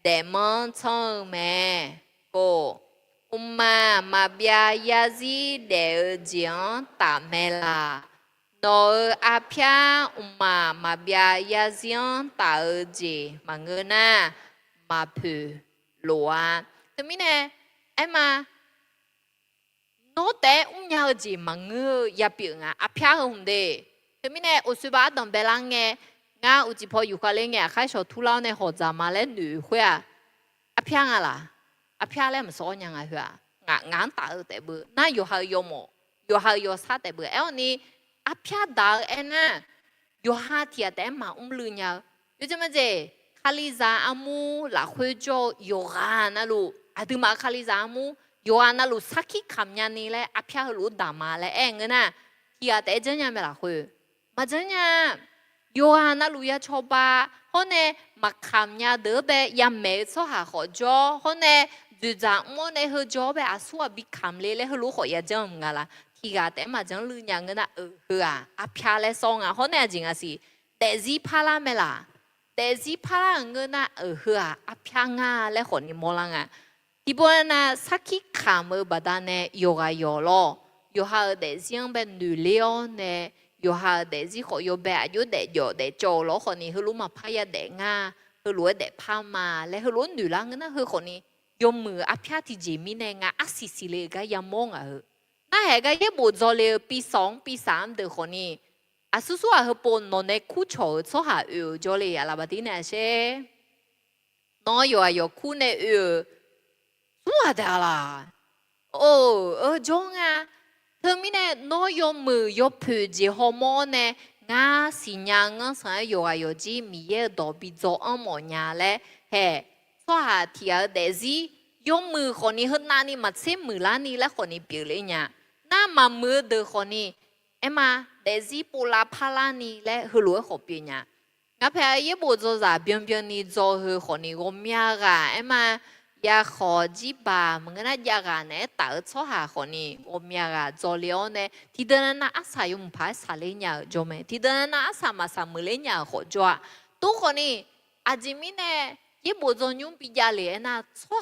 để măng chăng mẹ cô mà bia ya gì để giang ta mẹ là nó apia mà bia ya giang ta gì mà người na mà phù lúa thế mình nè em mà nó té nhau gì mà người ya biểu ngà apia không đấy thế mình nè ở suy ba đồng bè lăng nghe ngà ở chỉ phò yêu lên nghe khai số thu lao này họ giả mà lên nữ huệ apia ngà là apia lên mà số nhang à huệ ngang ta ở tại bữa na yo ha yo sa tại bữa eo ni apia da ena yo ha tia tại mà lư nhau yo chứ mà gì khaliza amu là khuê cho yo ga na lu adu mà khaliza amu yo na lu saki kamnya ni le apia lu da ma le eng na tia tại chân nhà mẹ là khuê mà chân nhà yo na lu ya cho ba hôm mà kamnya đỡ bé ya mẹ số hà họ cho hôm dù rằng mỗi ngày hơi cho bé số bị cầm lên hơi lú khỏi ya chân ngà là thì cả té mà chân lư nhà người ta apia le song hôm nay chính là gì để gì pala mẹ là để gì pala người ta apia ngà le khỏi ni mua lăng thì bữa na saki cầm ở bà ta nè yoga lo yoga để riêng bên nữ liệu nè yoga để gì khỏi yo bé để cho lo khỏi ni hơi lú mà paya để ngà hơi lú để pa mà le hơi lú nữ lăng người ta hơi khỏi ni yo mưa apia thì chỉ mi nè ngà xì lệ cái yam mong那係個一部做了比2比3的可能，叔叔係幫我哋苦潮做下油做了呀，那不點呢些？我有苦呢油，做得啦。種他們呢，我有沒有配置好麼呢？我新娘我想有只米嘢多比做麼樣咧？嘿，做下條的是有沒可能很難你嘛？先沒啦你咧可能表了呀。那mà mưa được hồi nè em mà để gì bù la pala nè lẽ hư lúa hộp biển nha ngáp phải ye bù cho ra biển biển nè cho hư hồi nè gom ya ga em mà ya khó gì ba mà cái này ya ga nè tạo cho hà hồi nè gom ya ga cho liao nè thì đơn na ác sa yung phải sa lên nhà cho mẹ thì đơn na ác sa mà sa mưa lên nhà họ cho tu hồi nè ajimi nè ye bù cho nhung bị ya liền na cho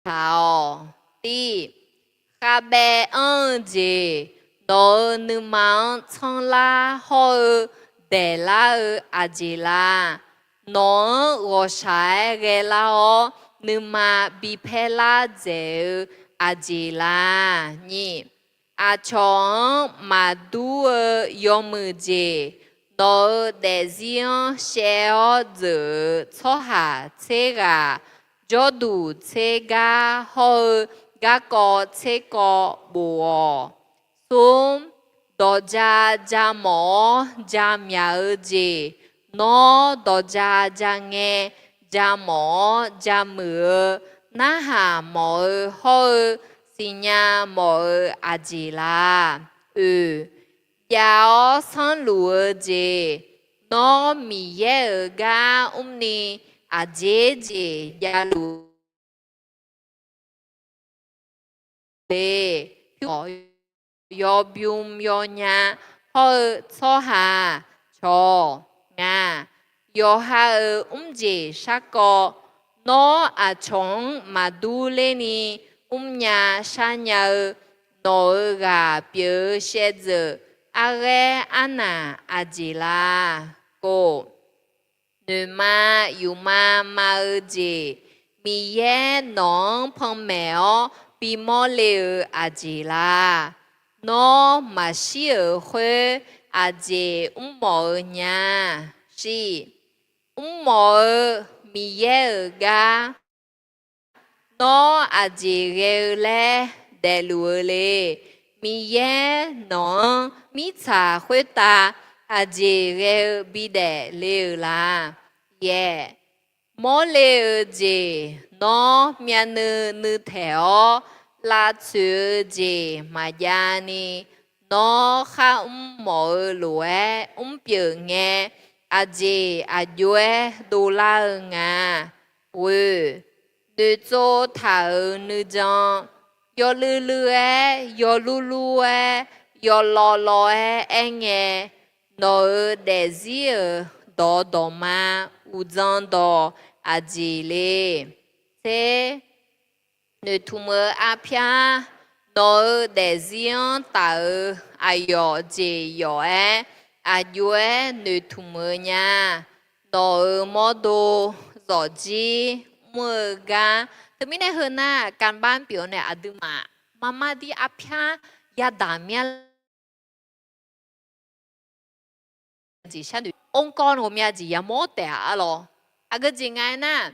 Chào, đi. Các bé ăn gì? Đó nữ mang chăng la hồi để la à gì la. Nó gõ sai ghé la ho nữ mà bị phê la dễ à gì la. Nhỉ? À chong mà đu yom gì? Đó để riêng xe ở giữa cho hạ chế gà. cho đủ chế ga hơ ga có chế có bùa xuống đó ra mỏ ra mía gì nó đó ra nghe ra mỏ ra mưa na hà mỏ hơ xin nhà mỏ à gì là giáo sang lúa gì nó mì ye ga ni à dễ ya lu bê yo bium yo nhà hơ cho hà cho nga yo ha dễ sắc có nó à chong mà du lên ni nhà sa nhà nó gà biểu xe giờ à ghé anna à gì la nữ ma yu ma ma ơ gì mi ye nong phong mèo bi mo lê à gì la nó mà xí ở khuê à gì mò nhà xí mò mi ye ở ga nó à gì ghê lê để lùa lê mi ye nó mi cha khuê ta à gì ghê bi để lê la yeah mò lê ở gì nó mian nữ theo là chữ gì mà gia ni nó khá mò lúa biểu nghe à gì à due đô la nga ui nữ cho thảo nữ giang yo lư lư yo lu lu yo lo lo anh nghe nó để gì đó đó mà u giang đó à gì lê thế nữ thu mơ à pia nó để riêng tạo à yo gì yo à yo nữ thu mơ nha nó mô đồ rõ gì mơ ga thế mình này hơn à căn bản biểu này à đứa mà mama đi à pia ya đam ya gì sao được ông con của mẹ gì ya mốt tẻ à lo à cái gì ngay nè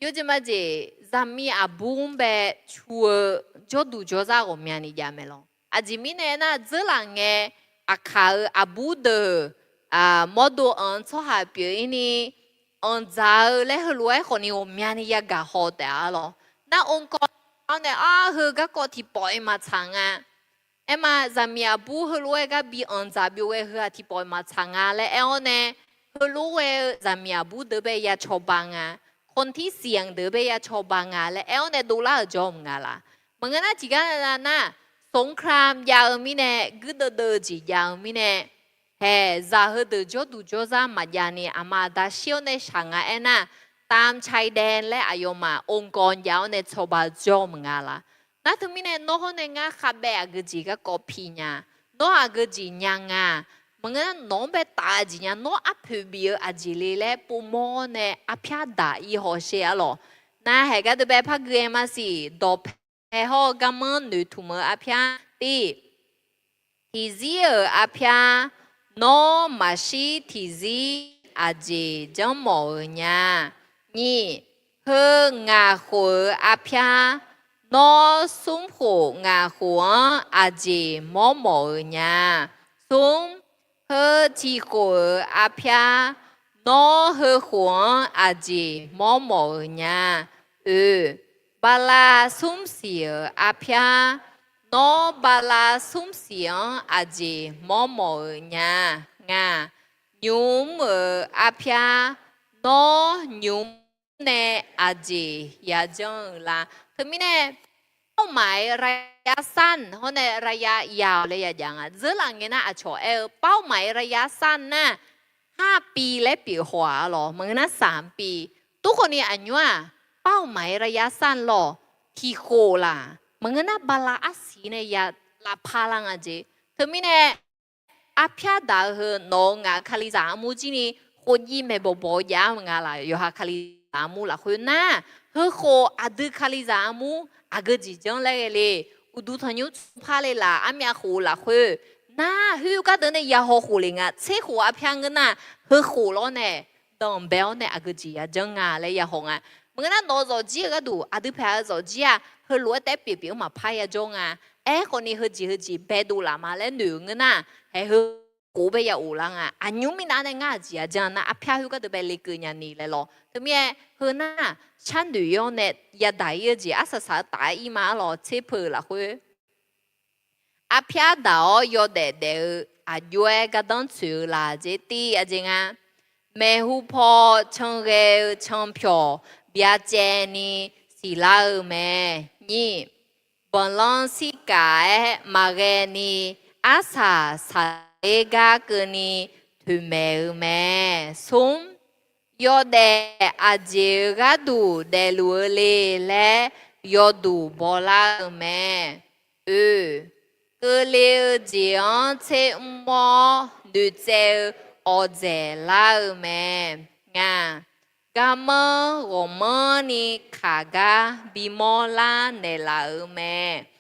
요즘 아직 잠이 아붕배 추워 저도 저자고 미안이 야멜로 아지미네나 저랑에 아카으 아부드 아 모두 언초하 뷰이니 언자을레 흘로에 코니 오미안이 야가 호데알로 나 온거 안에 아 흐가 거티 보이마 창아 에마 잠이 아부 흘로에가 비 언자 뷰에 흐가 티 보이마 창아레 에오네 흘로에 잠이 아부드베 야 초방아 คนที่เสียงเดือเบียชอบางาและเอลเนี่ยดูแลจอมงาละมึงน่าจีกันนะสงครามยาวมีเนี่ยกึดเดือจียาวมีเนี่ยเฮ้ซาฮึดจอดูจอซามาญานีอามาดาเชียวเนี่ยช่างเอ็นะตามชายแดนและอายุมาองค์กรยาวเนี่ยชอบจอมงาละนั่นถึงมีเนี่ยโน้ตเนี่ยงาขับแบบกึจีก็กอพีเนี่ยโน้ตกึจียังอ่ะมึงน่ะน้องไปตาจีเนี่ยน้องอัพบิวอาจีเลยแหละปุ่มเนี่ยอัพยาดาอีหัวเสียหรอน่าเห็นก็จะไปพักเรียนมาสิดอกเฮ้อก็มันหนูทุ่มอัพยาตีที่ซีอัพยาน้องมาชีที่ซีอาจีจังหมอเนี่ยนี่เฮงาหัวอัพยาน้องสุ่มหัวงาหัวอาจีหมอเนี่ยสุ่มเฮจีหัวอาพยาน้อเฮหัวอาจีหมอเนี่ยบาลาสุ่มเสียอาพยาน้อบาลาสุ่มเสียอาจีหมอเนี่ยงายุมอาพยาน้อยุมเนอาจียาจังละถึงมีเนี่ยเป้าหมายระยะสั้นเพราะในระยะยาวเลยอย่างอ่ะเจอหลังเงี้ยนะชอเป้าหมายระยะสั้นน่ะ5 ปีและปีหัวหรอมึงนะ3 ปีทุกคนนี่อันว่าเป้าหมายระยะสั้นหรอที่โคล่ะมึงนะบาลาอัสีเนี่ยยาลาพาลังอ่ะเจถึงมีเนี่ยอาพยาดาเหน้องอ่ะคาลิจามูจีนี่คนยี่แม่บ่ยามึงอะไรอยู่ฮะคาลิจามูล่ะคนน่ะเฮ้อโคอดึกคาลิจามูอากจีจังเลยเลยอุดูทานุพาเลยล่ะอามีอาหูล่ะคือน่าฮือก็เดินในยาหูเลยงะเชหัวเพียงกันน่ะฮือหูแล้วเนี่ยดอมเบลเนี่ยอากจีจังอ่ะเลยยาหงอ่ะมึงน่ะโนโจจีก็ดูอาดึกเพลโจจีอ่ะฮือล้วนแต่เปียวๆมาพายจงอ่ะคนนี้ฮือจีเบดูล่ะมาแล้วหนึ่งน่ะฮือกูไปยาอูลังอ่ะอันยุมินาในงาจีจังน่ะอาพยาฮือก็จะไปเล็กอย่างนี้เลยหรอถึงแม้ฮือน่ะฉันดูย้อนเนี่ยยาได้ยังจีอาศัยตายอีมาหรอเชฟล่ะคืออาพยาดาวยอดเดอายุก็ต้องชื่อละเจตีอาจารย์แม่หูพอช่างเกช่างพิอเบียเจนี่สิลาแม่นี่บอลลังสิกายมาเกนี่อาสาสายกาเกนี่ถึงแม่ส่งยอดอาเจก็ดูเดลูเลยอดูบอลาแม่ก็เลยจีอันเชมอดูเจอ 어제 라음에 nga 가머 오머니 카가 비몰라 네라음에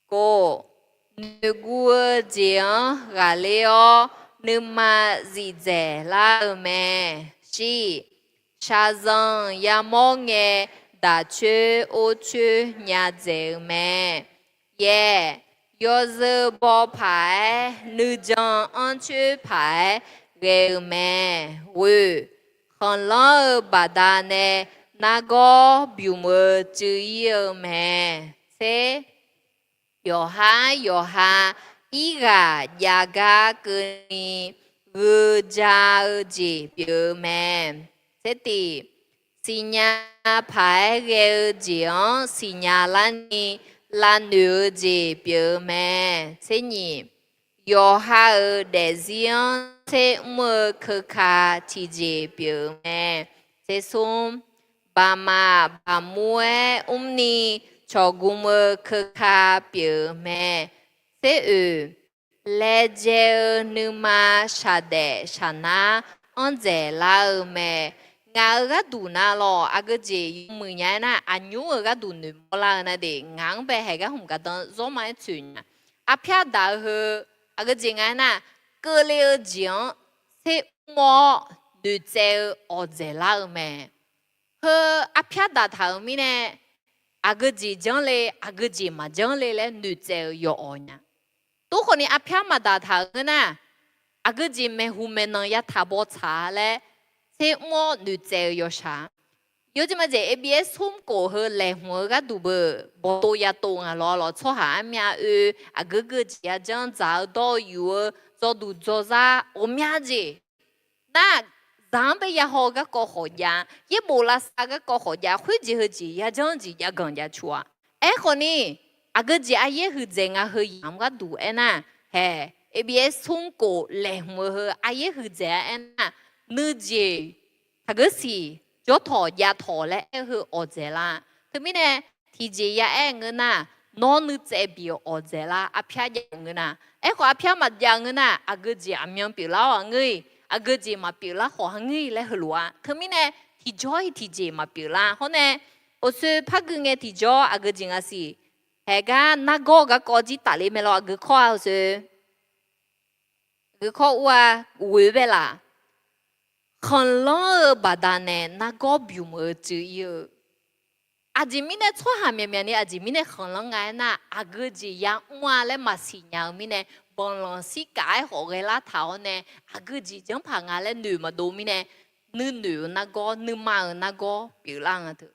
고 누구지요 갈레오 느마 지제 라음에 시 샤정 야몽에 다추 오추 냐제음에 예 요즈 보파이 늦정 언추 파이 게음에 우 헌러 바다네 나고 뷰머 쯔이음에 세 요하 이가 야가 끄니 의자의지 뷰메 세티 시냐 파이게지요 시냐라니 라누지 뷰메 세니 요하의 대지연 세무 크카 지지 뷰메 세솜 바마 바무에 옴니 저구무 크카 뷰메 세우 레제 느마 샤데 샤나 언제 라음에 ngã đủ na lo à cái gì mười nhái na anh nhú ở cái đủ nửa la na để ngang về hay cái không cái đó do mai chuyện à phía đó hơ à cái gì ngài na cơ liêu giang sẽ mua nửa chế ở chế la mẹ hơ à phía đó thằng mình nè à cái gì giang lệ à cái gì mà giang lệ là nửa chế yo nha tôi còn đi à phía mà đó thằng na à cái gì mẹ hôm nay nó ya thà bỏ trả lệ thế mua nữ chế yo sa 요즘 이제 ABS 홈고 그 레모가 두버 보도야 동아 로로 초하미야 아 그거지야 정자도 유 저도 저자 오미야지 나 잠베야 호가 거호야 예 몰라사가 거호야 회지흐지 야 정지 야 강야 추아 에코니 아그지 아예 흐쟁아 흐얌가 두에나 해 ABS 홈고 레모 아예 흐제에나 느지 하그시 cho thọ ya thọ lẽ hư ở thế là thứ mấy nè thì gì ya em người na nó nữ chế biểu ở thế là áp ya người na em có áp ya mà ya người na à cái gì à miếng biểu lao người à cái gì mà biểu lao họ người lẽ hư lúa thứ mấy nè thì cho thì gì mà biểu lao hôm nay ở sự phát nghe thì cho à cái gì ngã gì hệ cái na có gì tại lý mày lo cái khó ở sự cái khó qua uế về là con lo badane na go biu mo zhiyo ajimine choha me ni ajimine con lo ngai na agji yang wa le ma si nyang mine bon lo si kai ho ge la thao ne agji jang pa nga le nu ma do mine nu na go nu ma na go biu lang a thu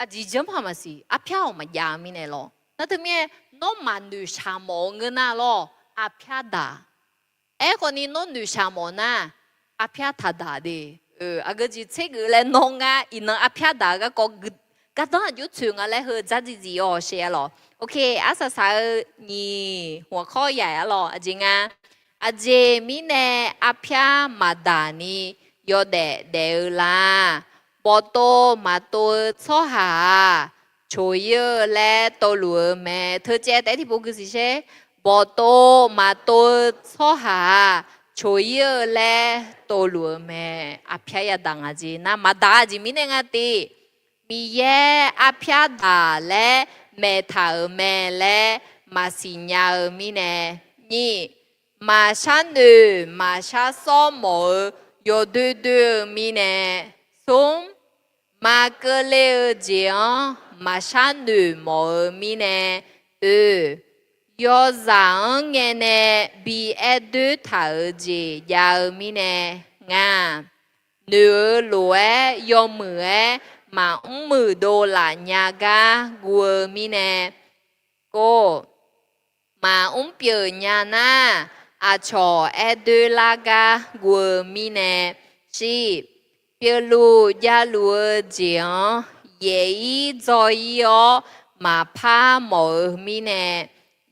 aji jang pa ma si a phya ma ya mine lo na thu me no ma nu sha mo nge na lo a phya da e ko ni no nu sha mo na 앞야 다다데 아그지 책을에 농아 있는 앞야다가 거가다 유충아래 허자지지요 셰로 오케이 아사사니 หัวข้อใหญ่อะหรออะจิงอ่ะอะเจมิเนอะพยามาดานียอเดเดลาปอโตมาโตซอหาโชยและโตลัวแม่เธอเจแต่ที่บอกคือสิเชปอโตมาโตซอหา조이어 레 또루메 아피아야 당하지 나 마다지 미네가티 미예 아피아다 레 메타음에 레 마시냐 미네 니 마샤누 마샤소 모 요두두 미네 솜 마끌레지어 마샤누 모 미네 yo rằng nghe nè bị edu thở gì giờ mi nè nga nửa lúa yo mưa mà ông mưa đô là nhà ga gùa mi nè cô mà ông biểu nhà na à cho edu la ga gùa mi nè si biểu lu ya lúa giếng ye rồi yo mà pha mồi mi nè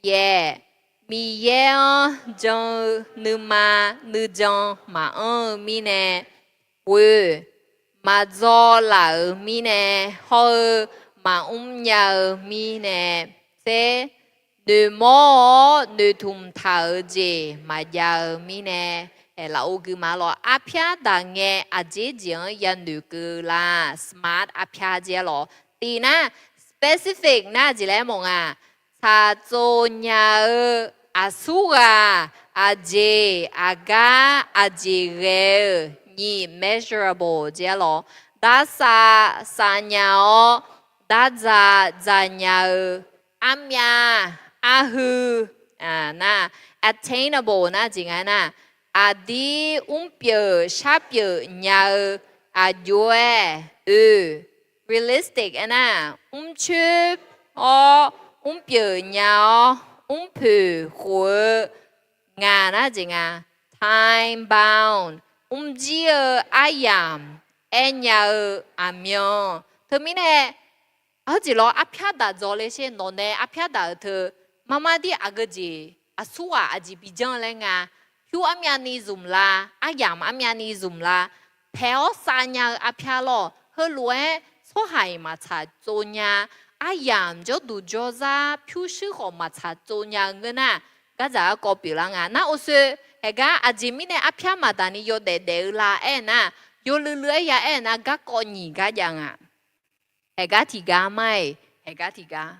yeah mi yeah jong nu ma nu jong ma mi nè quê mà do là mi nè ho mà nhờ mi nè thế nữ mô nữ thùng thảo gì mà giờ mi nè là ô cứ mà lo áp phá đã nghe à dễ dàng ya nữ cứ là smart áp phá gì lo tí na specific na gì lẽ mong à sa cho nhà à su à dễ à ga à dễ ghê nhị measurable gì lo đã sa nhà đã za nhà am ya hư na attainable na gì ngay na đi biểu sắp biểu nhà due realistic na chụp biểu nhà phù hồ ngà na gì ngà time bound chia ayam nhà miêu thứ mi nè ở chỉ lo áp phá đã rồi lấy xe nó nè áp phá đã thứ mama đi à cái gì à xua à gì bị giang lên à chú ám nhà ni dùng la à yam ám nhà ni dùng la theo sa nhà áp phá lo hơi lúa số hai mà cha做nhà à yam cho đủ cho ra phiếu sư họ mà cha做nhà người na cái giờ có biểu lang à na ô sư cái à gì mi nè áp phá mà ta ni yo để la na yo lưỡi ya na cái con nhỉ cái dạng à cái thì gà mai cái thì gà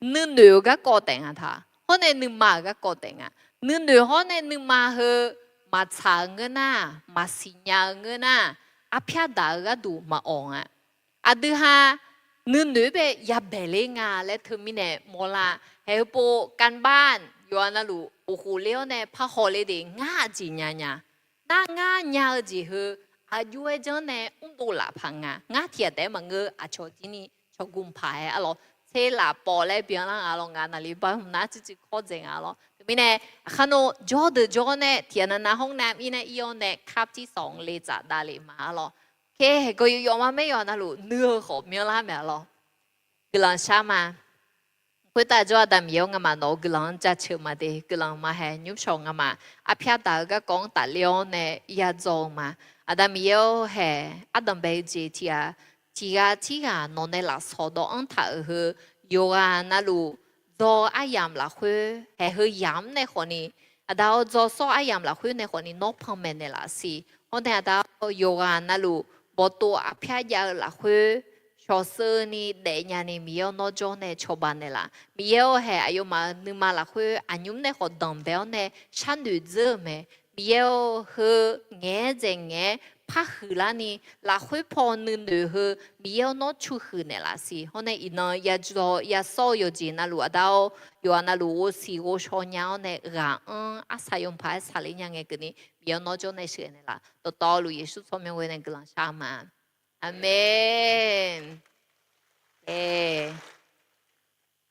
nương nữ cái cố định à ta hôm nay nương mà cái cố định à nương nữ hôm nay nương mà hơi mà sáng cái na mà sinh nhật cái na áp phá đã cái đủ mà ổn à thứ hai nương nữ bé ya bé lên à lấy thứ mình nè mua là hay bộ căn bản yo na lu ô hồ leo nè phá hồ lê đi ngã gì nha nha na ngã nhà gì hơi à yuê cho nè đồ là phăng à ngã thiệt đấy mà ngơ à cho tí ni cho gum phải à lo thế là bỏ lại biển lang à lo ngã nà li bao nãy chỉ khó dừng à lo mình nè khăn ô cho nè thiệt là hông nam in nè yêu nè khắp chỉ sòng lê trả đa lê mà lo cái cái yêu mà mấy yêu nà lu nửa khổ miêu la mẹ lo cái lần sao mà cuối ta cho đam yêu ngà mà nó cái lần cha chữ mà đi cái lần mà hay nhúc sòng ngà mà à phía ta cái con ta liêu nè ya zo mà Adam yêu hè Adam bây giờ thì nó này là số đó anh thở hư yêu na lu do ai yam là hơi hè hơi yam này hồi ní Adam do số ai yam là hơi này hồi ní nó phong mền này là gì hôm nay Adam yêu na lu bộ tổ áp phá ya là hơi cho sơ ni để nhà ni miêu nó cho này cho bạn này là miêu hè yêu mà nhưng mà là hơi anh nhúng này họ đồng béo này chăn được dơ mẹ miêu hư nghe dành nghe phá hư là ni là hơi phò nữ hư miêu nó chu hư này là gì hôm nay nó ya so yo gì na lu đào yo na lu si wo cho nhau này gà à sai用牌sai lấy nhau nghe cái này miêu nó cho này sự này là to lu Giêsu cho mình cái này cái làm sao mà Amen.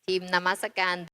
Team Namaskaran